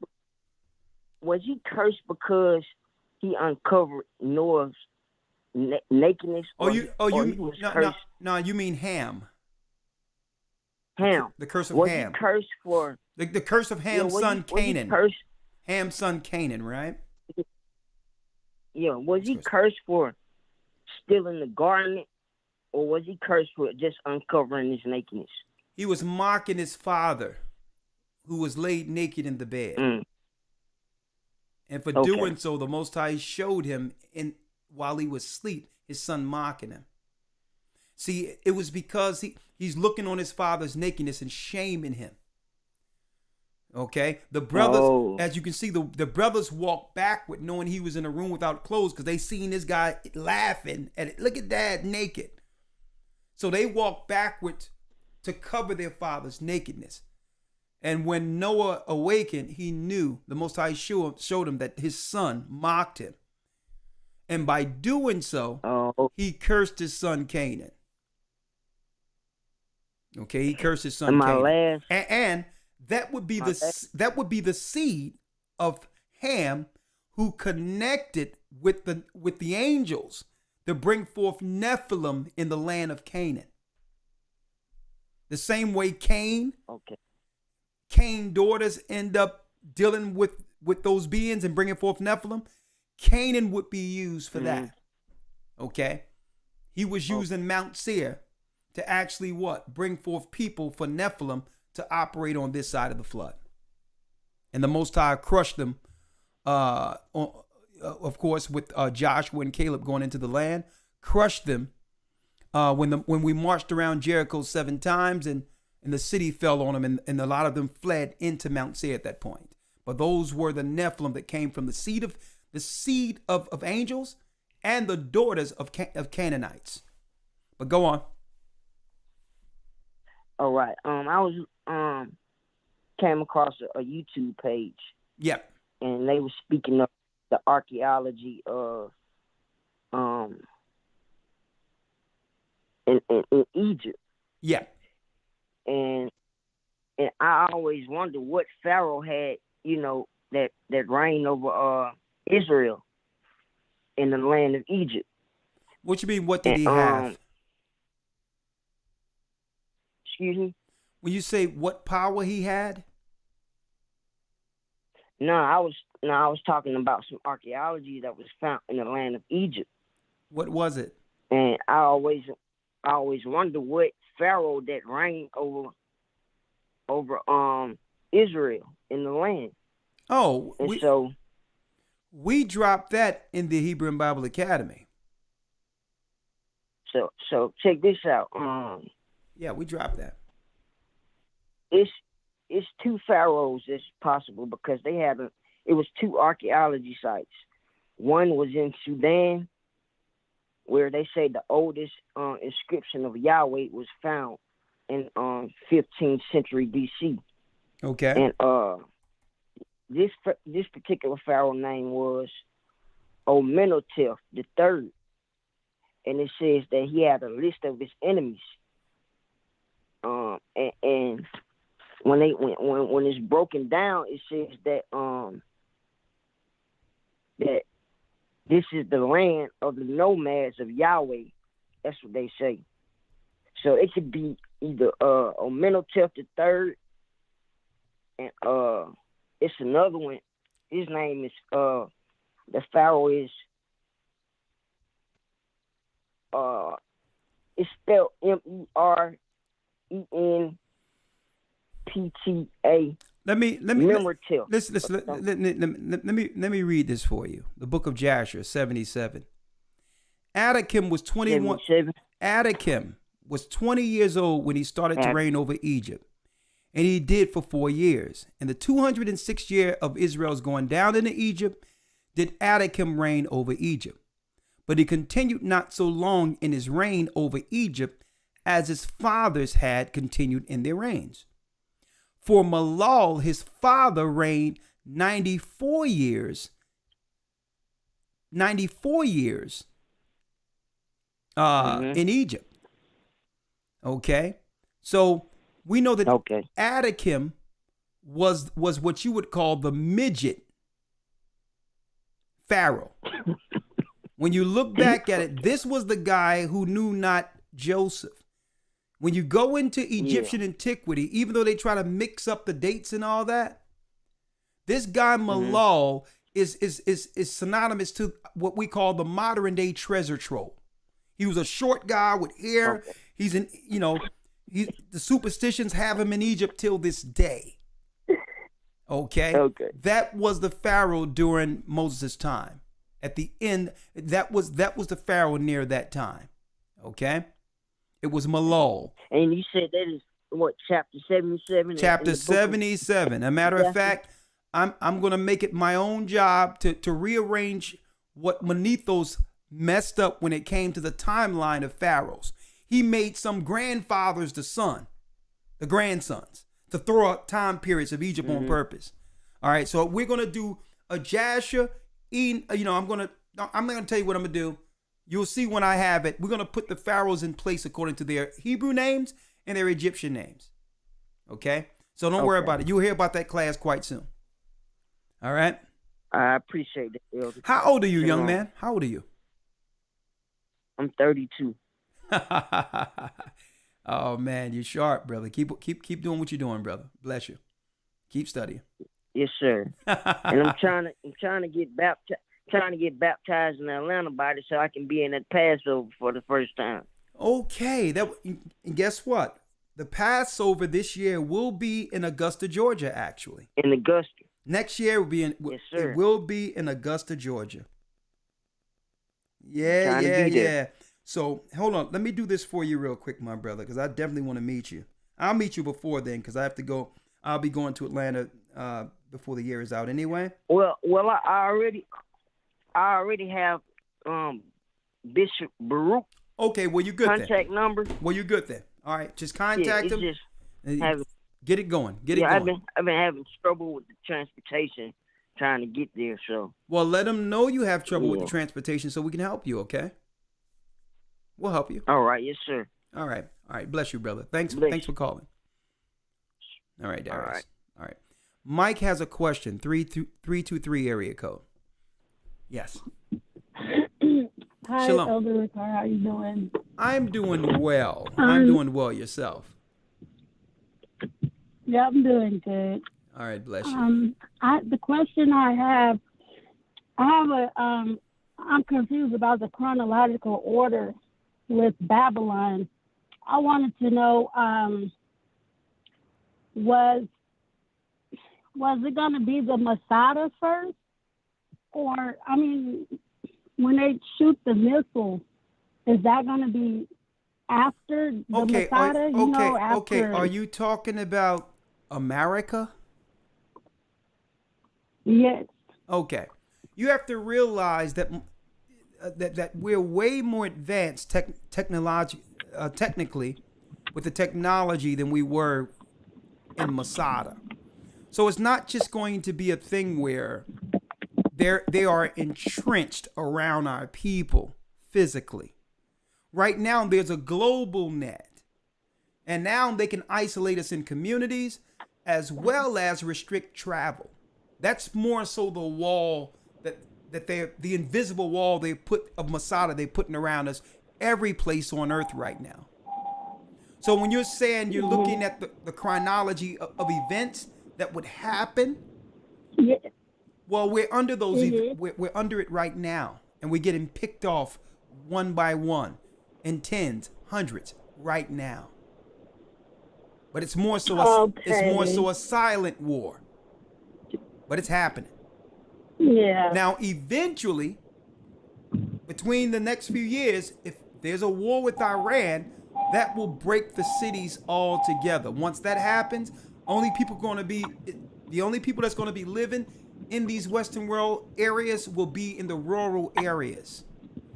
Was he cursed because he uncovered Noah's nakedness? No, you mean Ham. Ham. The curse of was Ham. He cursed for the curse of Ham's son Canaan. Cursed? Ham's son Canaan, right? Yeah. Was he cursed for stealing the garment, or was he cursed for just uncovering his nakedness? He was mocking his father. who was laid naked in the bed. And for Okay. doing so, the Most High showed him while he was asleep, his son mocking him. See, it was because he's looking on his father's nakedness and shaming him. Okay? The brothers, as you can see, the brothers walked backward knowing he was in a room without clothes because they seen this guy laughing at it. Look at Dad naked. So they walked backwards to cover their father's nakedness. And when Noah awakened, he knew the Most High showed him that his son mocked him. And by doing so, he cursed his son Canaan. Okay, he cursed his son Canaan. And that would be the seed of Ham, who connected with the angels to bring forth Nephilim in the land of Canaan. The same way Cain's daughters end up dealing with those beings and bringing forth Nephilim, Canaan would be used for that. Okay? He was using Mount Seir to actually bring forth people for Nephilim to operate on this side of the flood. And the Most High crushed them, of course, with Joshua and Caleb going into the land, crushed them when we marched around Jericho 7 times and the city fell on them, and a lot of them fled into Mount Seir at that point. But those were the Nephilim that came from the seed of angels and the daughters of Canaanites. But go on. All right. I was came across a YouTube page. Yep. And they were speaking of the archaeology of in Egypt. Yeah. And I always wonder what Pharaoh had, that reigned over Israel in the land of Egypt. What you mean? What did he have? Excuse me? When you say what power he had? No, I was talking about some archaeology that was found in the land of Egypt. What was it? And I always wonder what Pharaoh that reigned over Israel in the land. Oh, and we dropped that in the Hebrew and Bible Academy. So check this out. Yeah, we dropped that. It's 2 pharaohs that's possible because it was 2 archaeology sites. One was in Sudan, where they say the oldest inscription of Yahweh was found in 15th century BC. Okay. And this particular pharaoh name was Amenhotep III, and it says that he had a list of his enemies. And when it's broken down, it says that that this is the land of the nomads of Yahweh. That's what they say. So it could be either Amenhotep III, and it's another one. His name is the pharaoh is it's spelled MERENPTA. Let me read this for you. The book of Jasher 77. Adakim was 21. 77. Adakim was 20 years old when he started to reign over Egypt, and he did for 4 years. In the 206th year of Israel's going down into Egypt, did Adakim reign over Egypt. But he continued not so long in his reign over Egypt as his fathers had continued in their reigns. For Malal, his father, reigned 94 years. 94 years in Egypt. Okay? So we know that Adakim was what you would call the midget pharaoh. When you look back at it, this was the guy who knew not Joseph. When you go into Egyptian antiquity, even though they try to mix up the dates and all that, this guy Malal is synonymous to what we call the modern day treasure trove. He was a short guy with hair. He's the superstitions have him in Egypt till this day. Okay. Okay. That was the Pharaoh during Moses' time. At the end, that was the Pharaoh near that time. Okay. It was Malol. And you said that is what, chapter 77? Chapter 77. A matter of fact, I'm gonna make it my own job to rearrange what Manethos messed up when it came to the timeline of pharaohs. He made some grandfathers the grandsons, to throw out time periods of Egypt on purpose. All right, so we're gonna do a Jasher. I'm gonna tell you what I'm gonna do. You'll see when I have it. We're gonna put the pharaohs in place according to their Hebrew names and their Egyptian names. Okay, so don't worry about it. You'll hear about that class quite soon. All right. I appreciate that, Elder. How old are you, young man? How old are you? I'm 32. Oh man, you're sharp, brother. Keep doing what you're doing, brother. Bless you. Keep studying. Yes, sir. And I'm trying to get baptized in Atlanta body so I can be in that Passover for the first time. Okay, and guess what? The Passover this year will be in Augusta, Georgia. Actually, in Augusta. Next year will be yes, sir. It will be in Augusta, Georgia. Yeah. So hold on, let me do this for you real quick, my brother, because I definitely want to meet you. I'll meet you before then, because I have to go. I'll be going to Atlanta before the year is out anyway. Well, I already have Bishop Baruch. Okay, well you're good. Contact number. Well, you're good then. All right, just contact him. Get it going. Get it going. I've been having trouble with the transportation trying to get there. So. Well, let him know you have trouble with the transportation, so we can help you. Okay. We'll help you. All right. Yes, sir. All right. Bless you, brother. Thanks for calling. All right, Darius. All right. Mike has a question. 323 area code. Yes. Hi, Shalom. Elder Rawchaa. How you doing? I'm doing well. I'm doing well. Yourself? Yeah, I'm doing good. All right. Bless you. The question I have I'm confused about the chronological order with Babylon. I wanted to know, was it going to be the Masada first? Or, when they shoot the missile, is that going to be after the Masada? Okay. Are you talking about America? Yes. Okay. You have to realize that we're way more advanced technically with the technology than we were in Masada. So it's not just going to be a thing where they are entrenched around our people physically. Right now, there's a global net. And now they can isolate us in communities as well as restrict travel. That's more so the wall the invisible wall they put of Masada they're putting around us every place on earth right now. So when you're saying you're looking at the chronology of events that would happen, well, we're under those. We're under it right now, and we're getting picked off one by one, in tens, hundreds, right now. But it's more so a silent war, but it's happening. Yeah. Now, eventually, between the next few years, if there's a war with Iran, that will break the cities all together. Once that happens, the only people that's going to be living in these Western world areas will be in the rural areas.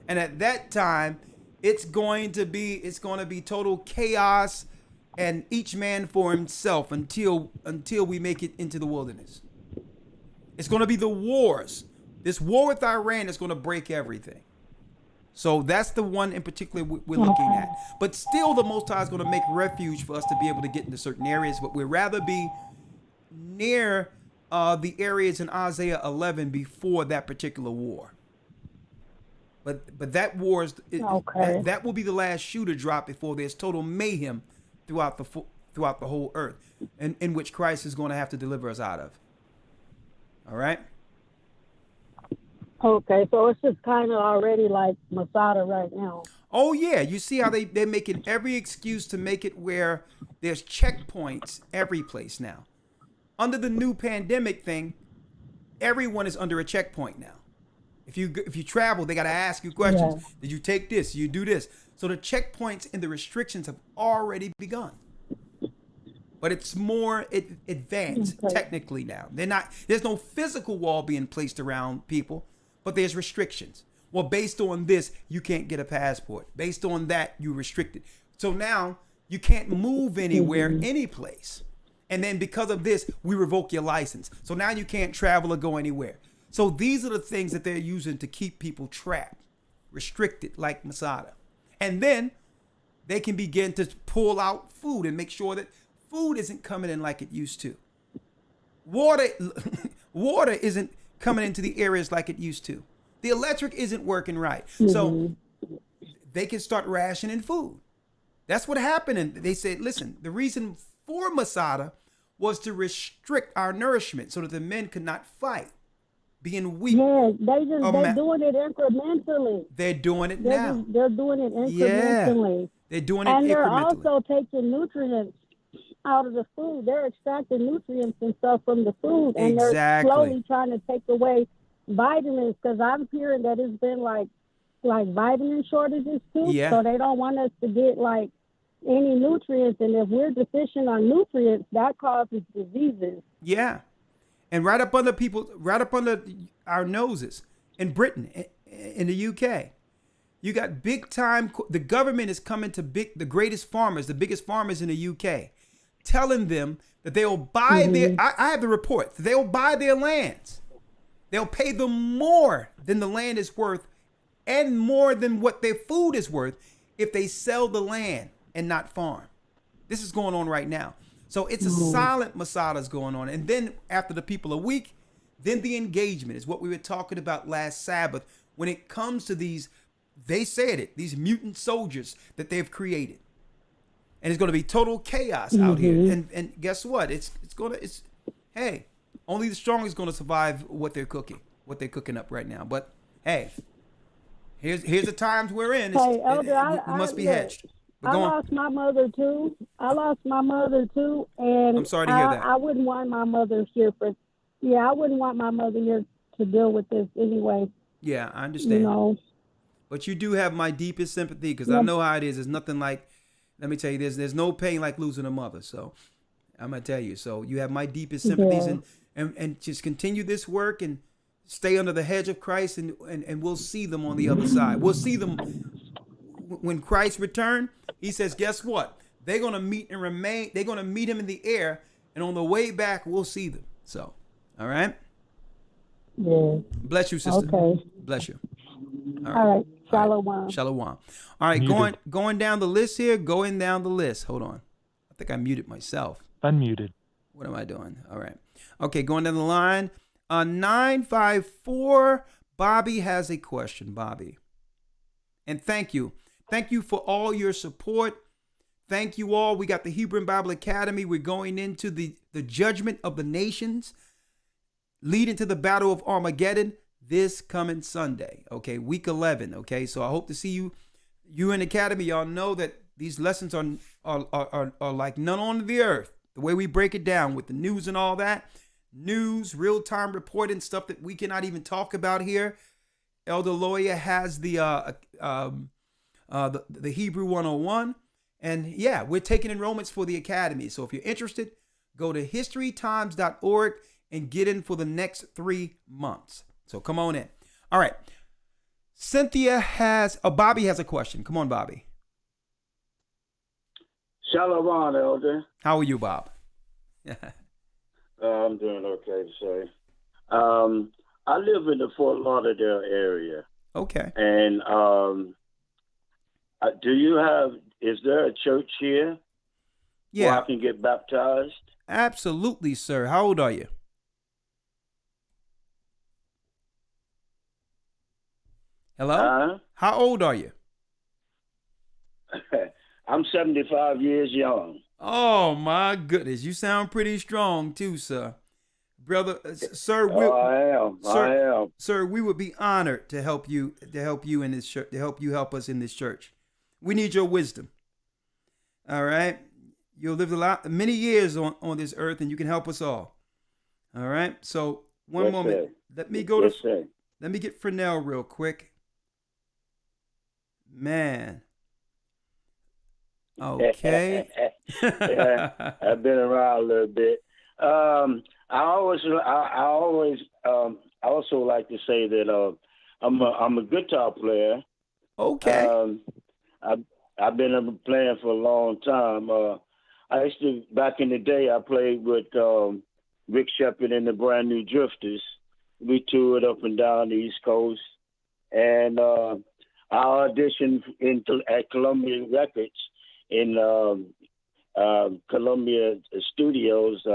And at that time, it's going to be total chaos and each man for himself until we make it into the wilderness. It's going to be the wars. This war with Iran is going to break everything. So that's the one in particular we're looking at. But still, the Most High is going to make refuge for us to be able to get into certain areas. But we'd rather be near the areas in Isaiah 11 before that particular war. But that war that will be the last shoe to drop before there's total mayhem throughout the whole earth, in which Christ is going to have to deliver us out of. All right. Okay, so it's just kind of already like Masada right now. Oh yeah, you see how they're making every excuse to make it where there's checkpoints every place now. under the new pandemic thing, everyone is under a checkpoint now. If you travel, they got to ask you questions. Yeah. Did you take this? You do this. So the checkpoints and the restrictions have already begun. But it's more advanced technically now. There's no physical wall being placed around people, but there's restrictions. Well, based on this, you can't get a passport. Based on that, you're restricted. So now you can't move anywhere, any place. And then because of this, we revoke your license. So now you can't travel or go anywhere. So these are the things that they're using to keep people trapped, restricted like Masada. And then they can begin to pull out food and make sure that food isn't coming in like it used to. Water isn't coming into the areas like it used to. The electric isn't working right. So they can start rationing food. That's what happened. And they said, listen, the reason for Masada was to restrict our nourishment so that the men could not fight. Being weak. Yeah, they're doing it incrementally. They're doing it now. They're doing it incrementally. Yeah, they're doing it and incrementally. They're also taking nutrients out of the food. They're extracting nutrients and stuff from the food. And they're slowly trying to take away vitamins, because I'm hearing that it's been like vitamin shortages too. Yeah. So they don't want us to get like any nutrients. And if we're deficient on nutrients, that causes diseases. Yeah. And right up under our noses in Britain, in the UK, you got big time. The government is coming to the biggest farmers in the UK, telling them that they will buy their. I have the report. They'll buy their lands. They'll pay them more than the land is worth, and more than what their food is worth, if they sell the land and not farm. This is going on right now. So it's a silent Masada's going on. And then after the people are weak, then the engagement is what we were talking about last Sabbath. When it comes to these, they said it, these mutant soldiers that they've created. And it's going to be total chaos out here. And guess what? Hey, only the strong is going to survive what they're cooking up right now. But hey, here's the times we're in. Hey, Elder, we must be hedged. I lost my mother too. And I'm sorry to hear that. I wouldn't want my mother here I wouldn't want my mother here to deal with this anyway. Yeah, I understand. But you do have my deepest sympathy, because I know how it is. There's nothing like, let me tell you, there's no pain like losing a mother. So I'm gonna tell you. So you have my deepest sympathies, and just continue this work and stay under the hedge of Christ, and we'll see them on the other side. We'll see them when Christ returns. He says, guess what? They're going to meet and remain. They're going to meet him in the air. And on the way back, we'll see them. So, all right. Yeah. Bless you, sister. Okay. Bless you. All right. Shalom. Shalom. All right. Going down the list here. Going down the list. Hold on. I think I muted myself. Unmuted. What am I doing? All right. Okay. Going down the line. 954. Bobby has a question. Bobby. And thank you. Thank you for all your support. Thank you all. We got the Hebrew Bible Academy. We're going into the judgment of the nations, leading to the battle of Armageddon this coming Sunday. Okay, week 11. Okay, so I hope to see you in the Academy. Y'all know that these lessons are like none on the earth. The way we break it down with the news and all that, news, real-time reporting, stuff that we cannot even talk about here. Elder Lawya has the Hebrew 101. And yeah, we're taking enrollments for the Academy. So if you're interested, go to historytimes.org and get in for the next 3 months. So come on in. All right. Bobby has a question. Come on, Bobby. Shalom, Elder. How are you, Bob? I'm doing okay, sir. I live in the Fort Lauderdale area. Okay. And is there a church here where I can get baptized? Absolutely, sir. How old are you? Hello? How old are you? I'm 75 years young. Oh, my goodness. You sound pretty strong, too, sir. Brother, sir, I am. Sir, we would be honored to help you in this church, to help you help us in this church. We need your wisdom. All right? You'll live many years on this earth, and you can help us all. All right. So one Yes, moment. sir. Let me go Yes, to. sir. Let me get Fresnel real quick. Man. Okay. Yeah, I've been around a little bit. I also like to say that I'm a guitar player. Okay. I've been playing for a long time. I used to back in the day. I played with Rick Shepard and the Brand New Drifters. We toured up and down the East Coast, and I auditioned at Columbia Records in Columbia Studios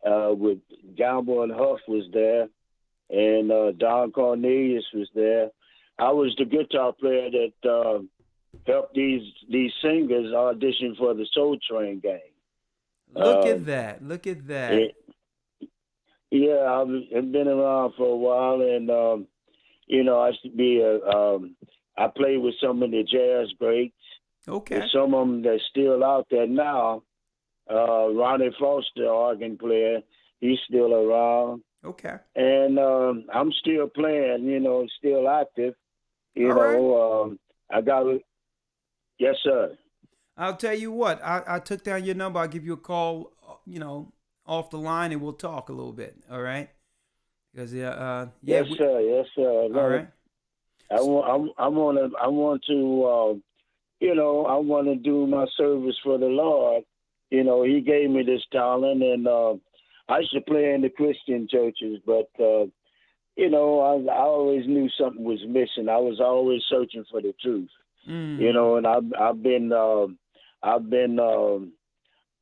with Gamble and Huff was there, and Don Cornelius was there. I was the guitar player that helped these singers audition for the Soul Train gang. Look at that. Look at that. Yeah, I've been around for a while, and I used to be I played with some of the jazz greats. Okay. There's some of them that's still out there now. Ronnie Foster, organ player, he's still around. Okay. And I'm still playing, still active. I got it. Yes, sir. I'll tell you what. I took down your number. I'll give you a call, off the line, and we'll talk a little bit. All right? Because sir. Yes, sir. No, all right. I want to do my service for the Lord. He gave me this talent, and I used to play in the Christian churches, but I always knew something was missing. I was always searching for the truth. And I've been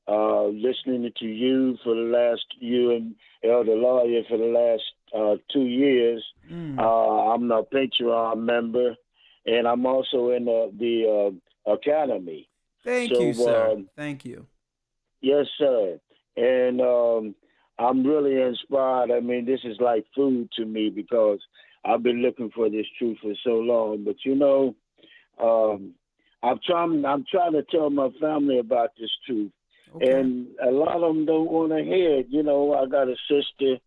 listening to you for the last year and Elder Lawya for the last 2 years. I'm a Patreon member, and I'm also in the academy. Thank you, sir. Thank you. Yes, sir. And I'm really inspired. I mean, this is like food to me because I've been looking for this truth for so long. But I'm trying to tell my family about this truth. Okay. And a lot of them don't want to hear it. I got a sister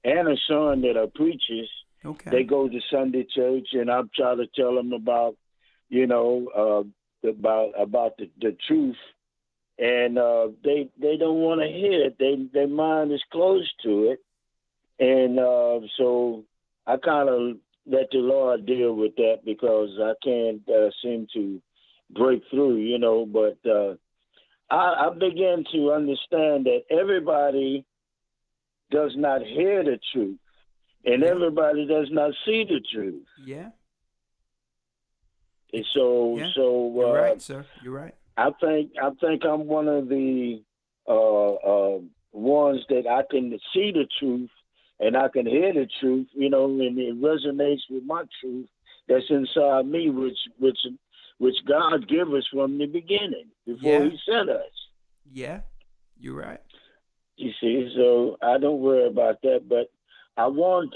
and a son that are preachers. Okay. They go to Sunday church, and I'm trying to tell them about, about the truth. And they don't want to hear it. Their mind is closed to it. And so I kind of let the Lord deal with that because I can't seem to break through, But I began to understand that everybody does not hear the truth, and everybody does not see the truth. Yeah. And so you're right, sir. You're right. I think I'm one of the ones that I can see the truth and I can hear the truth, and it resonates with my truth that's inside me, which God gave us from the beginning before He sent us. Yeah, you're right. You see, so I don't worry about that, but I want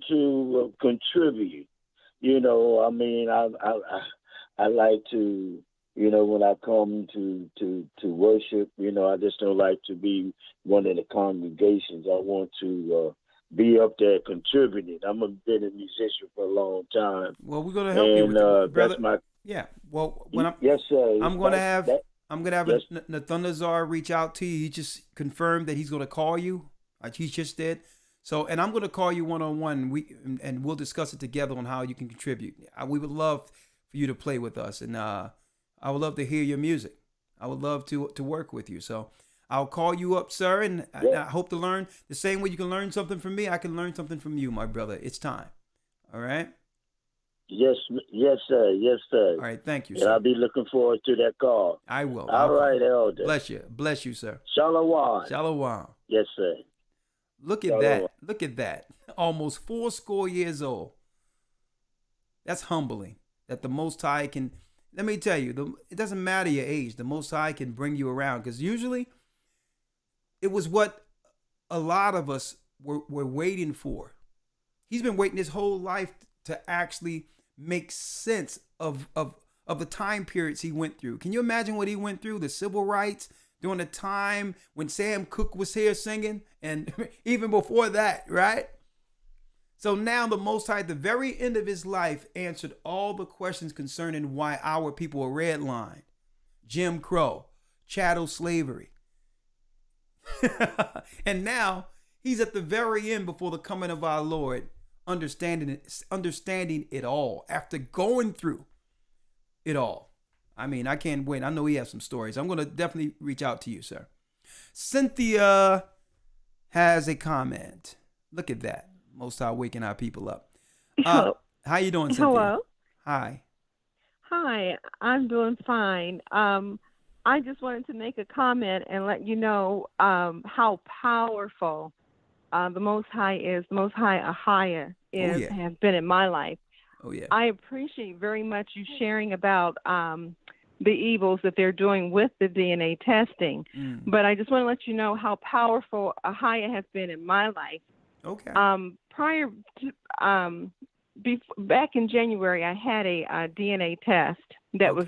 to contribute. I mean, I like to. When I come to worship, I just don't like to be one of the congregations. I want to be up there contributing. I'm been a musician for a long time. Well, we're gonna help you with it, brother. That's my Well, when yes, sir. I'm gonna have Nathanael reach out to you. He just confirmed that he's gonna call you. He just did. So, and I'm gonna call you one-on-one. And we'll discuss it together on how you can contribute. We would love for you to play with us, and I would love to hear your music. I would love to work with you. So I'll call you up, sir, and I hope to learn the same way you can learn something from me. I can learn something from you, my brother. It's time. All right? Yes, sir. Yes, sir. All right, thank you, and sir. I'll be looking forward to that call. I will. All right, Elder. Bless you, sir. Shalom. Shalom. Yes, sir. Look at that. Look at that. Almost 80 years old. That's humbling that the Most High can... Let me tell you, it doesn't matter your age. The Most High can bring you around because usually it was what a lot of us were waiting for. He's been waiting his whole life to actually make sense of the time periods he went through. Can you imagine what he went through? The civil rights, during the time when Sam Cooke was here singing, and even before that, right? So now the Most High, at the very end of his life, answered all the questions concerning why our people were redlined, Jim Crow, chattel slavery. And now he's at the very end before the coming of our Lord, understanding it all after going through it all. I mean, I can't wait. I know he has some stories. I'm going to definitely reach out to you, sir. Cynthia has a comment. Look at that. Most High waking our people up. How you doing, Cynthia? Hello. Hi. Hi, I'm doing fine. I just wanted to make a comment and let you know how powerful the Most High is. The Most High Ahia is, has been in my life. Oh, yeah. I appreciate very much you sharing about the evils that they're doing with the DNA testing. But I just want to let you know how powerful Ahia has been in my life. Okay. Prior to, back in January, I had a DNA test that was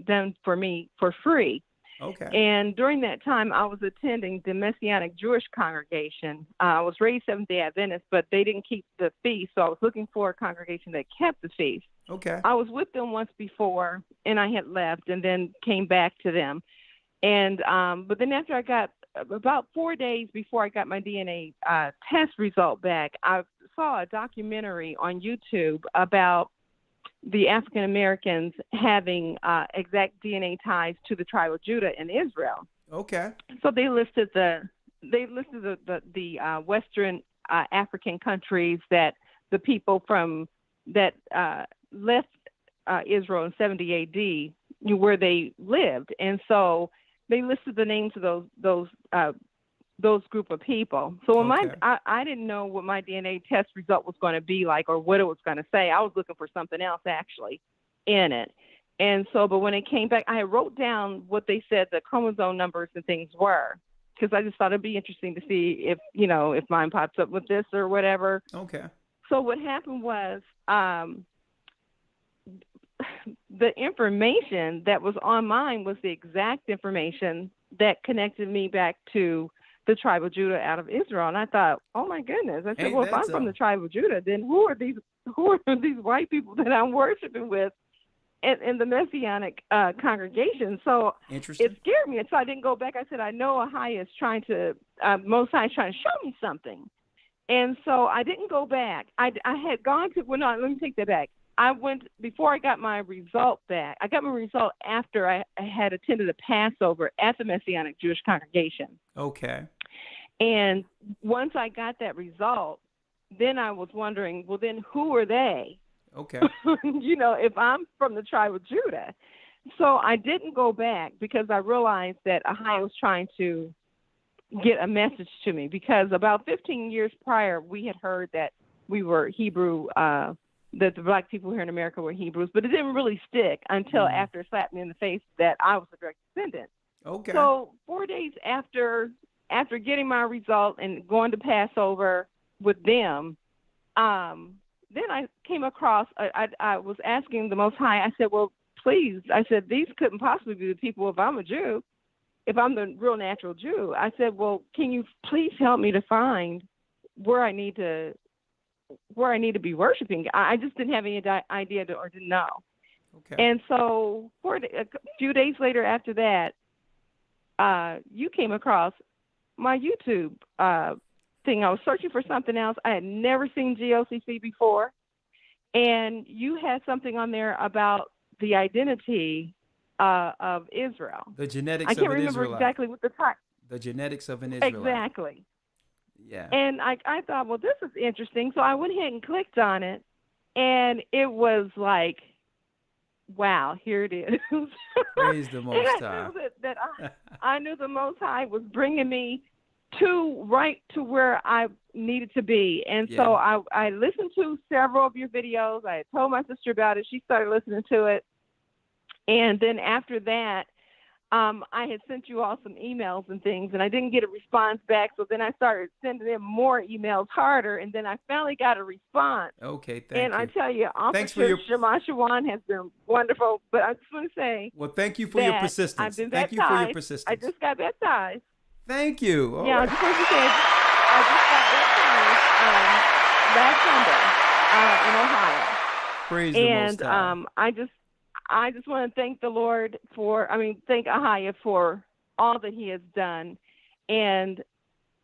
done for me for free. Okay. And during that time, I was attending the Messianic Jewish congregation. I was raised Seventh-day Adventist, but they didn't keep the feast, so I was looking for a congregation that kept the feast. Okay. I was with them once before, and I had left, and then came back to them. And but then after I got about 4 days before I got my DNA test result back, I saw a documentary on YouTube about the African Americans having exact DNA ties to the tribe of Judah in Israel. Okay. So they listed the Western African countries that the people from that left Israel in 70 AD where they lived, and so they listed the names of those group of people. So when I didn't know what my DNA test result was going to be like or what it was going to say. I was looking for something else actually in it. And so, but when it came back, I wrote down what they said the chromosome numbers and things were, because I just thought it'd be interesting to see if, you know, if mine pops up with this or whatever. Okay. So what happened was the information that was on mine was the exact information that connected me back to the tribe of Judah out of Israel. And I thought, oh my goodness. I said, well, if I'm from the tribe of Judah, then who are these white people that I'm worshiping with in the Messianic congregation? So it scared me. And so I didn't go back. I said, I know Ahia is trying to, Most High is trying to show me something. And so I didn't go back. I had gone to, well, no, let me take that back. I went, before I got my result back, I got my result after I had attended a Passover at the Messianic Jewish congregation. Okay. And once I got that result, then I was wondering, well, then who are they? Okay. You know, if I'm from the tribe of Judah. So I didn't go back because I realized that Ahia was trying to get a message to me, because about 15 years prior, we had heard that we were Hebrew, that the black people here in America were Hebrews, but it didn't really stick until after it slapped me in the face that I was a direct descendant. Okay. So 4 days after getting my result and going to Passover with them, then I came across, I was asking the Most High, I said, well, please, I said, these couldn't possibly be the people if I'm a Jew, if I'm the real natural Jew. I said, well, can you please help me to find where I need to be worshiping? I just didn't have any idea or didn't know. Okay. And so a few days later after that, you came across my YouTube thing. I was searching for something else. I had never seen GOCC before. And you had something on there about the identity of Israel. The genetics of an Israelite. I can't remember exactly what the title. The genetics of an Israelite. Exactly. Yeah. And I thought, well, this is interesting. So I went ahead and clicked on it, and it was like, wow, here it is. Praise the Most High. I knew that I knew the Most High was bringing me right to where I needed to be. And so I listened to several of your videos. I had told my sister about it. She started listening to it. And then after that, I had sent you all some emails and things, and I didn't get a response back. So then I started sending them more emails harder, and then I finally got a response. Okay, thank and you. I tell you, Thanks for Officer your- Shamashawan has been wonderful. But I just want to say, Well, thank you for your that persistence. I've been Thank you baptized. for your persistence. I just got baptized. Thank you. All Yeah, right. I just want to say, I just got baptized last Sunday in Ohio. Praise the And Most High. I just want to thank the Lord thank Ahaya for all that he has done. And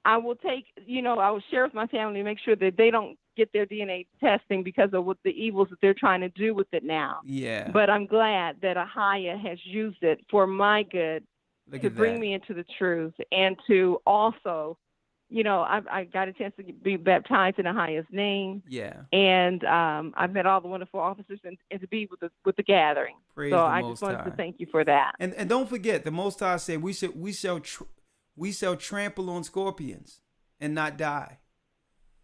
I will I will share with my family to make sure that they don't get their DNA testing because of what the evils that they're trying to do with it now. Yeah. But I'm glad that Ahaya has used it for my good Look to at bring that. me into the truth and to also, I got a chance to be baptized in Ahaya's name. Yeah. And I've met all the wonderful officers and to be with the gathering. Praise so the I Most just wanted High. to thank you for that. And don't forget, the Most High said we shall trample on scorpions and not die.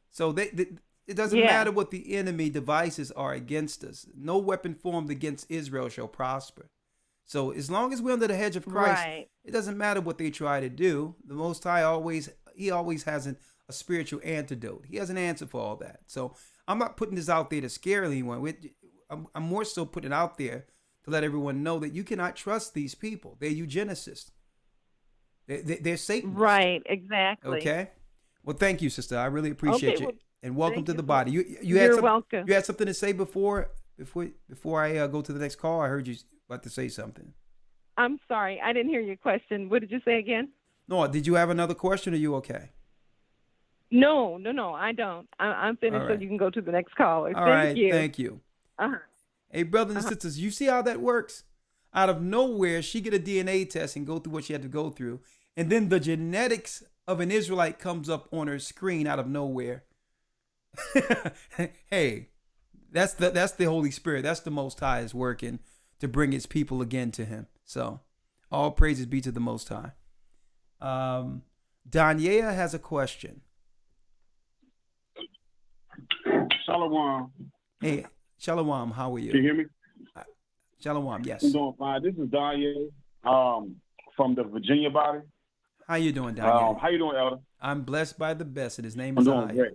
So it doesn't matter what the enemy devices are against us. No weapon formed against Israel shall prosper. So as long as we're under the hedge of Christ, Right. it doesn't matter what they try to do. The Most High always has a spiritual antidote. He has an answer for all that. So I'm not putting this out there to scare anyone. I'm more so putting it out there to let everyone know that you cannot trust these people. They're eugenicists. They're Satanists. Right, exactly. Okay. Well, thank you, sister. I really appreciate you. Well, And welcome thank to you. the body. You're welcome. You had something to say before I go to the next call? I heard you about to say something. I'm sorry. I didn't hear your question. What did you say again? No, did you have another question? Or are you okay? No, I don't. I'm finished, All so right. you can go to the next caller. All Thank right, you. thank you. Uh-huh. Hey, brothers and sisters, you see how that works? Out of nowhere, she get a DNA test and go through what she had to go through. And then the genetics of an Israelite comes up on her screen out of nowhere. Hey, that's the Holy Spirit. That's the Most High is working to bring his people again to him. So all praises be to the Most High. Danya has a question. Shalom. Hey, Shalom, how are you? Can you hear me? Shalom, yes. I'm doing fine. This is Danye from the Virginia body. How you doing, Danya? How you doing, Elder? I'm blessed by the best, and his name I'm is doing Ahaya. great.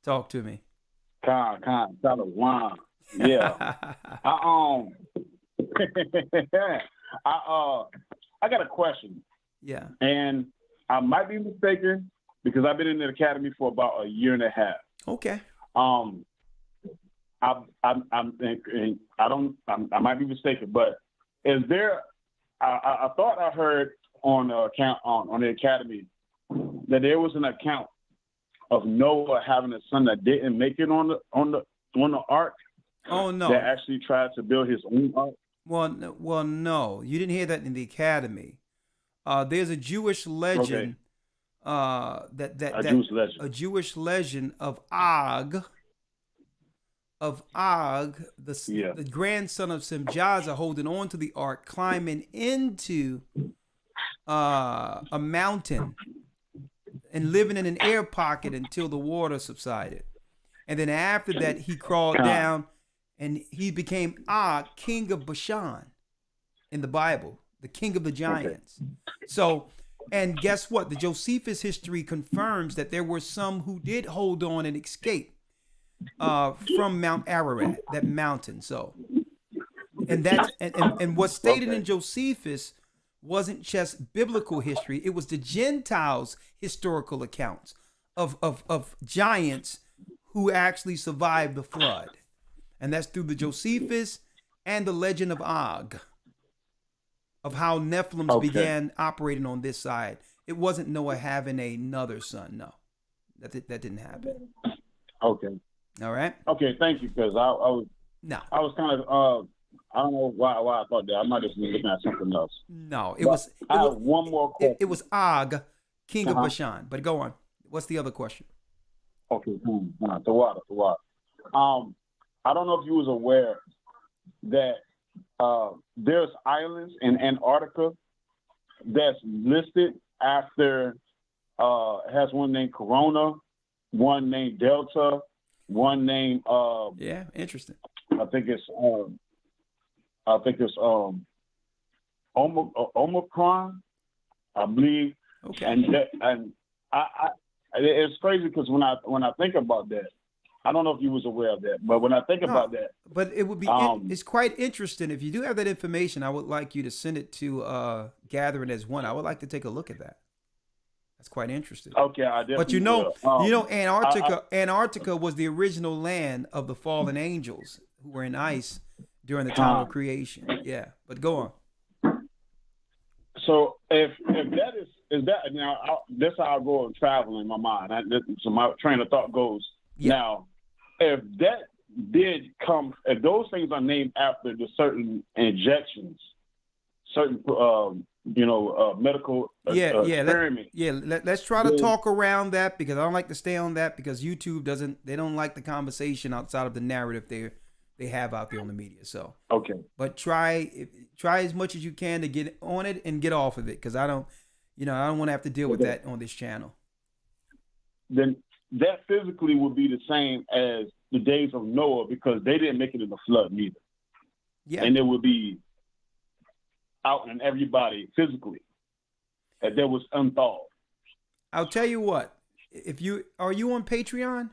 Talk to me. Shalom. Yeah. I got a question. Yeah. And I might be mistaken because I've been in the academy for about a year and a half. Okay. I might be mistaken, but is there? I thought I heard on the academy that there was an account of Noah having a son that didn't make it on the ark. Oh no! That actually tried to build his own ark. Well, no, you didn't hear that in the academy. There's a Jewish legend. A Jewish legend of Og. The grandson of Semjaza, holding on to the ark, climbing into a mountain and living in an air pocket until the water subsided. And then after that, he crawled down and he became Og, king of Bashan in the Bible, the king of the giants. So, and guess what? The Josephus history confirms that there were some who did hold on and escape from Mount Ararat, that mountain. So, and that's and what's stated in Josephus wasn't just biblical history; it was the Gentiles' historical accounts of giants who actually survived the flood, and that's through the Josephus and the legend of Og, of how Nephilims began operating on this side. It wasn't Noah having another son. No, that didn't happen. Okay. All right. Okay, thank you, because I was kind of I don't know why I thought that. I might have been looking at something else. No, I have one more question. It was Og, king of Bashan. But go on. What's the other question? Okay, the water. I don't know if you was aware that there's islands in Antarctica that's listed after has one named Corona, one named Delta, one named interesting. I think it's Omicron, I believe. Okay. And it's crazy because when I think about that, I don't know if you was aware of that, but when I think about that, but it would be it's quite interesting. If you do have that information, I would like you to send it to Gathering as One. I would like to take a look at that. That's quite interesting. Okay, I definitely But you know, will. Antarctica was the original land of the fallen angels who were in ice during the time of creation. Yeah, but go on. So if that is that now, that's how I go and travel in my mind. So my train of thought goes now. If that did come, if those things are named after the certain injections, certain medical experiment. Let's try to talk around that because I don't like to stay on that because YouTube don't like the conversation outside of the narrative they have out there on the media. So but try as much as you can to get on it and get off of it because I don't want to have to deal with that on this channel. Then that physically would be the same as the days of Noah because they didn't make it in the flood neither. Yeah, and it would be out in everybody physically that there was unthawed. I'll tell you what. Are you on Patreon?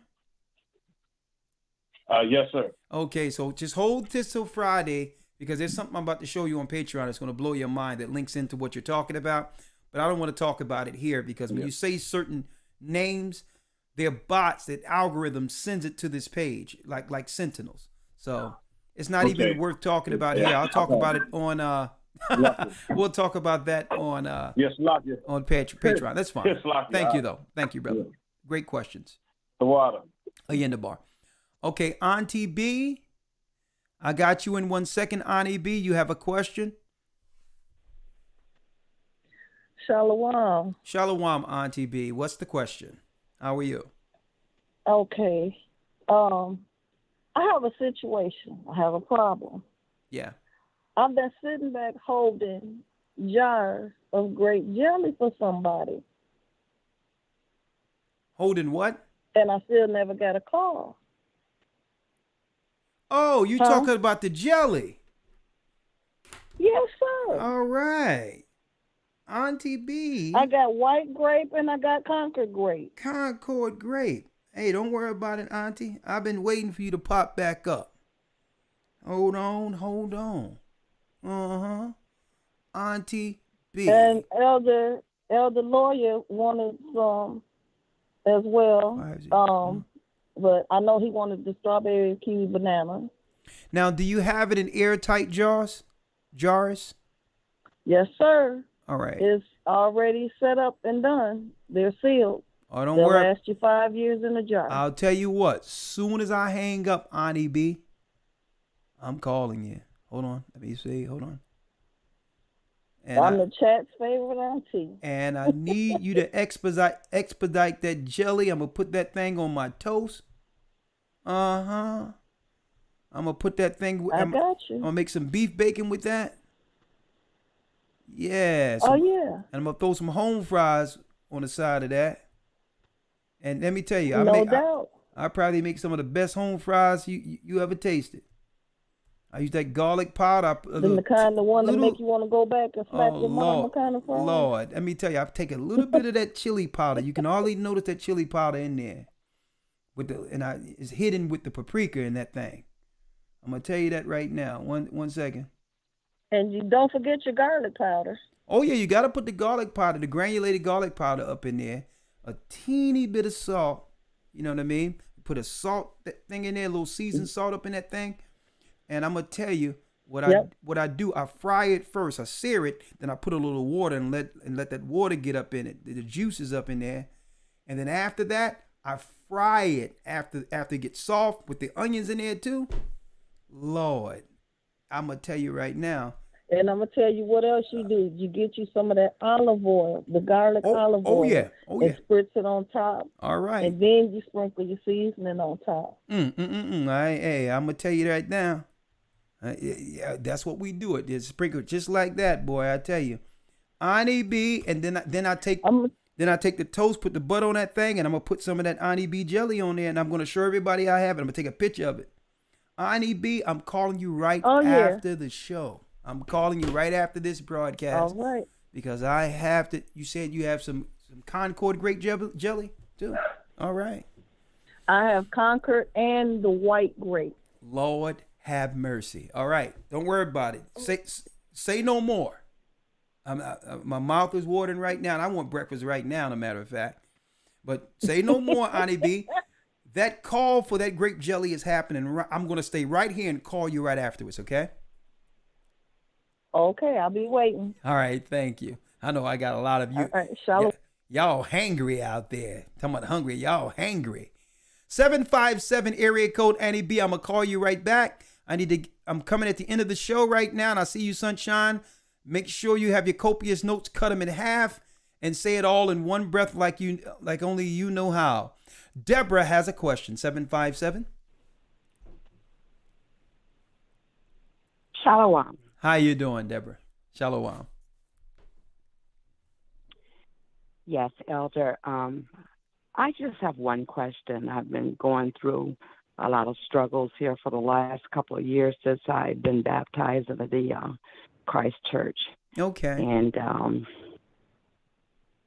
Yes, sir. Okay, so just hold this till Friday because there's something I'm about to show you on Patreon that's going to blow your mind that links into what you're talking about. But I don't want to talk about it here because when you say certain names, they're bots that algorithm sends it to this page like sentinels. So it's not even worth talking about here. I'll talk about it on we'll talk about that on Lawya. On Patreon. That's fine. Yes, Lawya. Thank you though. Thank you, brother. Great questions. The water. In the bar. Okay, Auntie B. I got you in 1 second. Auntie B, you have a question? Shalom. Shalom, Auntie B. What's the question? How are you? Okay. I have a situation. I have a problem. Yeah. I've been sitting back holding jars of grape jelly for somebody. Holding what? And I still never got a call. Oh, you talking about the jelly? Yes, sir. All right. Auntie B. I got white grape and I got Concord grape. Concord grape. Hey, don't worry about it, Auntie. I've been waiting for you to pop back up. Hold on. Uh-huh. Auntie B. And Elder Lawya wanted some as well. But I know he wanted the strawberry, kiwi, banana. Now, do you have it in airtight jars? Yes, sir. All right. It's already set up and done. They're sealed. Oh, don't They'll worry. last you 5 years in a jar. I'll tell you what. Soon as I hang up, Auntie B, I'm calling you. Hold on. Let me see. Hold on. And I'm the chat's favorite auntie. And I need you to expedite that jelly. I'm going to put that thing on my toast. Uh-huh. I'm going to put that thing. I got you. I'm going to make some beef bacon with that. Yeah. Yeah. And I'm going to throw some home fries on the side of that. And let me tell you, no doubt. I probably make some of the best home fries you ever tasted. I use that garlic powder. The kind of one that make you want to go back and slap your mama kind of fries. Lord, let me tell you, I take a little bit of that chili powder. You can hardly notice that chili powder in there. It's hidden with the paprika in that thing. I'm gonna tell you that right now. One second. And you don't forget your garlic powder. Oh yeah, you gotta put the garlic powder, the granulated garlic powder up in there. A teeny bit of salt. You know what I mean? Put a salt thing in there, a little seasoned salt up in that thing. And I'm gonna tell you what I do. I fry it first. I sear it, then I put a little water and let that water get up in it. The juice is up in there, and then after that, I fry it after it gets soft with the onions in there too. Lord, I'm gonna tell you right now. And I'm gonna tell you what else you do. You get you some of that olive oil, the garlic olive oil. And spritz it on top. All right. And then you sprinkle your seasoning on top. Hey, I'm gonna tell you right now. Yeah, that's what we do it. It's sprinkled just like that, boy. I tell you, Auntie B, and then I take the toast, put the butter on that thing, and I'm gonna put some of that Auntie B jelly on there, and I'm gonna show everybody I have it. I'm gonna take a picture of it. Auntie B, I'm calling you right after the show. I'm calling you right after this broadcast. All right. Because I have to. You said you have some Concord grape jelly too. All right. I have Concord and the white grape. Lord have mercy. All right. Don't worry about it. Say no more. My mouth is watering right now, and I want breakfast right now, as a matter of fact. But say no more, Auntie B. That call for that grape jelly is happening. I'm going to stay right here and call you right afterwards, okay? Okay, I'll be waiting. All right, thank you. I know I got a lot of you. All right, shalom. Y'all hangry out there. Talking about hungry, y'all hangry. 757 area code Annie B. I'm going to call you right back. I'm coming at the end of the show right now, and I see you, Sunshine. Make sure you have your copious notes, cut them in half, and say it all in one breath like only you know how. Deborah has a question. 757. Shalom. How you doing, Deborah? Shalom. Yes, Elder. I just have one question. I've been going through a lot of struggles here for the last couple of years since I've been baptized into the Christ Church. Okay.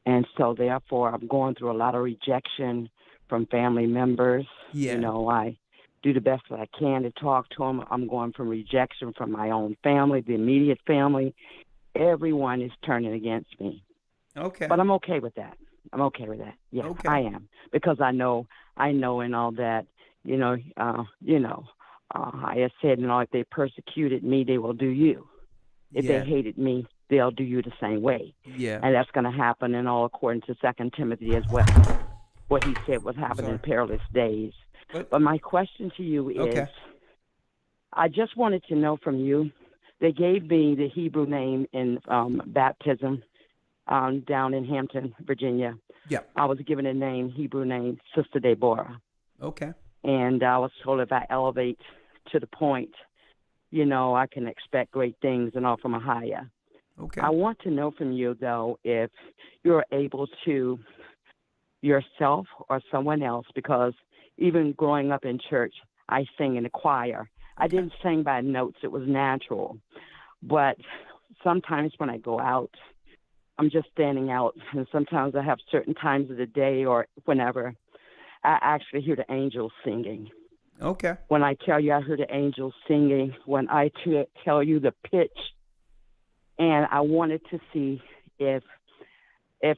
And so therefore I'm going through a lot of rejection from family members. Yeah. You know, I do the best that I can to talk to them. I'm going from rejection from my own family, the immediate family. Everyone is turning against me. Okay. But I'm okay with that. I'm okay with that. Yes, okay. I am. Because I know in all that, I have said, if they persecuted me, they will do you. If they hated me, they'll do you the same way. Yeah. And that's going to happen in all according to 2 Timothy as well. What he said was happening in perilous days. But my question to you is, I just wanted to know from you, they gave me the Hebrew name in baptism down in Hampton, Virginia. Yeah. I was given a Hebrew name, Sister Deborah. Okay. And I was told if I elevate to the point, I can expect great things and all from a higher. Okay. I want to know from you, though, if you're able to yourself or someone else, because even growing up in church, I sing in a choir. I didn't sing by notes. It was natural. But sometimes when I go out, I'm just standing out, and sometimes I have certain times of the day or whenever I actually hear the angels singing. Okay. When I tell you I heard the angels singing, when I tell you the pitch, and I wanted to see if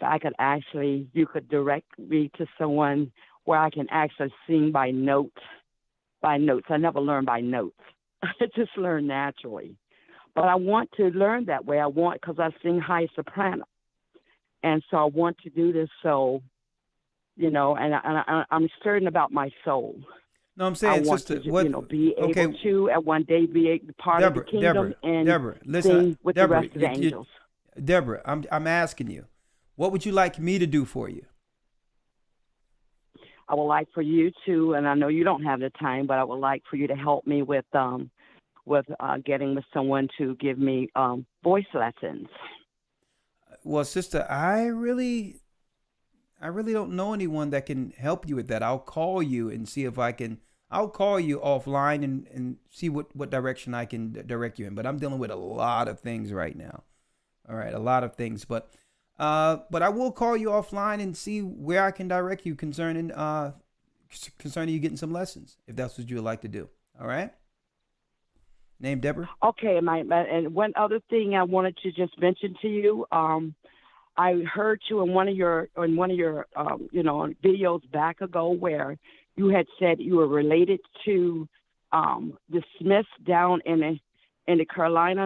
I could actually, you could direct me to someone where I can actually sing by notes. I never learned by notes. I just learned naturally. But I want to learn that way. Because I sing high soprano. And so I want to do this so, and I'm certain about my soul. No, I'm saying, I want sister, to, be able to, and one day be part of the kingdom Deborah, listen, sing with the rest of the angels. Deborah, I'm asking you, what would you like me to do for you? I would like for you to, and I know you don't have the time, but I would like for you to help me with getting with someone to give me voice lessons. Well, sister, I really don't know anyone that can help you with that. I'll call you and see if I can. I'll call you offline and see what direction I can direct you in. But I'm dealing with a lot of things right now. All right, a lot of things. But I will call you offline and see where I can direct you concerning you getting some lessons, if that's what you would like to do. All right. Name Deborah. Okay, and one other thing I wanted to just mention to you, I heard you in one of your videos back ago where you had said you were related to the Smiths down in the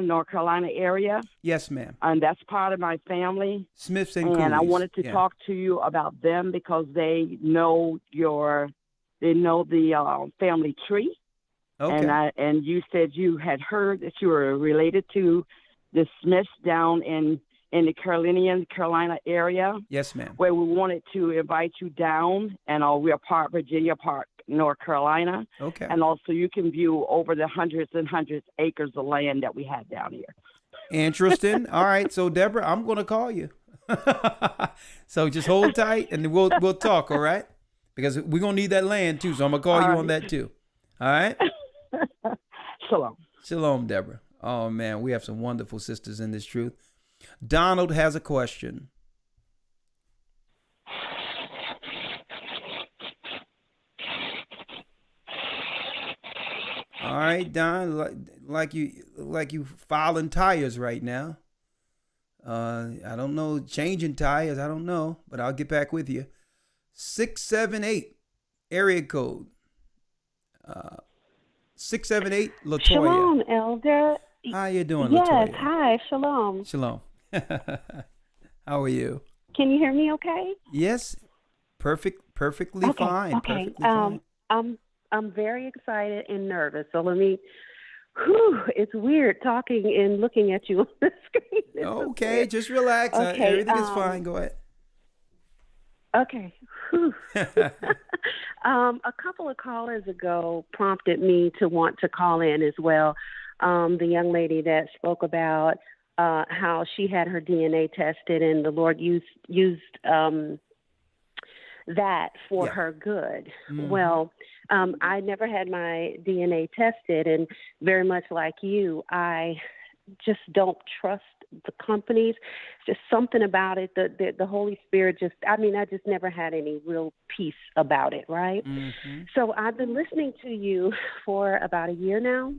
North Carolina area. Yes, ma'am. And that's part of my family. Smiths and I Coolies. wanted to talk to you about them because they know the family tree. Okay. And you said you had heard that you were related to the Smiths down in the Carolina area. Yes, ma'am. Where we wanted to invite you down, and we're part Virginia, part North Carolina. Okay. And also you can view over the hundreds and hundreds of acres of land that we have down here. Interesting. All right. So, Deborah, I'm going to call you. So just hold tight, and we'll talk, all right? Because we're going to need that land, too, so I'm going to call you on that, too. All right? Shalom. Shalom, Deborah. Oh, man, we have some wonderful sisters in this truth. Donald has a question. All right, Don, like you filing tires right now. I don't know, changing tires, I don't know, but I'll get back with you. 678 area code. 678 Latoya. Shalom, Elder. How you doing, yes, Latoya? Yes, hi, shalom. Shalom. How are you? Can you hear me okay? Yes, perfectly fine. Okay. Perfectly fine. I'm very excited and nervous. So let me. It's weird talking and looking at you on the screen. Okay, just relax. Okay, Everything is fine. Go ahead. Okay. A couple of callers ago prompted me to want to call in as well. The young lady that spoke about how she had her DNA tested and the Lord used that for her good. Mm-hmm. Well, I never had my DNA tested, and very much like you, I just don't trust the companies. Just something about it. The Holy Spirit I just never had any real peace about it, right? Mm-hmm. So I've been listening to you for about a year now.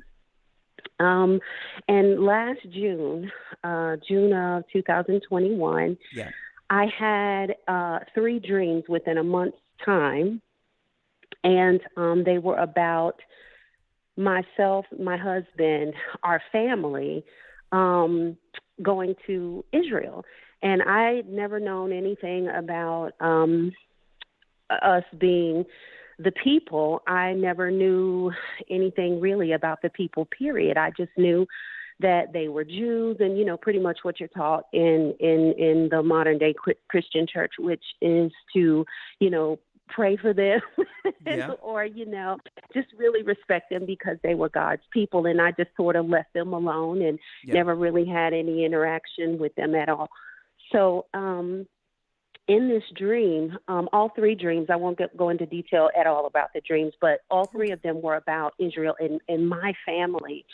And last June of 2021, yeah. I had 3 dreams within a month's time, and they were about myself, my husband, our family, going to Israel. And I'd never known anything about us being the people. I never knew anything really about the people, period. I just knew that they were Jews and, pretty much what you're taught in the modern day Christian church, which is to, pray for them yeah. or, just really respect them because they were God's people. And I just sort of left them alone and never really had any interaction with them at all. So, in this dream, all 3 dreams, I won't go into detail at all about the dreams, but all 3 of them were about Israel and my family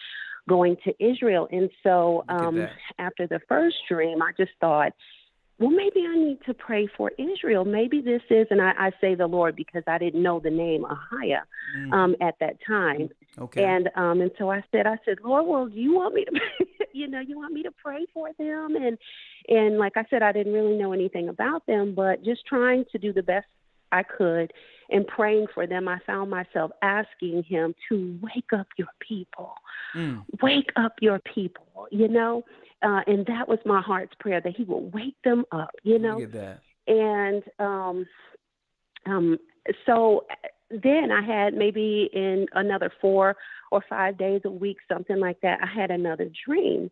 going to Israel. And so after the first dream, I just thought, well, maybe I need to pray for Israel. Maybe this is, and I say the Lord because I didn't know the name Ahia at that time. Okay. And so I said, Lord, well, do you want me to, you want me to pray for them? And like I said, I didn't really know anything about them, but just trying to do the best I could and praying for them, I found myself asking him to wake up your people. Wake up your people, and that was my heart's prayer, that he will wake them up, Look at that. And so then I had maybe in another 4 or 5 days a week, something like that, I had another dream.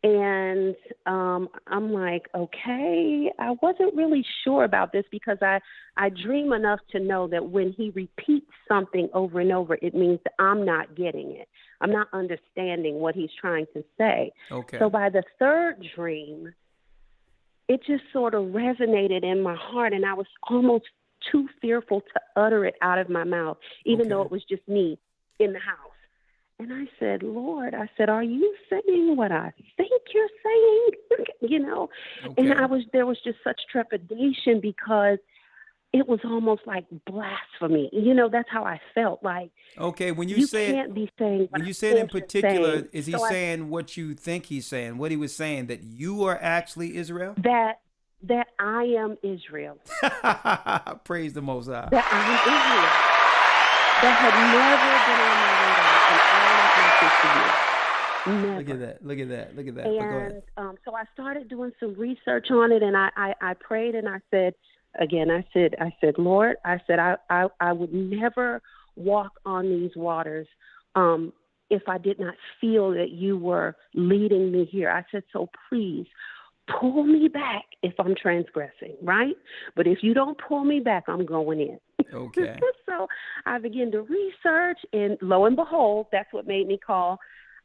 And I'm like, okay, I wasn't really sure about this because I dream enough to know that when he repeats something over and over, it means that I'm not getting it. I'm not understanding what he's trying to say. Okay. So by the 3rd dream, it just sort of resonated in my heart, and I was almost too fearful to utter it out of my mouth, even though it was just me in the house. And I said, Lord, are you saying what I think you're saying? And there was just such trepidation because it was almost like blasphemy. That's how I felt. Like, okay, when you can't be saying what when you said in particular, saying. is he saying what you think he's saying? What he was saying, that you are actually Israel? That I am Israel. Praise the Most High. That I am Israel. That had never been on my radar in all of my 50 years. Never. Look at that. And so I started doing some research on it, and I prayed, and I said, Lord, I would never walk on these waters if I did not feel that you were leading me here. I said, so please pull me back if I'm transgressing, right? But if you don't pull me back, I'm going in. Okay. So I began to research, and lo and behold, that's what made me call.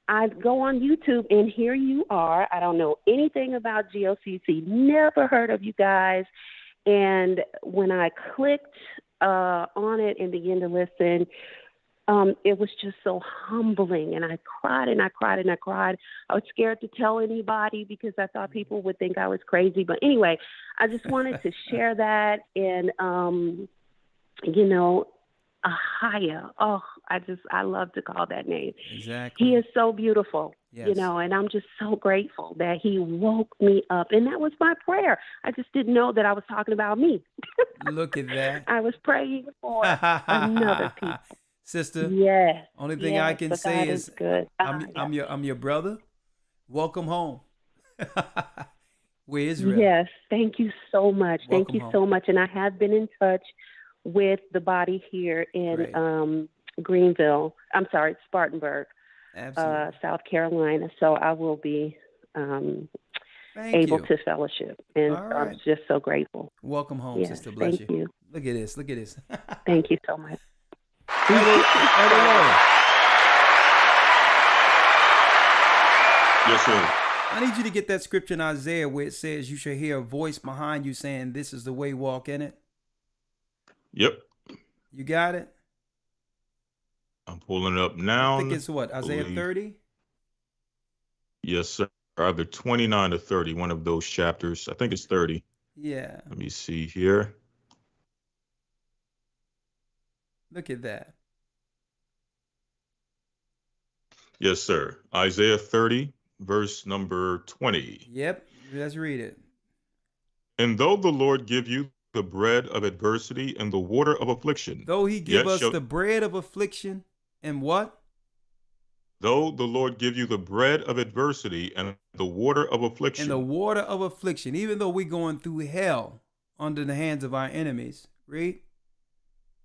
I go on YouTube, and here you are. I don't know anything about GOCC, never heard of you guys. And when I clicked on it and began to listen, it was just so humbling. And I cried and I cried and I cried. I was scared to tell anybody because I thought people would think I was crazy. But anyway, I just wanted to share that. And, Ahaya. Oh, I love to call that name. Exactly. He is so beautiful, Yes. and I'm just so grateful that he woke me up. And that was my prayer. I just didn't know that I was talking about me. Look at that. I was praying for another people. Sister. Yes. Only thing I can but say God is good. I'm your brother. Welcome home. We're Israel. Yes. Thank you so much. Welcome Thank you home. so much. And I have been in touch with the body here in Greenville. I'm sorry, Spartanburg, South Carolina. So I will be able to fellowship. And I'm just so grateful. Welcome home, Yes, sister. Bless thank you. you. Look at this. Look at this. Thank you so much. Elder Rawchaa. Yes, sir. I need you to get that scripture in Isaiah where it says you shall hear a voice behind you saying, "This is the way, walk in it." Yep. You got it? I'm pulling it up now. I think it's what, Isaiah 30? Yes, sir. Either 29 or 30, one of those chapters. I think it's 30. Yeah. Let me see here. Look at that. Yes, sir. Isaiah 30, verse number 20. Yep. Let's read it. And though the Lord give you the bread of adversity and the water of affliction. Though he give us the bread of affliction and what? Though the Lord give you the bread of adversity and the water of affliction. And the water of affliction. Even though we're going through hell under the hands of our enemies. Read.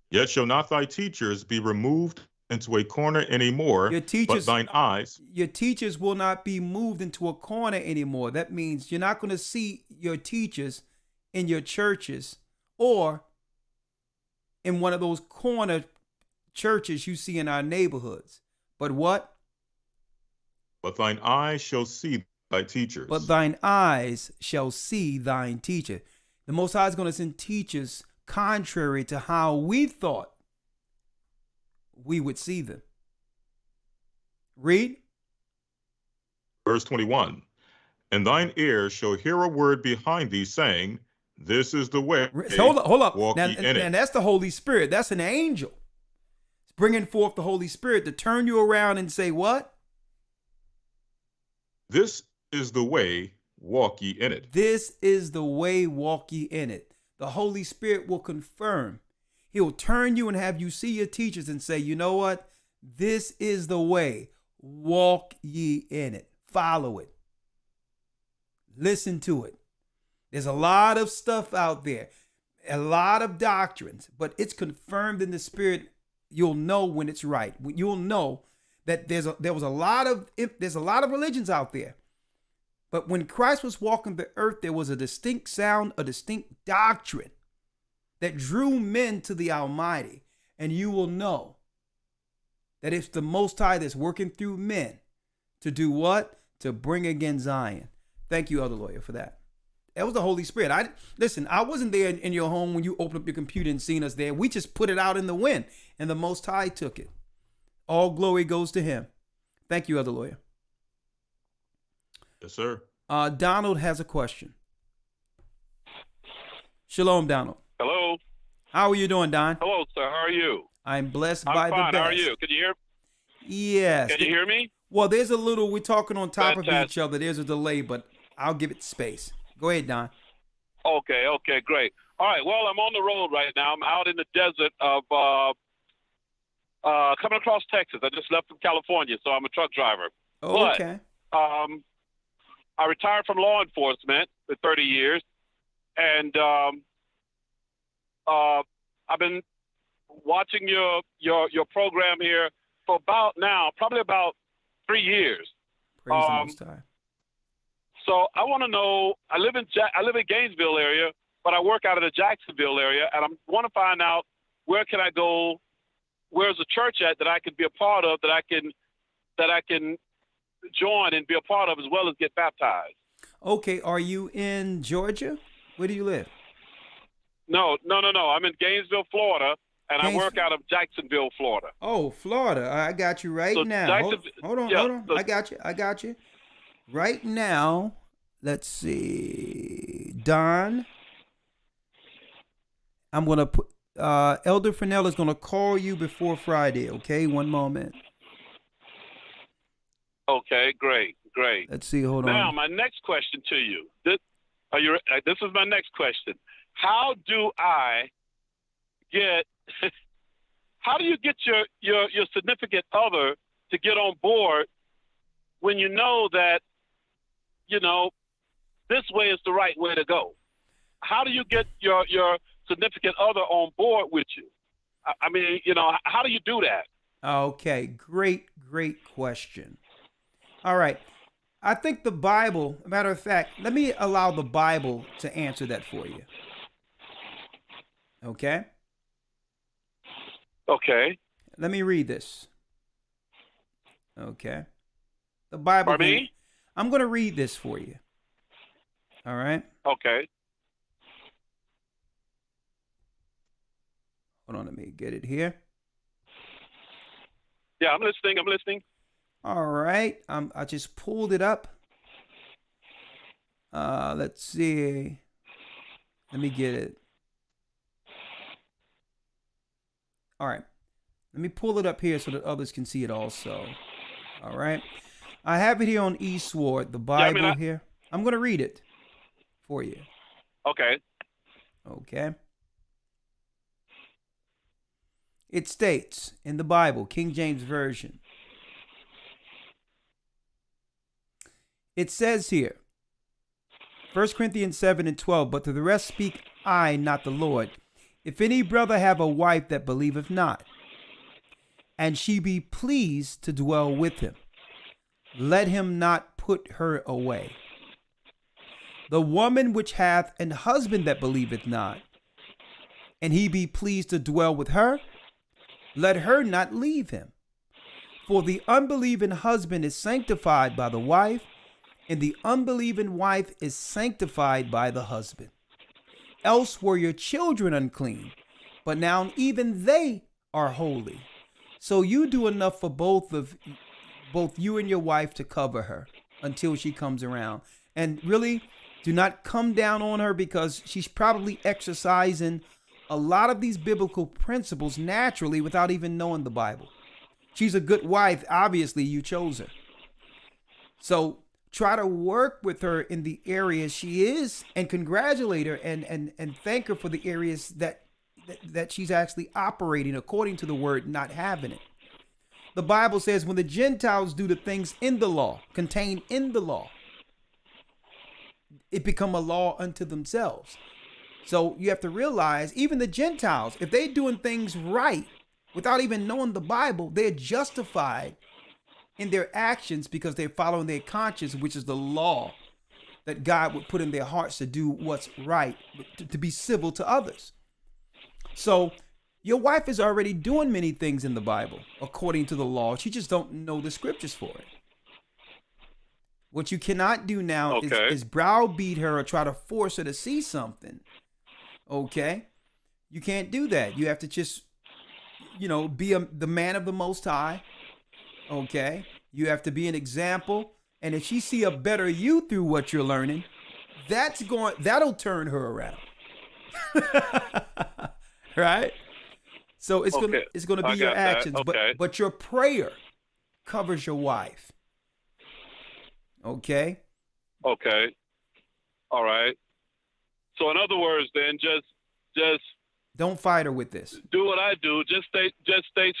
Yet shall not thy teachers be removed into a corner anymore, but thine eyes. Your teachers will not be moved into a corner anymore. That means you're not going to see your teachers in your churches or in one of those corner churches you see in our neighborhoods. But what? But thine eyes shall see thy teachers. But thine eyes shall see thine teacher. The Most High is going to send teachers contrary to how we thought we would see them. Read. Verse 21. And thine ears shall hear a word behind thee saying, this is the way. Hold up. Walk Now, ye in it. and that's the Holy Spirit. That's an angel. It's bringing forth the Holy Spirit to turn you around and say what? This is the way, walk ye in it. This is the way, walk ye in it. The Holy Spirit will confirm. He'll turn you and have you see your teachers and say, you know what? This is the way, walk ye in it. Follow it. Listen to it. There's a lot of stuff out there, a lot of doctrines, but it's confirmed in the Spirit. You'll know when it's right. You'll know that there's a lot of religions out there. But when Christ was walking the earth, there was a distinct sound, a distinct doctrine that drew men to the Almighty. And you will know that it's the Most High that's working through men to do what? To bring again Zion. Thank you, Elder Lawyer, for that. That was the Holy Spirit. I wasn't there in your home when you opened up your computer and seen us there. We just put it out in the wind, and the Most High took it. All glory goes to him. Thank you, Elder Lawyer. Yes, sir. Donald has a question. Shalom, Donald. Hello. How are you doing, Don? Hello, sir. How are you? I'm blessed I'm by fine. the best. How are you? Can you hear? Yes. Can you hear me? Well, there's a little, we're talking on top of Fantastic. each other. There's a delay, but I'll give it space. Go ahead, Don. Okay, great. All right, well, I'm on the road right now. I'm out in the desert of coming across Texas. I just left from California, so I'm a truck driver. Oh, okay. I retired from law enforcement for 30 years, and I've been watching your program here for probably about 3 years. Praise the Most High. So I want to know. I live in Gainesville area, but I work out of the Jacksonville area, and I want to find out where can I go. Where's a church at that I can be a part of, that I can join and be a part of, as well as get baptized. Okay, are you in Georgia? Where do you live? No. I'm in Gainesville, Florida, and I work out of Jacksonville, Florida. Oh, Florida. I got you right now. Hold on. I got you. Right now, let's see. Don, I'm going to put, Elder Fernell is going to call you before Friday, okay? One moment. Okay, great. Let's see, hold on. Now, my next question to you. This is my next question. How do you get your significant other to get on board when you know that, this way is the right way to go? How do you get your significant other on board with you? I mean, how do you do that? Okay, great question. All right. I think the Bible, matter of fact, let me allow the Bible to answer that for you. Okay? Okay. Let me read this. Okay. The Bible. Pardon me? I'm going to read this for you. All right? Okay. Hold on, let me get it here. Yeah, I'm listening. All right. I just pulled it up. Let's see. Let me get it. All right. Let me pull it up here so that others can see it also. All right. I have it here on eSword, the Bible here. I'm going to read it for you. Okay. Okay. It states in the Bible, King James Version. It says here, 1 Corinthians 7:12, but to the rest speak I, not the Lord. If any brother have a wife that believeth not, and she be pleased to dwell with him, let him not put her away. The woman which hath an husband that believeth not, and he be pleased to dwell with her, let her not leave him. For the unbelieving husband is sanctified by the wife, and the unbelieving wife is sanctified by the husband. Else were your children unclean, but now even they are holy. So you do enough for both you and your wife to cover her until she comes around. And really, do not come down on her, because she's probably exercising a lot of these biblical principles naturally without even knowing the Bible. She's a good wife. Obviously, you chose her. So try to work with her in the areas she is, and congratulate her and thank her for the areas that she's actually operating according to the word, not having it. The Bible says when the Gentiles do the things in the law, contained in the law, it become a law unto themselves. So you have to realize, even the Gentiles, if they're doing things right without even knowing the Bible, they're justified in their actions because they're following their conscience, which is the law that God would put in their hearts to do what's right, to be civil to others. So your wife is already doing many things in the Bible according to the law. She just don't know the scriptures for it. What you cannot do now is browbeat her or try to force her to see something. Okay? You can't do that. You have to just, be the man of the Most High. Okay? You have to be an example. And if she see a better you through what you're learning, that'll turn her around. Right? So it's gonna be your actions, but your prayer covers your wife. Okay? Okay. All right. So in other words, then just don't fight her with this. Do what I do. Just stay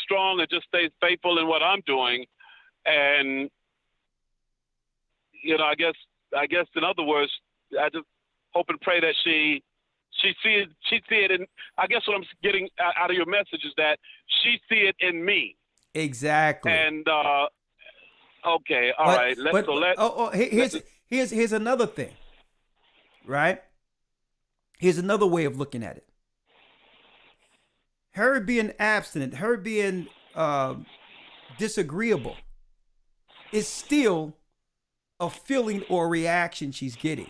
strong and just stay faithful in what I'm doing. And I guess in other words, I just hope and pray that she see it in. I guess what I'm getting out of your message is that she see it in me. Exactly. And okay, all right. Here's another thing, right? Here's another way of looking at it. Her being abstinent, her being disagreeable, is still a feeling or reaction she's getting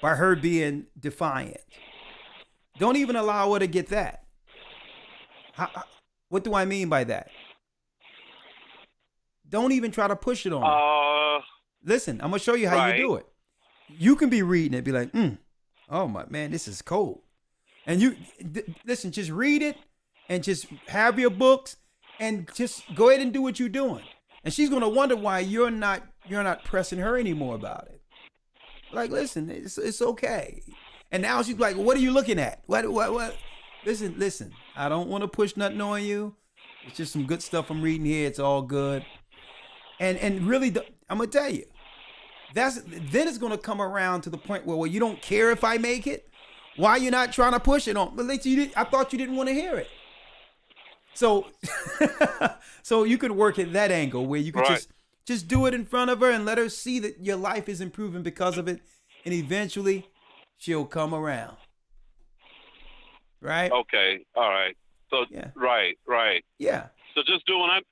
by her being defiant. Don't even allow her to get that. What do I mean by that? Don't even try to push it on her. Listen, I'm gonna show you how you do it. You can be reading it, be like, oh my man, this is cold. And you listen, just read it and just have your books and just go ahead and do what you're doing. And she's gonna wonder why you're not pressing her anymore about it. Like, listen, it's okay. And now she's like, what are you looking at? What? Listen. I don't want to push nothing on you. It's just some good stuff I'm reading here. It's all good. And really, I'm gonna tell you, then it's gonna come around to the point where, well, you don't care if I make it. Why are you not trying to push it on? But I thought you didn't want to hear it. So, so you could work at that angle where you could just do it in front of her and let her see that your life is improving because of it, and eventually she'll come around. Right? Okay. All right. So right. Yeah. So just do what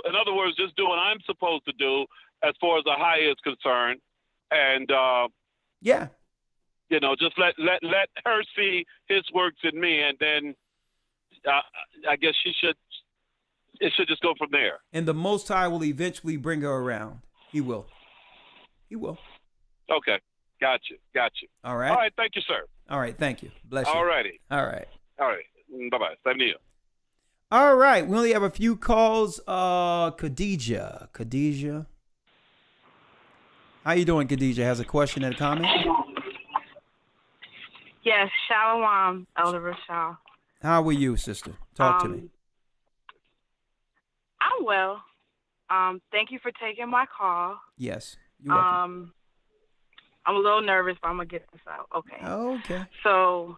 in other words, just do what I'm supposed to do as far as the high is concerned, and just let her see his works in me, and then I guess it should just go from there. And the Most High will eventually bring her around. He will. Okay. Got you. All right. All right. Thank you, sir. All right. Thank you. Bless you. All righty. All right. Bye-bye. Same to you. All right. We only have a few calls. Khadijah. How you doing, Khadijah? Has a question and a comment? Yes. Shalom, Elder Rawchaa. How are you, sister? Talk to me. I'm well. Thank you for taking my call. Yes. You're welcome. I'm a little nervous, but I'm gonna get this out. Okay. Oh, okay. So,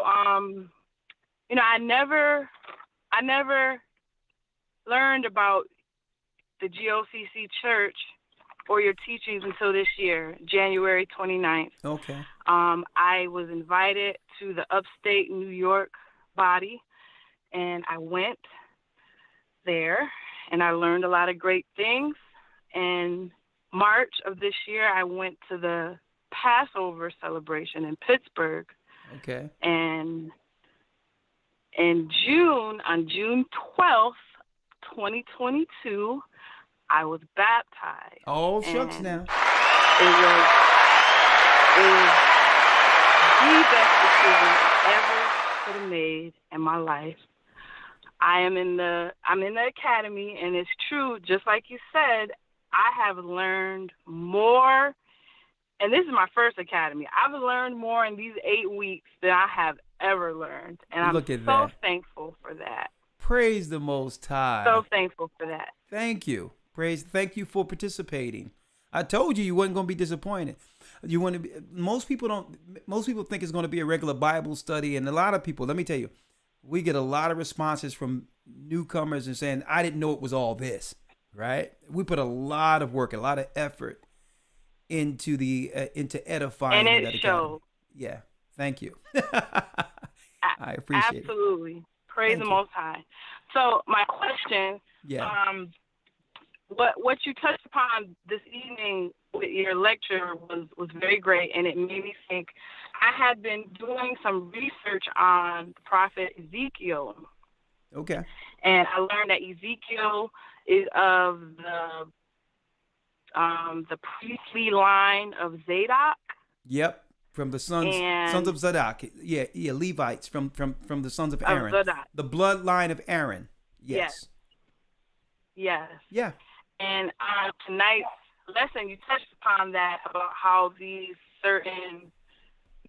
I never learned about the GOCC Church or your teachings until this year, January 29th. Okay. I was invited to the upstate New York body, and I went there, and I learned a lot of great things. And March of this year, I went to the Passover celebration in Pittsburgh. Okay. And in June, on June 12th, 2022, I was baptized. Oh, shucks now. It was the best decision I ever could have made in my life. I'm in the academy, and it's true, just like you said, I have learned more, and this is my first academy. I've learned more in these 8 weeks than I have ever learned, and I'm so thankful for that. Praise the Most High. So thankful for that. Thank you. Thank you for participating. I told you you wasn't going to be disappointed. You want to be. Most people think it's going to be a regular Bible study, and a lot of people. Let me tell you, we get a lot of responses from newcomers and saying, "I didn't know it was all this." Right? We put a lot of work, a lot of effort into edifying, and it shows. Yeah. Thank you. I appreciate it. Absolutely. Praise the Most High. So my question, what you touched upon this evening with your lecture was very great, and it made me think. I had been doing some research on the prophet Ezekiel. Okay. And I learned that Ezekiel is of the priestly line of Zadok. Yep. From the sons of Zadok. Yeah, Levites from the sons of Aaron. The bloodline of Aaron. Yes. Yes. Yeah. And on tonight's lesson, you touched upon that, about how these certain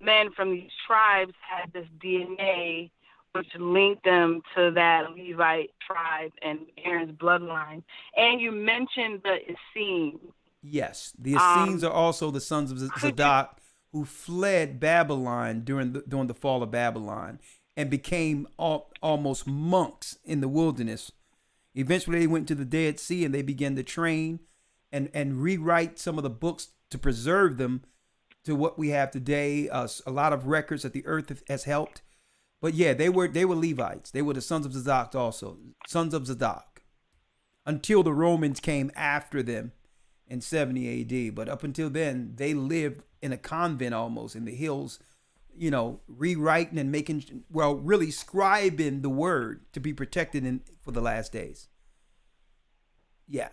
men from these tribes had this DNA which linked them to that Levite tribe and Aaron's bloodline. And you mentioned the Essenes. Yes. The Essenes are also the sons of Zadok, who fled Babylon during the fall of Babylon and became almost monks in the wilderness. Eventually, they went to the Dead Sea and they began to train and rewrite some of the books to preserve them to what we have today. A lot of records that the earth has helped. But yeah, they were Levites. They were the sons of Zadok also, sons of Zadok, until the Romans came after them in 70 AD. But up until then, they lived in a convent almost in the hills, rewriting and really scribing the word to be protected for the last days. Yeah.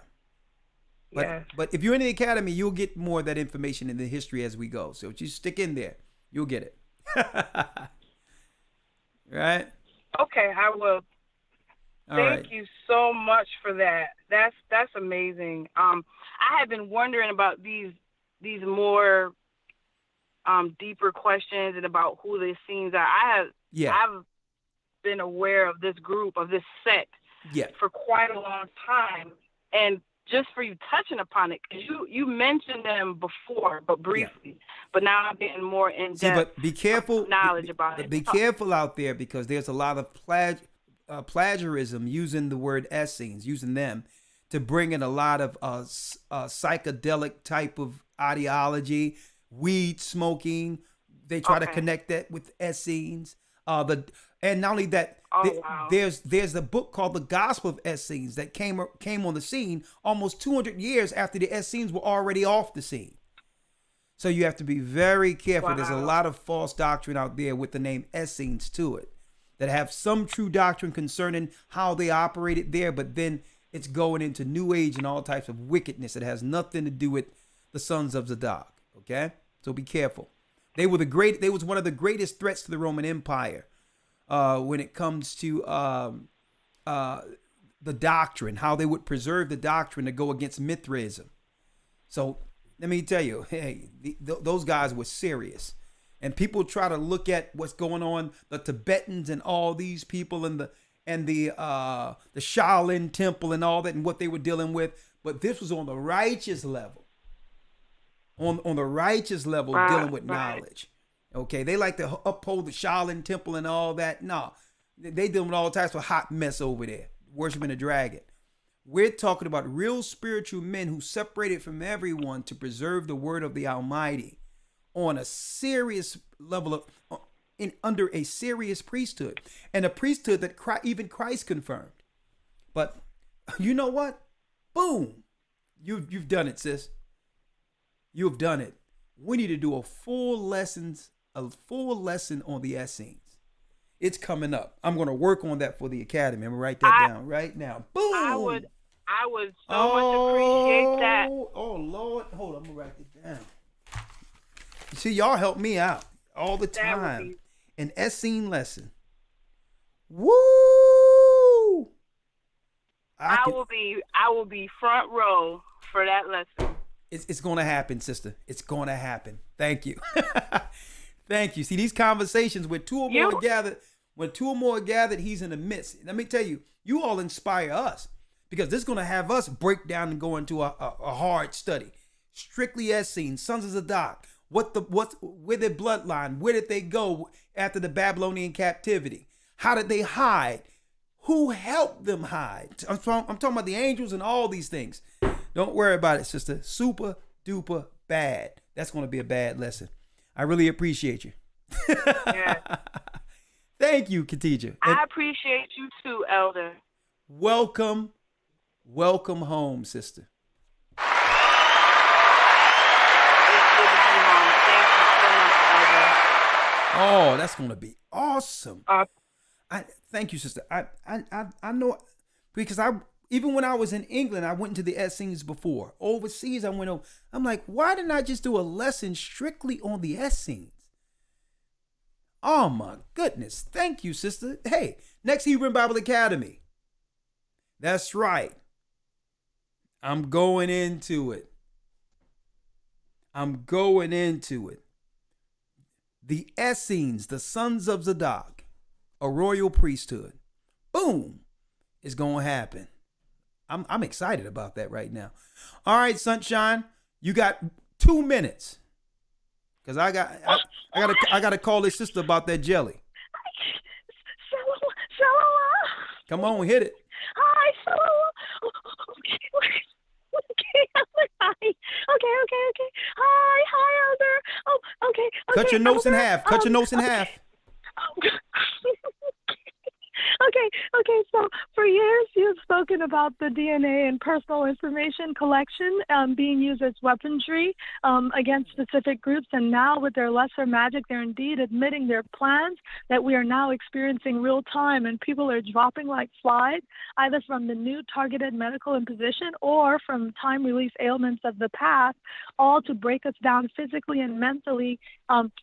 But if you're in the academy, you'll get more of that information in the history as we go. So if you stick in there, you'll get it. Right? Okay, I will. Thank you so much for that. That's amazing. I have been wondering about these more deeper questions and about who the Essenes are. I've been aware of this group, of this sect, for quite a long time, and just for you touching upon it, because you mentioned them before, but briefly, but now I'm getting more in depth. But be careful, knowledge about it. Be careful out there, because there's a lot of plagiarism using the word Essenes, using them to bring in a lot of psychedelic type of ideology, weed smoking. They try to connect that with Essenes. And not only that, there's a book called The Gospel of Essenes that came on the scene almost 200 years after the Essenes were already off the scene. So you have to be very careful. Wow. There's a lot of false doctrine out there with the name Essenes to it that have some true doctrine concerning how they operated there, but then it's going into New Age and all types of wickedness that has nothing to do with the sons of Zadok. Okay, so be careful. They was one of the greatest threats to the Roman Empire when it comes to the doctrine, how they would preserve the doctrine to go against Mithraism. So let me tell you, hey, those guys were serious. And people try to look at what's going on, the Tibetans and all these people and the Shaolin Temple and all that and what they were dealing with. But this was on the righteous level. On the righteous level, dealing with knowledge. Okay, they like to uphold the Shaolin Temple and all that. No, they dealing with all types of hot mess over there, worshiping a dragon. We're talking about real spiritual men who separated from everyone to preserve the word of the Almighty on a serious level under a serious priesthood, and a priesthood that even Christ confirmed. But you know what? Boom, you've done it, sis. You have done it. We need to do a full lesson on the Essenes. It's coming up. I'm going to work on that for the academy. I'm going to write that down right now. Boom. I would so much appreciate that. Oh Lord, hold on. I'm going to write it down. You see, y'all help me out all the time. An Essene lesson. Woo! I will be front row for that lesson. It's going to happen, sister. It's going to happen. Thank you. Thank you. See, these conversations when two or more gathered, he's in the midst. Let me tell you, you all inspire us, because this is going to have us break down and go into a hard study. Strictly Essenes, sons of Zadok. Where their bloodline? Where did they go after the Babylonian captivity? How did they hide? Who helped them hide? I'm talking about the angels and all these things. Don't worry about it, sister. Super duper bad. That's going to be a bad lesson. I really appreciate you. Yeah. Thank you, Khadijah. I appreciate you too, Elder. Welcome home, sister. It's good to be home. Thank you so much, Elder. Oh, that's going to be awesome. Thank you, sister. I know, because even when I was in England, I went into the Essenes before. Overseas, I'm like, why didn't I just do a lesson strictly on the Essenes? Oh my goodness. Thank you, sister. Hey, next Hebrew Bible Academy. That's right. I'm going into it. The Essenes, the sons of Zadok, a royal priesthood. Boom. It's going to happen. I'm excited about that right now. All right, Sunshine, you got 2 minutes, because I got to call this sister about that jelly. Shalom. Come on, hit it. Hi, shalom. Okay. Hi, Elder. Oh, okay. Cut your notes in half. Okay. Okay, so for years you've spoken about about the DNA and personal information collection being used as weaponry against specific groups. And now with their lesser magic, they're indeed admitting their plans that we are now experiencing real time, and people are dropping like flies, either from the new targeted medical imposition or from time-release ailments of the past, all to break us down physically and mentally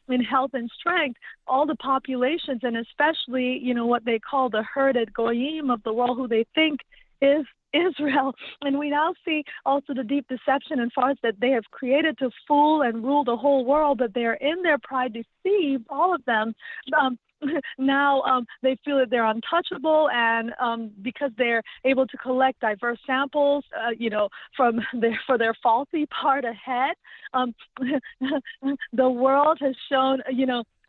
in health and strength. All the populations, and especially, what they call the herded goyim of the world, who they think is Israel. And we now see also the deep deception and farce that they have created to fool and rule the whole world, but they are in their pride deceived, all of them. Now they feel that they're untouchable, and because they're able to collect diverse samples, for their faulty part ahead, the world has shown,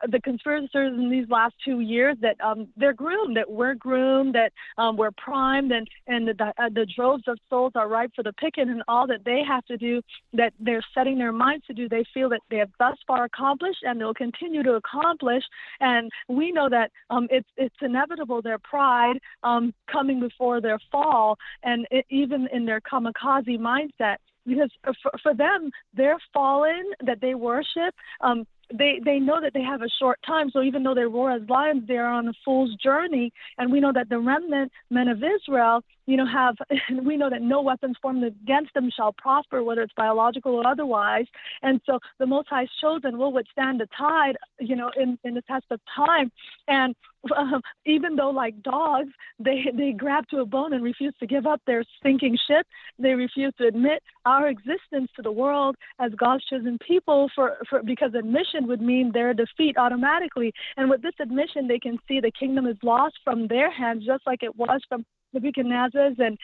the conspirators in these last 2 years that they're groomed, that we're groomed, that we're primed, and the droves of souls are ripe for the picking, and all that they have to do, that they're setting their minds to do, they feel that they have thus far accomplished, and they'll continue to accomplish. And we know that it's inevitable, their pride coming before their fall, and even in their kamikaze mindset, because for them, their fallen that they worship, they know that they have a short time. So even though they roar as lions, they are on a fool's journey. And we know that the remnant men of Israel, we know that no weapons formed against them shall prosper, whether it's biological or otherwise. And so the Most High's chosen will withstand the tide, in the test of time. And even though, like dogs, they grab to a bone and refuse to give up their sinking ship, they refuse to admit our existence to the world as God's chosen people, because admission would mean their defeat automatically. And with this admission, they can see the kingdom is lost from their hands, just like it was from Nebuchadnezzar's and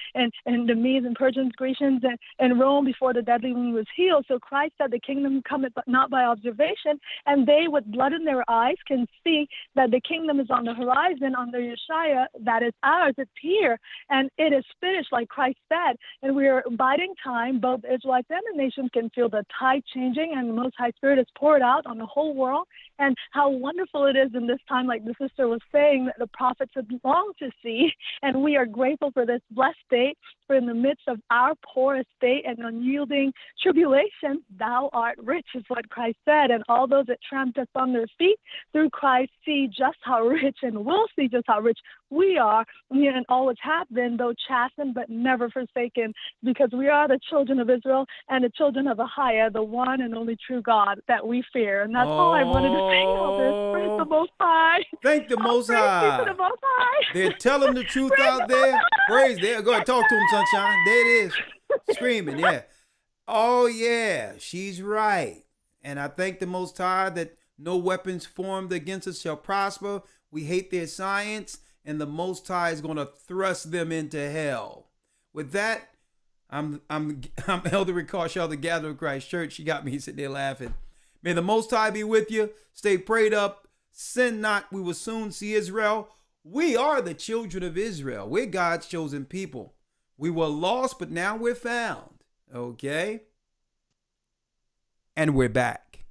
the Medes and Persians, Grecians, and Rome before the deadly wound was healed. So Christ said the kingdom cometh but not by observation, and they with blood in their eyes can see that the kingdom is on the horizon, on the Yeshua, that is ours. It's here, and it is finished, like Christ said. And we are biding time. Both Israelites and the nations can feel the tide changing, and the Most High Spirit is poured out on the whole world. And how wonderful it is in this time, like the sister was saying, that the prophets had longed to see, and we are grateful for this blessed state. For in the midst of our poor estate and unyielding tribulation, thou art rich, is what Christ said. And all those that tramped us on their feet through Christ see just how rich, and will see just how rich we are, and always have been, though chastened but never forsaken, because we are the children of Israel and the children of Ahia, the one and only true God that we fear. And that's all I wanted to say, Elder. Praise the Most High. Thank the Most High. Praise the Most High. They're telling the truth out there. Praise there. Go ahead, talk to him, sunshine. There it is. Screaming, yeah. Oh, yeah, she's right. And I thank the Most High that no weapons formed against us shall prosper. We hate their science, and the Most High is going to thrust them into hell. With that, I'm Elder Rawchaa, the Gatherer of Christ Church. She got me sitting there laughing. May the Most High be with you. Stay prayed up. Sin not. We will soon see Israel. We are the children of Israel. We're God's chosen people. We were lost, but now we're found. Okay? And we're back.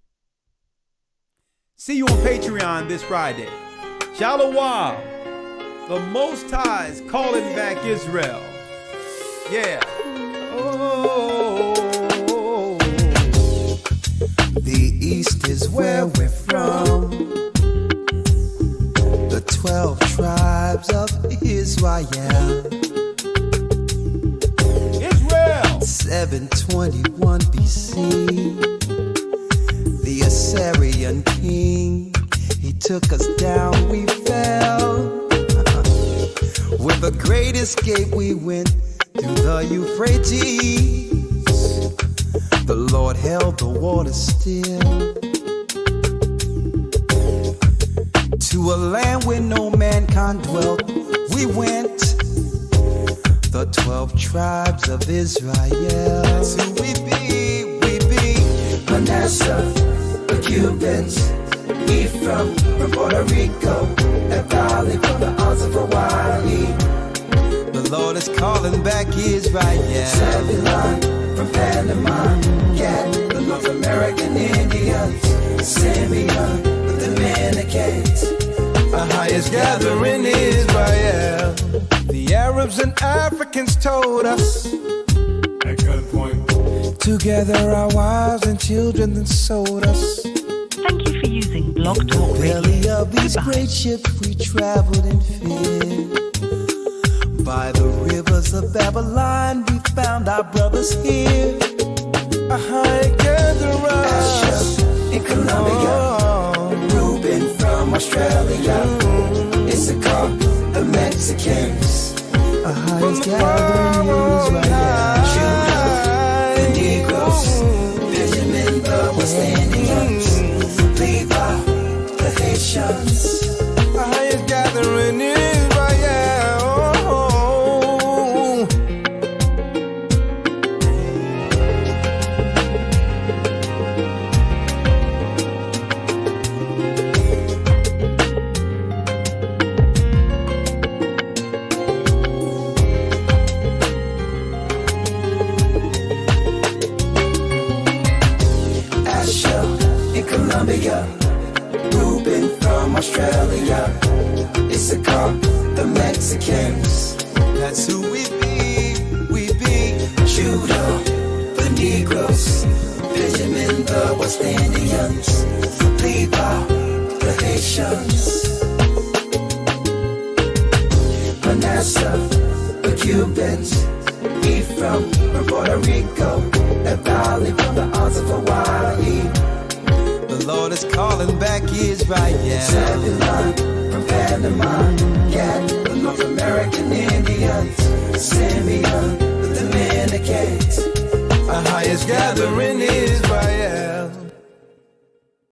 See you on Patreon this Friday. Shalom. The Most High is calling back Israel. Yeah. Oh. The East is where we're from. The 12 tribes of Israel. 721 BC. The Assyrian king, he took us down, we fell. With a great escape we went through the Euphrates. The Lord held the water still. To a land where no mankind dwelt, we went. The 12 tribes of Israel. That's who we be. Manasseh, the Cubans, Ephraim from Puerto Rico, Naphtali from the Isles of Hawaii. The Lord is calling back Israel. Zebulun from Panama, Gad, the North American Indians, Simeon, the Dominicans. Our highest gathering Israel. The The Arabs and Africans told us at gunpoint. Together our wives and children then sold us. Thank you for using Blog Talk Radio. Belly of these great ships we traveled in fear. By the rivers of Babylon we found our brothers here. Together us in Colombia, Reuben from Australia, Issachar, the Mexicans, Ohio's gathering Israel, Judah, the Negroes, Benjamin, the West Indians, Levi, the Haitians, Ohio's gathering Israel. Reuben from Australia, Issachar, the Mexicans. That's who we be. Judah, the Negroes, Benjamin, the West Indians, Levi, the Haitians, Manasseh, the Cubans, Ephraim from Puerto Rico, Naphtali from the Isles of Hawaii. The Lord is calling back Israel. Zebulon from Panama, Gad, the North American